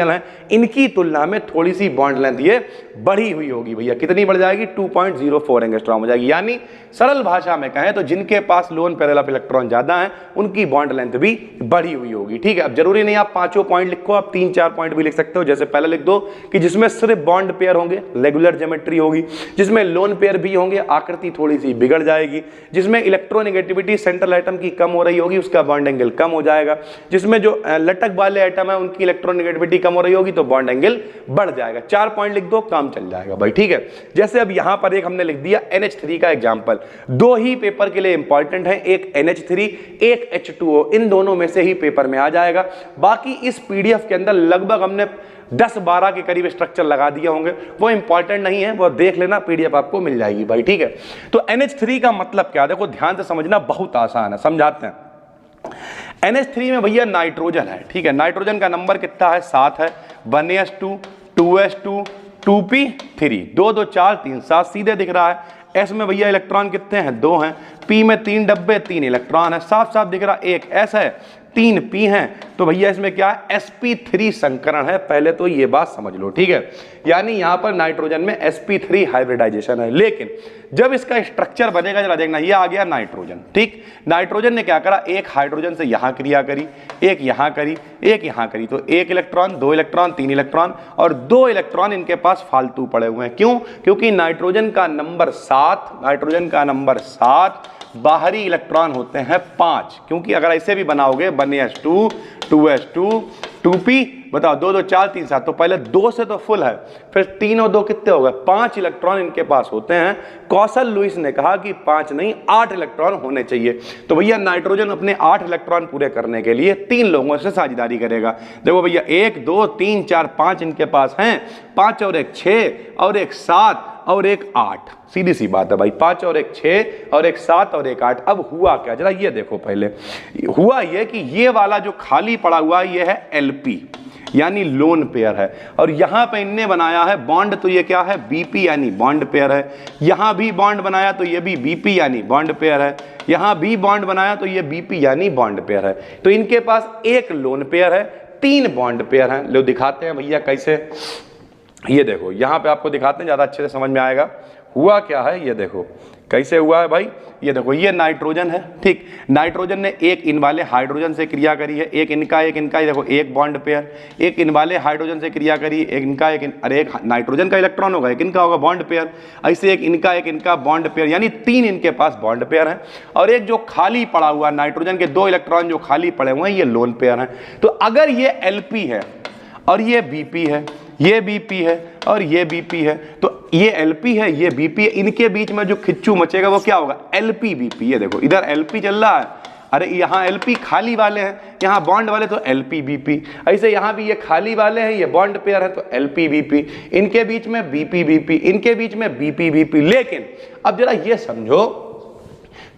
हैं इनकी तुलना में थोड़ी सी बॉन्ड लेंथ ये बढ़ी हुई होगी भैया। कितनी बढ़ जाएगी, 2.04 एंगस्ट्रॉम हो जाएगी। यानी सरल भाषा में कहें तो जिनके पास लोन पेयर ऑफ इलेक्ट्रॉन ज्यादा है उनकी बॉन्ड लेंथ भी बढ़ी हुई होगी, ठीक है। अब जरूरी नहीं आप पांचों पॉइंट लिखो, आप 3-4 पॉइंट भी लिख सकते हो। जैसे पहले लिख दो कि जिसमें सिर्फ बॉन्ड पेयर होंगे, रेगुलर ज्योमेट्री होगी, जिसमें लोन पेयर भी होंगे, आकृति थोड़ी सी बिगड़ जाएगी, जिसमें इलेक्ट्रोनेगेटिविटी सेंट्रल एटम की कम हो रही होगी, उसका बॉन्ड एंगल कम हो जाएगा, जिसमें जो लटक वाले एटम है उनकी इलेक्ट्रोनेगेटिविटी कम हो रही होगी तो बॉन्ड एंगल बढ़ जाएगा। 4 पॉइंट लिख दो, काम चल जाएगा भाई, ठीक है। जैसे अब यहां पर एक हमने लिख दिया NH3 का एग्जांपल। दो ही पेपर के लिए इंपॉर्टेंट है, एक NH3 एक H2O, इन दोनों में से ही पेपर में आ जाएगा। बाकी इस पीडीएफ के अंदर लगभग हमने 10-12 के करीब स्ट्रक्चर लगा दिए होंगे, वो इंपॉर्टेंट नहीं है, वो देख लेना, पीडीएफ आपको मिल जाएगी भाई, ठीक है। तो NH3 का मतलब क्या, देखो ध्यान से समझना, बहुत आसान है, समझाते हैं। NH3 में भैया नाइट्रोजन है, ठीक है। नाइट्रोजन का नंबर कितना है, 7 है। 1s2 2s2 2p3 2 2 4 3 7 सीधे दिख रहा है। एस में भैया इलेक्ट्रॉन कितने हैं, 2 हैं। पी में 3 डब्बे 3 इलेक्ट्रॉन है, साफ साफ दिख रहा, एक एस है 3 पी हैं, तो भैया इसमें क्या है, sp3 संकरण है। पहले तो ये बात समझ लो, ठीक है। यानी यहां पर नाइट्रोजन में sp3 हाइब्रिडाइजेशन है। लेकिन जब इसका स्ट्रक्चर बनेगा, जरा देखना, ये आ गया नाइट्रोजन, ठीक। नाइट्रोजन ने क्या करा, एक हाइड्रोजन से यहां क्रिया करी, एक यहां करी, एक यहां करी, तो 1 इलेक्ट्रॉन 2 इलेक्ट्रॉन 3 इलेक्ट्रॉन और 2 इलेक्ट्रॉन इनके पास फालतू पड़े हुए हैं। क्यों, क्योंकि नाइट्रोजन का नंबर 7, बाहरी इलेक्ट्रॉन होते हैं 5, क्योंकि अगर ऐसे भी बनाओगे 1s2 2s2 2p, बताओ 2 2 4 3 7, तो पहले 2 से तो फुल है, फिर 3 और 2 कितने हो गए, 5 इलेक्ट्रॉन इनके पास होते हैं। कौशल लुईस ने कहा कि 5 नहीं 8 इलेक्ट्रॉन होने चाहिए। तो भैया नाइट्रोजन अपने 8 इलेक्ट्रॉन पूरे करने के लिए 3 लोगों से साझेदारी करेगा। देखो भैया 1 2 3 4 5 इनके पास हैं, 5 और 1 6 और 1 7 और 1 8, सीधी सी बात है भाई, 5 और 1 6 और 1 7 और 1 8। अब हुआ क्या, जरा ये देखो, पहले हुआ ये कि ये वाला जो खाली पड़ा हुआ है ये है एलपी, यानी लोन पेयर है, और यहां पे इनने बनाया है बॉन्ड, तो ये क्या है, बीपी यानी बॉन्ड पेयर है। यहां भी बॉन्ड बनाया तो ये भी बीपी यानी बॉन्ड पेयर है। यहां भी बॉन्ड बनाया तो ये बीपी यानी बॉन्ड पेयर है। तो इनके पास एक लोन पेयर है, 3 बॉन्ड पेयर हैं। लो दिखाते हैं भैया कैसे, ये देखो यहां पे आपको दिखाते हैं, ज्यादा अच्छे से समझ में आएगा। हुआ क्या है, ये देखो कैसे हुआ है भाई, ये देखो ये नाइट्रोजन है, ठीक। नाइट्रोजन ने एक इन वाले हाइड्रोजन से क्रिया करी है, एक इनका ये देखो एक बॉन्ड पेयर, एक इन वाले हाइड्रोजन से क्रिया करी, एक इनका अरे एक नाइट्रोजन का इलेक्ट्रॉन होगा, एक इनका होगा बॉन्ड पेयर, ऐसे एक इनका बॉन्ड पेयर, यानी 3 इनके पास बॉन्ड पेयर है। और एक जो खाली पड़ा हुआ नाइट्रोजन के 2 इलेक्ट्रॉन जो खाली पड़े हुए हैं, ये लोन पेयर है। तो अगर ये एलपी है और ये बीपी है, ये बीपी है और ये बीपी है, तो ये एलपी है, ये बीपी है, इनके बीच में जो खिच्चू मचेगा वो क्या होगा, एलपी बीपी। ये देखो इधर एलपी चल रहा है, अरे यहाँ एलपी खाली वाले हैं, यहाँ बॉन्ड वाले, तो एलपी बीपी। ऐसे यहाँ भी ये खाली वाले हैं, ये बॉन्ड पेयर है, तो एलपी बीपी, इनके बीच में बीपी बीपी, इनके बीच में बीपी बीपी। लेकिन अब जरा ये समझो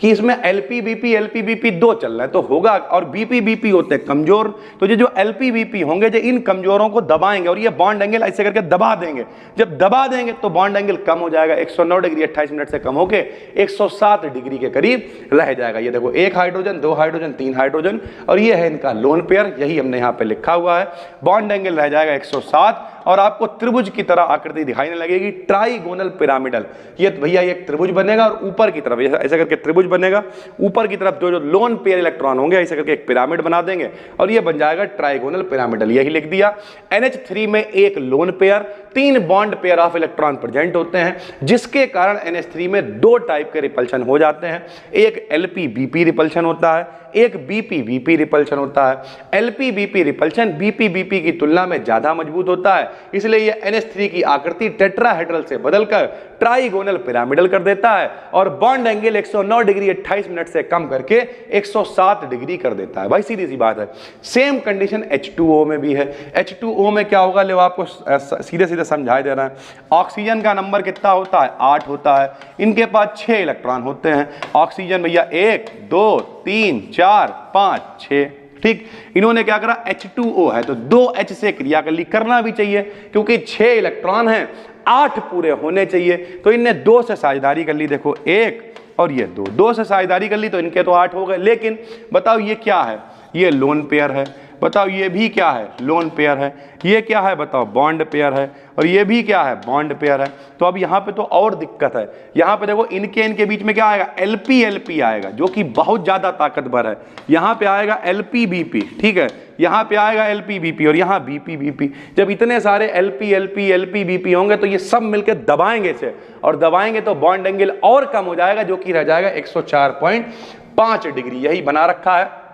कि इसमें एलपी बीपी 2 चल रहे हैं, तो होगा, और बीपी बीपी होते हैं कमजोर, तो ये जो एलपी बीपी होंगे जो इन कमजोरों को दबाएंगे और ये बॉन्ड एंगल ऐसे करके दबा देंगे। जब दबा देंगे तो बॉन्ड एंगल कम हो जाएगा, 109 डिग्री 28 मिनट से कम होके 107 डिग्री के करीब रह जाएगा। ये देखो 1 हाइड्रोजन 2 हाइड्रोजन 3 हाइड्रोजन, और ये है इनका लोन पेयर, यही हमने यहाँ पे लिखा हुआ है। बॉन्ड एंगल रह जाएगा 107 और आपको त्रिभुज की तरह आकृति दिखाई नहीं लगेगी, ट्राइगोनल पिरामिडल। ये भैया एक त्रिभुज बनेगा और ऊपर की तरफ ऐसा करके त्रिभुज बनेगा, ऊपर की तरफ जो लोन पेयर इलेक्ट्रॉन होंगे ऐसे करके एक पिरामिड बना देंगे और ये बन जाएगा ट्राइगोनल पिरामिडल। यही लिख दिया। NH3 में एक lone pair, 3 bond pair of electron present होते हैं, जिसके कारण NH3 में 2 टाइप के रिपल्शन हो जाते हैं। एक LP-BP रिपल्शन होता है, एक BP-BP रिपल्शन होता है। LP-BP रिपल्शन BP-BP की तुलना में ज्यादा मजबूत होता है, इसलिए ये NH3 की आकृति टेट्राहेड्रल से बदलकर ट्राइगोनल पिरामिडल कर देता है और बॉन्ड एंगल 109 डिग्री 28 मिनट से कम करके 107 डिग्री कर देता है। भाई सीधी सी बात है। सेम कंडीशन H2O में भी है। H2O में क्या होगा, ले आपको सीधे सीधे समझाई दे रहा है। ऑक्सीजन का नंबर कितना होता है, 8 होता है। इनके पास 6 इलेक्ट्रॉन होते हैं। ऑक्सीजन भैया 1 2 3 4 5 6, ठीक। इन्होंने क्या करा, H2O है तो 2H से क्रिया कर ली, करना भी चाहिए क्योंकि 6 इलेक्ट्रॉन हैं, 8 पूरे होने चाहिए, तो इनने 2 से साझेदारी कर ली। देखो 1 और ये 2 से साझेदारी कर ली तो इनके तो 8 हो गए। लेकिन बताओ ये क्या है, ये लोन पेयर है। बताओ ये भी क्या है, लोन पेयर है। ये क्या है बताओ, बॉन्ड पेयर है। और ये भी क्या है, बॉन्ड पेयर है। तो अब यहाँ पे तो और दिक्कत है। यहाँ पे देखो इनके बीच में क्या आएगा, LP-LP आएगा, जो कि बहुत ज्यादा ताकतवर है। यहाँ पे आएगा LP-BP, ठीक है, यहाँ पे आएगा LP-BP और यहाँ BP-BP। जब इतने सारे LP-LP-LP-BP होंगे तो ये सब मिलकर दबाएंगे इसे, और दबाएंगे तो बॉन्ड एंगल और कम हो जाएगा, जो कि रह जाएगा 104.5 डिग्री। यही बना रखा है।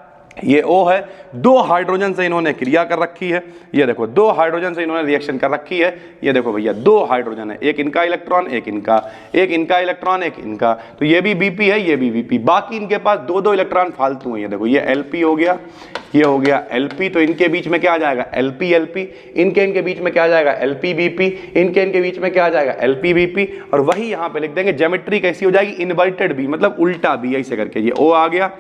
ये O है, 2 हाइड्रोजन से इन्होंने क्रिया कर रखी है। ये देखो 2 हाइड्रोजन से इन्होंने रिएक्शन कर रखी है। ये देखो भैया 2 हाइड्रोजन है, एक इनका इलेक्ट्रॉन एक इनका, एक इनका इलेक्ट्रॉन एक इनका, तो ये भी BP है ये भी BP। बाकी इनके पास 2 इलेक्ट्रॉन फालतू हैं। ये देखो ये LP हो गया, ये हो गया LP, तो इनके बीच में क्या आ जाएगा, LP-LP। इनके बीच में क्या आ जाएगा, LP-BP। इनके बीच में क्या आ जाएगा, LP-BP। और वही यहाँ पे लिख देंगे, ज्योमेट्री कैसी हो जाएगी, इन्वर्टेड B, मतलब उल्टा B, ऐसे करके। ये O आ गया,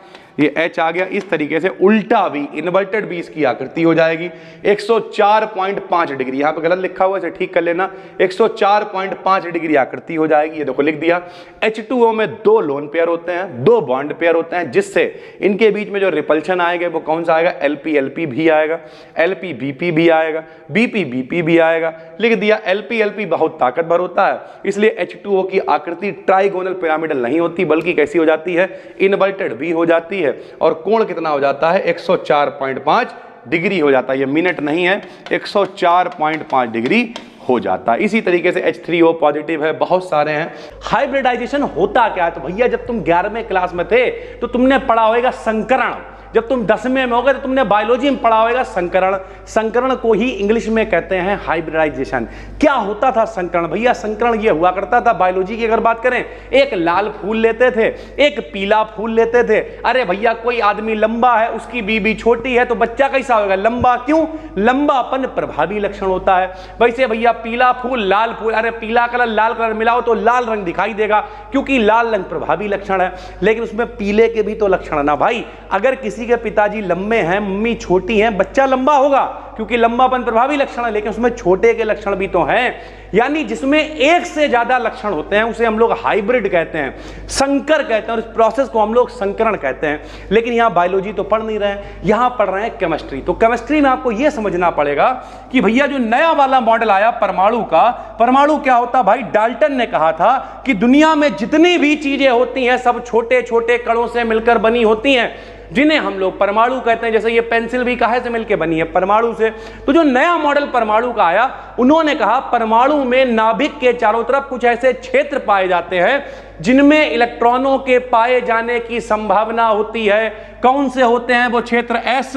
ये H आ गया, इस तरीके से उल्टा भी इन्वर्टेड भी इसकी आकृति हो जाएगी। 104.5 डिग्री, यहाँ पे गलत लिखा हुआ है, इसे ठीक कर लेना। 104.5 डिग्री आकृति हो जाएगी। ये देखो लिख दिया। H2O में 2 लोन पेयर होते हैं, 2 बॉन्ड पेयर होते हैं, जिससे इनके बीच में जो रिपल्शन आएगा वो कौन सा आएगा, LP-LP भी आएगा, LP-BP भी आएगा, BP-BP भी आएगा। लिख दिया। LP-LP बहुत ताकतवर होता है, इसलिए H2O की आकृति ट्राइगोनल पिरामिडल नहीं होती, बल्कि कैसी हो जाती है, इन्वर्टेड भी हो जाती है। और कोण कितना हो जाता है, 104.5 डिग्री हो जाता है। ये मिनट नहीं है, 104.5 डिग्री हो जाता है। इसी तरीके से H3O पॉजिटिव है, बहुत सारे हैं। हाइब्रिडाइजेशन होता क्या है, तो भैया जब तुम 11वें क्लास में थे तो तुमने पढ़ा होगा संकरण। जब तुम 10वें में होगे तो तुमने बायोलॉजी में पढ़ा होगा संकरण। संकरण को ही इंग्लिश में कहते हैं हाइब्रिडाइजेशन। क्या होता था संकरण, भैया संकरण ये हुआ करता था, बायोलॉजी की अगर बात करें, एक लाल फूल लेते थे, एक पीला फूल लेते थे। अरे भैया कोई आदमी लंबा है, उसकी बीबी छोटी है, तो बच्चा कैसा होगा, लंबा। क्यों, लंबापन प्रभावी लक्षण होता है। वैसे भैया पीला फूल लाल फूल, अरे पीला कलर लाल कलर मिलाओ तो लाल रंग दिखाई देगा, क्योंकि लाल रंग प्रभावी लक्षण है। लेकिन उसमें पीले के भी तो लक्षण है ना भाई। अगर किसी के पिताजी लंबे हैं, मम्मी छोटी हैं, बच्चा लंबा होगा, क्योंकि लंबापन प्रभावी लक्षण है। लेकिन उसमें छोटे के लक्षण भी तो हैं, यानी जिसमें एक से ज्यादा लक्षण होते हैं उसे हम लोग हाइब्रिड कहते हैं, संकर कहते हैं, और इस प्रोसेस को हम लोग संकरण कहते हैं। लेकिन यहां बायोलॉजी तो पढ़ नहीं रहे हैं, यहां पढ़ रहे हैं केमिस्ट्री। तो केमिस्ट्री में आपको यह समझना पड़ेगा कि भैया जो नया वाला मॉडल आया परमाणु का, परमाणु क्या होता भाई, डाल्टन ने कहा था कि दुनिया में जितनी भी चीजें होती हैं सब छोटे छोटे कणों से मिलकर बनी होती हैं, जिन्हें हम लोग परमाणु कहते हैं। जैसे ये पेंसिल भी काहे से मिलकर बनी है, परमाणु से। तो जो नया मॉडल परमाणु का आया, उन्होंने कहा परमाणु में नाभिक के चारों तरफ कुछ ऐसे क्षेत्र पाए जाते हैं जिनमें इलेक्ट्रॉनों के पाए जाने की संभावना होती है। कौन से होते हैं वो क्षेत्र, S,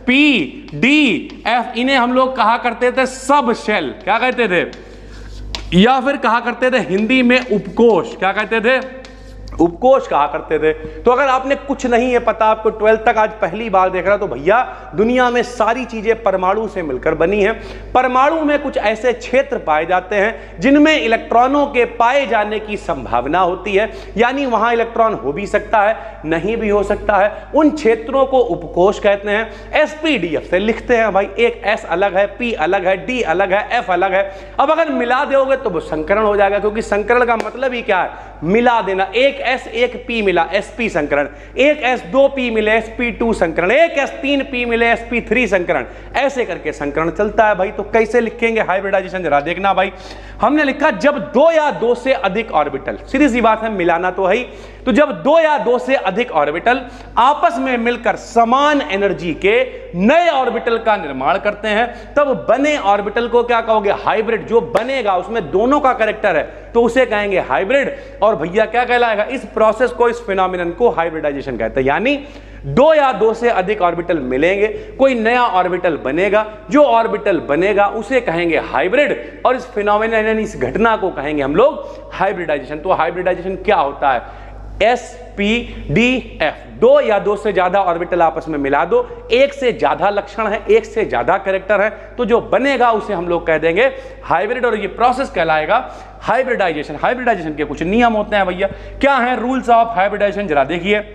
P, D, F। इन्हें हम लोग कहा करते थे सब शेल, क्या कहते थे, या फिर कहा करते थे हिंदी में उपकोष, क्या कहते थे, उपकोष कहा करते थे। तो अगर आपने कुछ नहीं है पता, आपको 12th तक आज पहली बार देख रहा, तो भैया दुनिया में सारी चीजें परमाणु से मिलकर बनी हैं। परमाणु में कुछ ऐसे क्षेत्र पाए जाते हैं जिनमें इलेक्ट्रॉनों के पाए जाने की संभावना होती है, यानी वहां इलेक्ट्रॉन हो भी सकता है, नहीं भी हो सकता है। उन क्षेत्रों को उपकोष कहते हैं। SPDF से लिखते हैं भाई, एक S अलग है, P अलग है, D अलग है, F अलग है। अब अगर मिला दोगे तो वो संकरण हो जाएगा, क्योंकि संकरण का मतलब ही क्या है, मिला देना। एक S एक P मिला sp संकरण, एक S 2P मिले sp2 संकरण, एक S 3P मिले sp3 संकरण, ऐसे करके संकरण चलता है भाई। तो कैसे लिखेंगे हाइब्रिडाइजेशन, जरा देखना भाई। हमने लिखा जब दो या दो से अधिक ऑर्बिटल, सीधी सी बात है, मिलाना तो है ही, तो जब दो या दो से अधिक ऑर्बिटल आपस में मिलकर समान एनर्जी के नए ऑर्बिटल का निर्माण करते हैं, तब बने ऑर्बिटल को क्या कहोगे, हाइब्रिड। जो बनेगा उसमें दोनों का कैरेक्टर है तो उसे कहेंगे हाइब्रिड। और भैया क्या कहलाएगा, इस प्रोसेस को, इस फिनोमिनन को हाइब्रिडाइजेशन कहते हैं। यानी दो या दो से अधिक ऑर्बिटल मिलेंगे, कोई नया ऑर्बिटल बनेगा, जो ऑर्बिटल बनेगा उसे कहेंगे हाइब्रिड, और इस फिनोमिनन यानी इस घटना को कहेंगे हम लोग हाइब्रिडाइजेशन। तो हाइब्रिडाइजेशन क्या होता है, SPDF, दो या दो से ज्यादा ऑर्बिटल आपस में मिला दो, एक से ज्यादा लक्षण है, एक से ज्यादा कैरेक्टर है, तो जो बनेगा उसे हम लोग कह देंगे हाइब्रिड, और ये प्रोसेस कहलाएगा हाइब्रिडाइजेशन। हाइब्रिडाइजेशन के कुछ नियम होते हैं भैया, क्या है रूल्स ऑफ हाइब्रिडाइजेशन, जरा देखिए।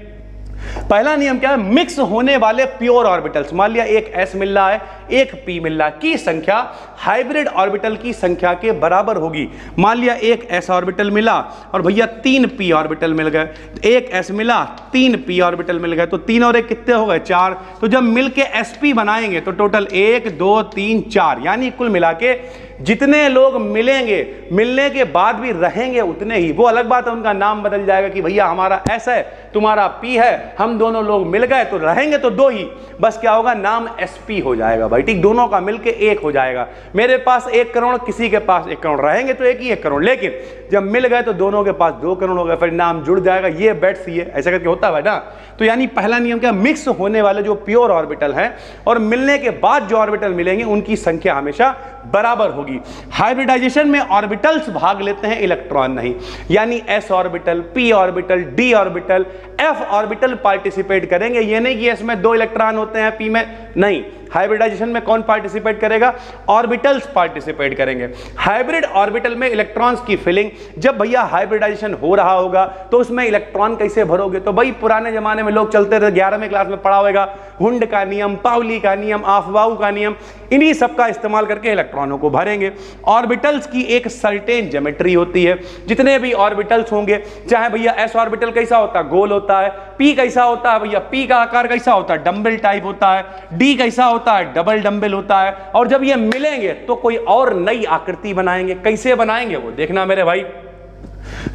पहला नियम क्या है, मिक्स होने वाले प्योर ऑर्बिटल्स, मान लिया एक S मिल रहा है, एक P मिल रहा है, की संख्या हाइब्रिड ऑर्बिटल की संख्या के बराबर होगी। मान लिया एक S ऑर्बिटल मिला और भैया 3 P ऑर्बिटल मिल गए, एक S मिला 3 P ऑर्बिटल मिल गए, तो 3 और 1 कितने हो गए, 4। तो जब मिलके sp बनाएंगे तो टोटल 1 2 3 4, यानी कुल मिला के जितने लोग मिलेंगे, मिलने के बाद भी रहेंगे उतने ही। वो अलग बात है, उनका नाम बदल जाएगा कि भैया हमारा S है, तुम्हारा P है, हम दोनों लोग मिल गए तो रहेंगे तो दो ही, बस क्या होगा, नाम sp हो जाएगा भाई, ठीक, दोनों का मिलके एक हो जाएगा। मेरे पास 1 करोड़, किसी के पास 1 करोड़, रहेंगे तो एक ही 1 करोड़, लेकिन जब मिल गए तो दोनों के पास 2 करोड़ हो गए, फिर नाम जुड़ जाएगा, ये बैठ सी है, ऐसा करके होता है ना। तो यानी पहला नियम क्या, मिक्स होने वाले जो प्योर ऑर्बिटल हैं और मिलने के बाद जो ऑर्बिटल मिलेंगे उनकी संख्या हमेशा बराबर होगी। हाइब्रिडाइजेशन में ऑर्बिटल्स भाग लेते हैं, इलेक्ट्रॉन नहीं, यानी S orbital, P orbital, D orbital, F orbital participate करेंगे। ये नहीं कि S में 2 इलेक्ट्रॉन होते हैं, P में नहीं। हाइब्रिडाइजेशन में कौन पार्टिसिपेट करेगा, ऑर्बिटल्स पार्टिसिपेट करेंगे। हाइब्रिड ऑर्बिटल में इलेक्ट्रॉन्स की फिलिंग, जब भैया हाइब्रिडाइजेशन हो रहा होगा तो उसमें इलेक्ट्रॉन कैसे भरोगे, तो भाई पुराने जमाने में लोग चलते थे, 11वीं क्लास में पढ़ा होगा, हुंड का नियम, पाउली का नियम, अफबाऊ का नियम, इन्हीं सब का इस्तेमाल करके इलेक्ट्रॉनों को भरेंगे। ऑर्बिटल्स की एक सर्टेन ज्योमेट्री होती है, जितने भी ऑर्बिटल्स होंगे, चाहे भैया S ऑर्बिटल कैसा होता है, गोल होता है, P कैसा होता है भैया, P का आकार कैसा होता है, डंबल टाइप होता है, D कैसा होता है, डबल डंबल होता है, और जब ये मिलेंगे तो कोई और नई आकृति बनाएंगे। कैसे बनाएंगे वो देखना मेरे भाई।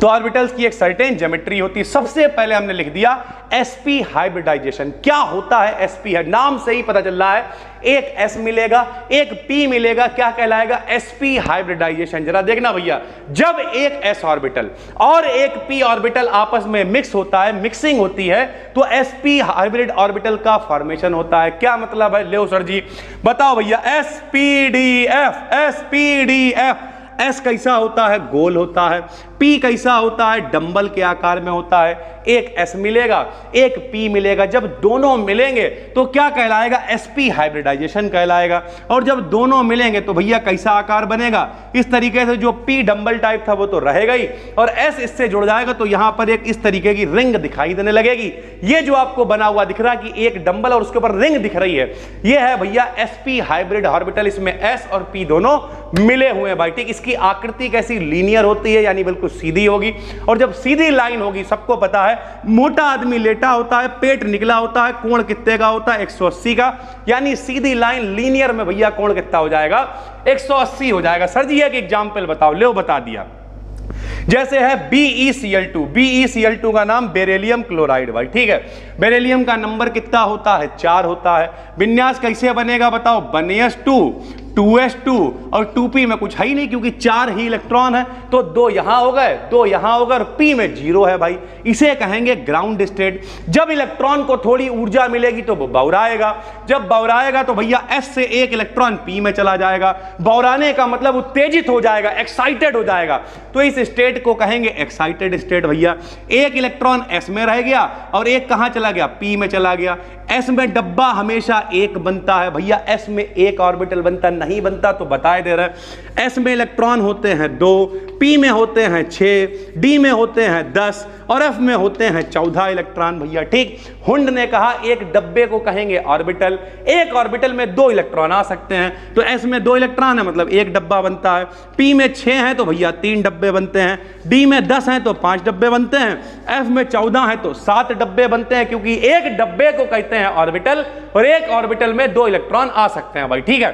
तो ऑर्बिटल्स की एक सर्टेन ज्योमेट्री होती है। सबसे पहले हमने लिख दिया sp हाइब्रिडाइजेशन। क्या होता है sp, है नाम से ही पता चल रहा है, एक S मिलेगा, एक P मिलेगा, क्या कहलाएगा, sp हाइब्रिडाइजेशन। जरा देखना भैया, जब एक S ऑर्बिटल और एक P ऑर्बिटल आपस में मिक्स होता है, मिक्सिंग होती है, तो sp हाइब्रिड ऑर्बिटल का फॉर्मेशन होता है। क्या मतलब है, ले सर जी बताओ भैया, sPDF, sPDF। S कैसा होता है, गोल होता है, P कैसा होता है, डंबल के आकार में होता है, एक S मिलेगा, एक P मिलेगा, जब दोनों मिलेंगे तो क्या कहलाएगा, sp हाइब्रिडाइजेशन कहलाएगा। और जब दोनों मिलेंगे तो भैया कैसा आकार बनेगा, इस तरीके से, जो P डंबल टाइप था वो तो रहेगा ही, और S इससे जुड़ जाएगा तो यहां पर एक इस तरीके की रिंग दिखाई देने लगेगी। ये जो आपको बना हुआ दिख रहा है कि एक डंबल और उसके ऊपर रिंग दिख रही है, ये है भैया sp हाइब्रिड ऑर्बिटल। इसमें S और P दोनों मिले हुए हैं भाई, ठीक। इसकी आकृति कैसी, लीनियर होती है, यानी बिल्कुल सीधी होगी, और जब सीधी लाइन होगी, सबको पता है मोटा आदमी लेटा होता है, पेट निकला होता है, कोण कितने का होता है, 180 का, यानी सीधी लाइन लीनियर में भैया कोण कितना हो जाएगा, 180 हो जाएगा। सर जी एक एग्जांपल बताओ, ले बता दिया, जैसे है BeCl2, BeCl2 का नाम बेरिलियम क्लोराइड भाई, ठीक है। बेरिलियम का नंबर कितना होता है, 4 होता है। विन्यास कैसे बनेगा बताओ, 1s2 2s2 और 2p में कुछ है ही नहीं, क्योंकि 4 ही इलेक्ट्रॉन है, तो 2 यहां हो गए, 2 यहां हो गए, और p में 0 है भाई। इसे कहेंगे ग्राउंड स्टेट। जब इलेक्ट्रॉन को थोड़ी ऊर्जा मिलेगी तो वो बौराएगा, जब बौराएगा तो भैया S से एक इलेक्ट्रॉन p में चला जाएगा। बौराने का मतलब उत्तेजित हो जाएगा, एक्साइटेड हो जाएगा, तो इस स्टेट को कहेंगे एक्साइटेड स्टेट भैया। एक इलेक्ट्रॉन S में रह गया और एक कहां चला गया, p में चला गया। S में डब्बा हमेशा एक बनता है भैया, S में एक ऑर्बिटल बनता नहीं बनता तो बताए दिखाई दे रहा है। एस में इलेक्ट्रॉन होते हैं 2, पी में होते हैं 6, डी में होते हैं 10 और एफ में होते हैं 14 इलेक्ट्रॉन भैया। ठीक, हुंड ने कहा एक डब्बे को कहेंगे ऑर्बिटल, एक ऑर्बिटल में 2 इलेक्ट्रॉन आ सकते हैं, तो एस में 2 इलेक्ट्रॉन है मतलब एक डब्बा बनता है, पी में 6 है तो भैया 3 डब्बे बनते हैं, डी में 10 है तो 5 डब्बे बनते हैं, एफ में 14 है तो 7 डब्बे बनते हैं, क्योंकि एक डब्बे को कहते हैं ऑर्बिटल और एक ऑर्बिटल में 2 इलेक्ट्रॉन आ सकते हैं भाई। ठीक है,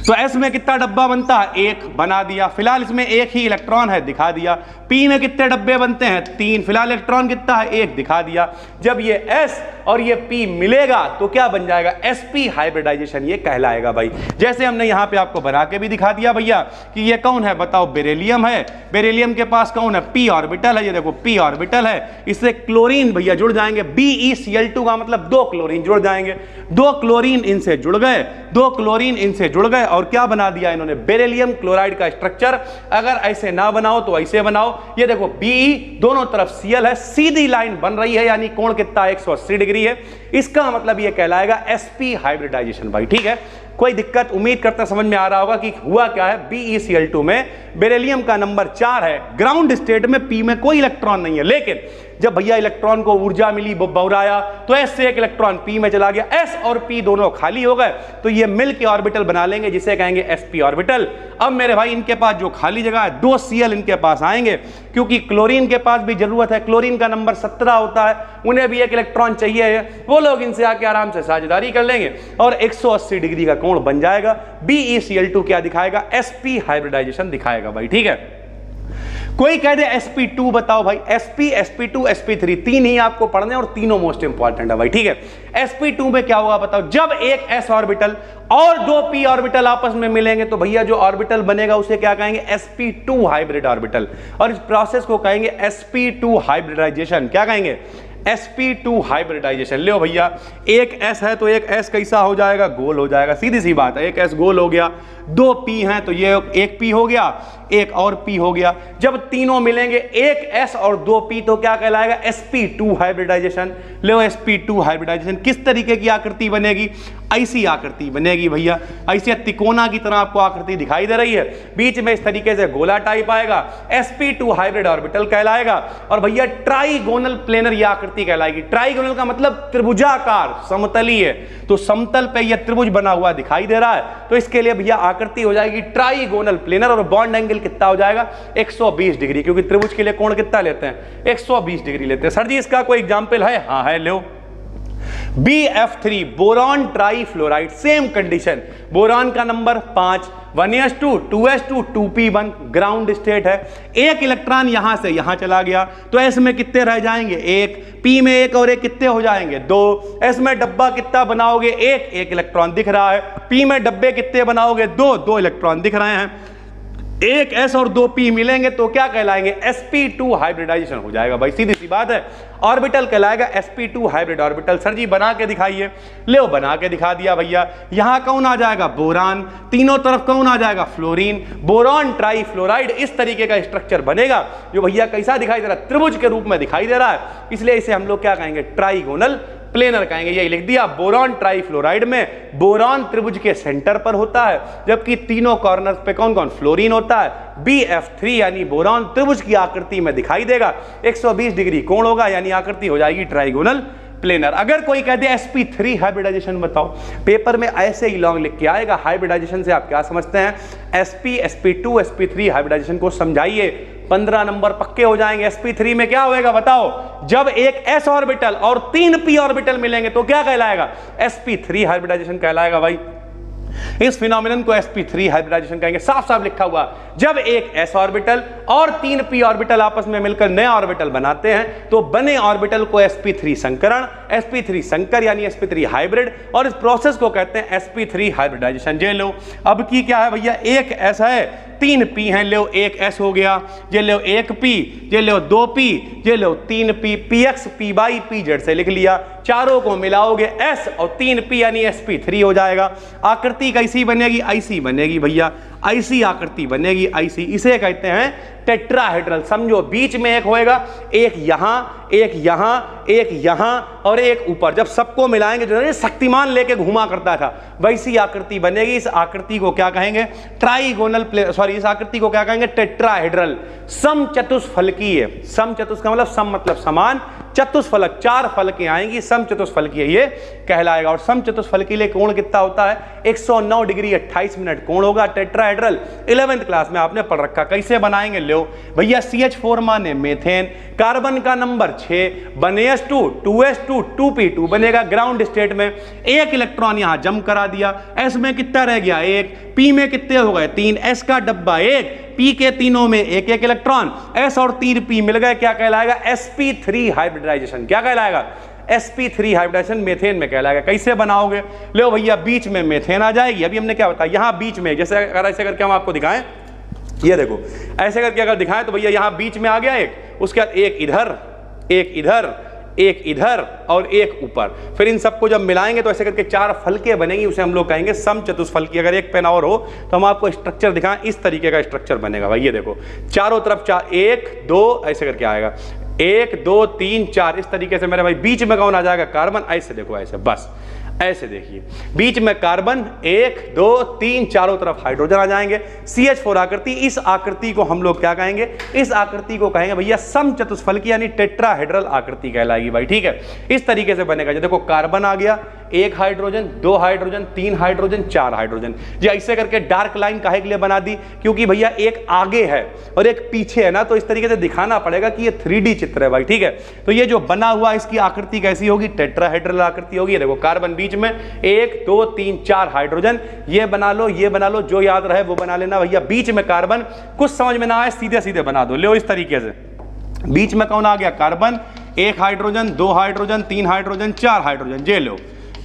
तो एस में कितना डब्बा बनता है, 1 बना दिया, फिलहाल इसमें 1 ही इलेक्ट्रॉन है दिखा दिया। पी में कितने डब्बे बनते हैं, 3, फिलहाल इलेक्ट्रॉन कितना है, 1 दिखा दिया। जब ये एस और ये पी मिलेगा तो क्या बन जाएगा, sp हाइब्रिडाइजेशन ये कहलाएगा भाई। जैसे हमने यहां पे आपको बना के भी दिखा दिया भैया कि ये कौन है बताओ, बेरिलियम है, बेरिलियम के पास कौन है, p ऑर्बिटल है, ये देखो p ऑर्बिटल है, इससे क्लोरीन भैया जुड़ जाएंगे, BeCl2 का मतलब 2 क्लोरीन जुड़ जाएंगे, 2 क्लोरीन इनसे जुड़ गए, 2 क्लोरीन इनसे जुड़ गए और क्या बना दिया इन्होंने, बेरिलियम क्लोराइड का स्ट्रक्चर। अगर ऐसे ना बनाओ तो ऐसे बनाओ, ये देखो Be दोनों तरफ Cl है, सीधी लाइन बन रही है, यानी कोण कितना 180 डिग्री है, इसका मतलब ये कहलाएगा sp हाइब्रिडाइजेशन भाई। ठीक है, कोई दिक्कत, उम्मीद करता समझ में आ रहा होगा कि हुआ क्या है। BeCl2 में बेरिलियम का नंबर 4 है, ग्राउंड स्टेट में p में कोई इलेक्ट्रॉन नहीं है, लेकिन जब भैया इलेक्ट्रॉन को ऊर्जा मिली, बहुराया, तो s से एक इलेक्ट्रॉन p में चला गया, s और p दोनों खाली हो गए, तो ये मिल के ऑर्बिटल बना लेंगे जिसे कहेंगे sp ऑर्बिटल। अब मेरे भाई इनके पास जो खाली जगह है 2 Cl इनके पास आएंगे, क्योंकि क्लोरीन के पास भी जरूरत है, क्लोरीन का नंबर 17 होता है, उन्हें भी एक इलेक्ट्रॉन चाहिए है, वो लोग इनसे आके आराम से साझेदारी कर लेंगे और 180 डिग्री का कोण बन जाएगा। BeCl2 क्या दिखाएगा, sp हाइब्रिडाइजेशन दिखाएगा भाई। ठीक है, कोई कह दे sp2 बताओ भाई, sp, sp2, sp3 तीन ही आपको पढ़ने और तीनों मोस्ट इंपॉर्टेंट है भाई। ठीक है, sp2 में क्या होगा बताओ, जब एक s ऑर्बिटल और 2 p ऑर्बिटल आपस में मिलेंगे तो भैया जो ऑर्बिटल बनेगा उसे क्या कहेंगे, sp2 हाइब्रिड ऑर्बिटल, और इस प्रोसेस को कहेंगे sp2 हाइब्रिडाइजेशन। क्या कहेंगे, sp2 हाइब्रिडाइजेशन। लो भैया, एक s है तो एक s कैसा हो जाएगा, गोल हो जाएगा, सीधी सी बात है, एक s गोल हो गया, 2 p हैं तो ये एक p हो गया, एक और p हो गया। जब तीनों मिलेंगे एक s और 2 p तो क्या कहलाएगा, sp2 हाइब्रिडाइजेशन। लो sp2 हाइब्रिडाइजेशन किस तरीके की आकृति बनेगी, ऐसी आकृति बनेगी भैया, ऐसे तिकोना की तरह आपको आकृति दिखाई दे रही है, बीच में इस तरीके से गोला टाइप आएगा, sp2 हाइब्रिड ऑर्बिटल कहलाएगा। और भैया ट्राइगोनल प्लेनर ये आकृति कहलाएगी। ट्राइगोनल का मतलब त्रिभुजाकार, समतलीय, तो समतल पे ये त्रिभुज बना हुआ दिखाई दे रहा है, तो इसके लिए भैया आकृति हो जाएगी ट्राइगोनल प्लेनर, और बॉन्ड एंगल कितना हो जाएगा, 120 डिग्री, क्योंकि त्रिभुज के लिए कोण कितना लेते हैं, 120 डिग्री लेते हैं। सर जी इसका कोई एग्जाम्पल है, हाँ है, लो BF3 boron trifluoride, same condition, boron का number 5, 1s2, 2s2, 2p1, ground state है, एक इलेक्ट्रॉन यहां से यहां चला गया तो s में कितने रह जाएंगे, 1, p में 1 और 1 कितने हो जाएंगे, 2, s में डब्बा कितना बनाओगे, 1 इलेक्ट्रॉन दिख रहा है, p में डब्बे कितने बनाओगे, 2 इलेक्ट्रॉन दिख रहे हैं, एक s और 2 p मिलेंगे तो क्या कहलाएंगे, sp2 हाइब्रिडाइजेशन हो जाएगा भाई, सीधी सी बात है। ऑर्बिटल कहलाएगा sp2 हाइब्रिड ऑर्बिटल। सर जी बना के दिखाइए, ले बना के दिखा दिया भैया। यहां कौन आ जाएगा, बोरान, तीनों तरफ कौन आ जाएगा, फ्लोरीन, बोरॉन ट्राइफ्लोराइड, इस तरीके का स्ट्रक्चर बनेगा जो भैया कैसा दिखाई दे रहा है, त्रिभुज के रूप में दिखाई दे रहा है, इसलिए इसे हम लोग क्या कहेंगे, ट्राइगोनल प्लेनर कहेंगे। ये लिख दिया, बोरॉन ट्राइफ्लोराइड में बोरॉन त्रिभुज के सेंटर पर होता है, जबकि तीनों कॉर्नर्स पे कौन कौन, फ्लोरीन होता है। BF3 यानी बोरॉन त्रिभुज की आकृति में दिखाई देगा, 120 डिग्री कोण होगा, यानी आकृति हो जाएगी ट्राइगोनल प्लेनर। अगर कोई कह दे sp3 हाइब्रिडाइजेशन बताओ, पेपर में ऐसे ही लॉन्ग लिख के आएगा। हाइब्रिडाइजेशन से आप क्या समझते हैं, sp, sp2, sp3 हाइब्रिडाइजेशन को समझाइए, 15 नंबर पक्के हो जाएंगे। sp3 में क्या होएगा बताओ, जब एक s ऑर्बिटल और 3 p ऑर्बिटल मिलेंगे तो क्या कहलाएगा, sp3 हाइब्रिडाइजेशन कहलाएगा भाई। इस फिनोमिनन को sp3 हाइब्रिडाइजेशन कहेंगे, साफ साफ लिखा हुआ, जब एक s ऑर्बिटल और 3 p ऑर्बिटल आपस में मिलकर नया ऑर्बिटल बनाते हैं तो बने ऑर्बिटल को sp3 संकरण, sp3 संकर यानी sp3 हाइब्रिड, और इस प्रोसेस को कहते हैं sp3 हाइब्रिडाइजेशन। ये लो अब की क्या है भैया, एक s है, 3 p हैं, लो एक s हो गया, ये लो 1 p, ये लो 2 p, ये लो 3 p, px py pz से लिख लिया, चारों को मिलाओगे s और 3 p यानी sp3 हो जाएगा। आकृति कैसी बनेगी, ऐसी बनेगी भैया। ऐसी आकृति बनेगी, ऐसी, इसे कहते हैं टेट्राहेड्रल। समझो बीच में एक होएगा, एक यहां, एक यहां, एक यहां और एक ऊपर। जब सबको मिलाएंगे, जो शक्तिमान लेके घुमा करता था, वैसी आकृति बनेगी। इस आकृति को क्या कहेंगे? ट्राइगोनल इस आकृति को क्या कहेंगे? टेट्राहेड्रल। समचतुष्फलकीय, समचतुष का मतलब सम मतलब समान, चतुष्फलक 4 फलकें आएंगी, समचतुष्फलकीय ये कहलाएगा। और समचतुष्फलकीय लिए कोण कितना होता है? 109 डिग्री 28 मिनट कोण होगा। टेट्राहेड्रल 11th क्लास में आपने पढ़ रखा। कैसे बनाएंगे? लो भैया, CH4 माने मेथेन, कार्बन का नंबर 6, बने S2, 2S2, 2P2 बनेगा ग्राउंड स्टेट में। एक इलेक्ट्रॉन यहां जम करा दिया, S में कितना रह गया? 1, P में कितने हो गए? 3, S का डब्बा 1, P के तीनों में एक एक इलेक्ट्रॉन, S और 3 P मिल गए, क्या कहलाएगा? sp3 hybridisation. क्या कहलाएगा? sp3 हाइब्रिडाइजेशन मेथेन में कहलाएगा। कैसे बनाओगे? लो भैया, बीच में मेथेन आ जाएगी। अभी हमने क्या बताया, यहां बीच में, जैसे अगर ऐसे करके हम आपको दिखाएं, ये देखो ऐसे करके अगर दिखाएं तो भैया यहां बीच में आ गया एक, उसके बाद एक इधर, एक इधर, एक इधर और एक ऊपर। फिर इन सबको जब मिलाएंगे तो ऐसे करके 4 फलके बनेंगी, उसे हम लोग कहेंगे समचतुष्फलकीय। अगर एक पेन और हो तो हम आपको स्ट्रक्चर दिखाएं, इस तरीके का स्ट्रक्चर बनेगा भाई। ये देखो चारों तरफ 4, 1 2 ऐसे करके आएगा, 1 2 3 4 इस तरीके से मेरे भाई। बीच में कौन आ जाएगा? कार्बन। ऐसे देखो, ऐसे, बस ऐसे देखिए, बीच में कार्बन 1 2 3, चारों तरफ हाइड्रोजन आ जाएंगे। CH4 आकृति। इस आकृति को हम लोग क्या कहेंगे? इस आकृति को कहेंगे भैया समचतुष्फलकीय यानी टेट्राहेड्रल आकृति कहलाएगी भाई। ठीक है, इस तरीके से बनेगा। जो देखो कार्बन आ गया, 1 हाइड्रोजन, 2 हाइड्रोजन, 3 हाइड्रोजन, 4 हाइड्रोजन। जी ऐसे करके डार्क लाइन काहे के लिए बना दी? क्योंकि भैया एक आगे है और एक पीछे है ना, तो इस तरीके से दिखाना पड़ेगा कि ये 3D चित्र है भाई। ठीक है, तो ये जो बना हुआ इसकी आकृति कैसी होगी? टेट्राहेड्रल आकृति होगी। देखो कार्बन बीच में, 1 2 3 4 हाइड्रोजन, ये बना लो, ये बना लो, जो याद रहे वो बना लेना भैया। बीच में कार्बन, कुछ समझ में ना आए सीधे सीधे बना दो। लो इस तरीके से, बीच में कौन आ गया? Carbon, 1 hydrogen, 2 hydrogen, 3 hydrogen, 4 hydrogen. जे लो,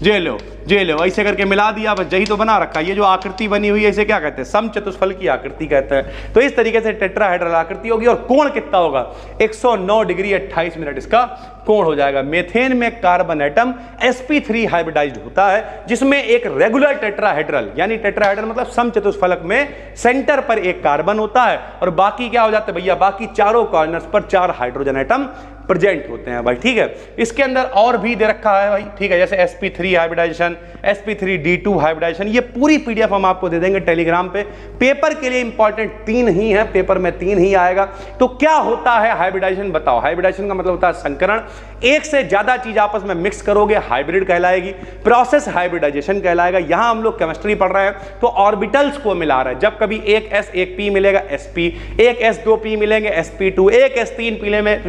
जे लो, जे लो, ऐसे करके मिला दिया, बस यही तो बना रखा। ये जो आकृति बनी हुई है इसे क्या कहते हैं? समचतुष्फलकीय आकृति कहते हैं। तो इस तरीके से टेट्राहेड्रल आकृति होगी। और कोण कितना होगा? 109 डिग्री 28 मिनट इसका कोण हो जाएगा। मेथेन में कार्बन एटम sp3 हाइब्रिडाइज्ड होता है, जिसमें एक रेगुलर टेट्राहेड्रल यानी टेट्राहेड्रल मतलब समचतुष्फलक में सेंटर पर एक कार्बन होता है और बाकी क्या हो जाते हैं भैया? बाकी चारों कॉर्नर्स पर 4 हाइड्रोजन एटम प्रेजेंट होते हैं भाई। ठीक है, इसके अंदर और भी दे रखा है भाई। ठीक है, जैसे sp3 हाइब्रिडाइजेशन, sp3d2 हाइब्रिडाइजेशन, ये पूरी PDF हम आपको दे देंगे टेलीग्राम पे। पेपर के लिए इंपॉर्टेंट 3 ही है, पेपर में 3 ही आएगा। तो क्या होता है हाइब्रिडाइजेशन? बताओ। हाइब्रिडाइजेशन का मतलब होता है संकरण। एक से ज्यादा चीज आपस में मिक्स करोगे, हाइब्रिड कहलाएगी। प्रोसेस हाइब्रिडाइजेशन कहलाएगा। यहां हम लोग केमिस्ट्री पढ़ रहे हैं तो ऑर्बिटल्स को मिला रहे हैं। जब कभी एक S एक P मिलेगा sp, एक S 2 P मिलेंगे sp2, एक S 3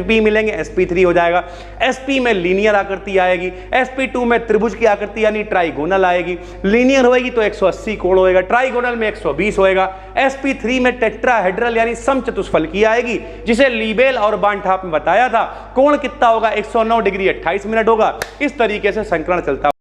P मिलेंगे sp3 हो जाएगा। sp में लीनियर आकृति आएगी, sp2 में त्रिभुज की आकृति यानी ट्राइगोनल आएगी। लीनियर होएगी तो 180 कोण होएगा, ट्राइगोनल में 120 होएगा। sp3 में टेट्राहेड्रल यानी समचतुष्फलकीय आएगी, जिसे लीबेल और बांठाप में बताया था। कोण कितना होगा? 109 डिग्री 28 मिनट होगा। इस तरीके से संकरण चलता है।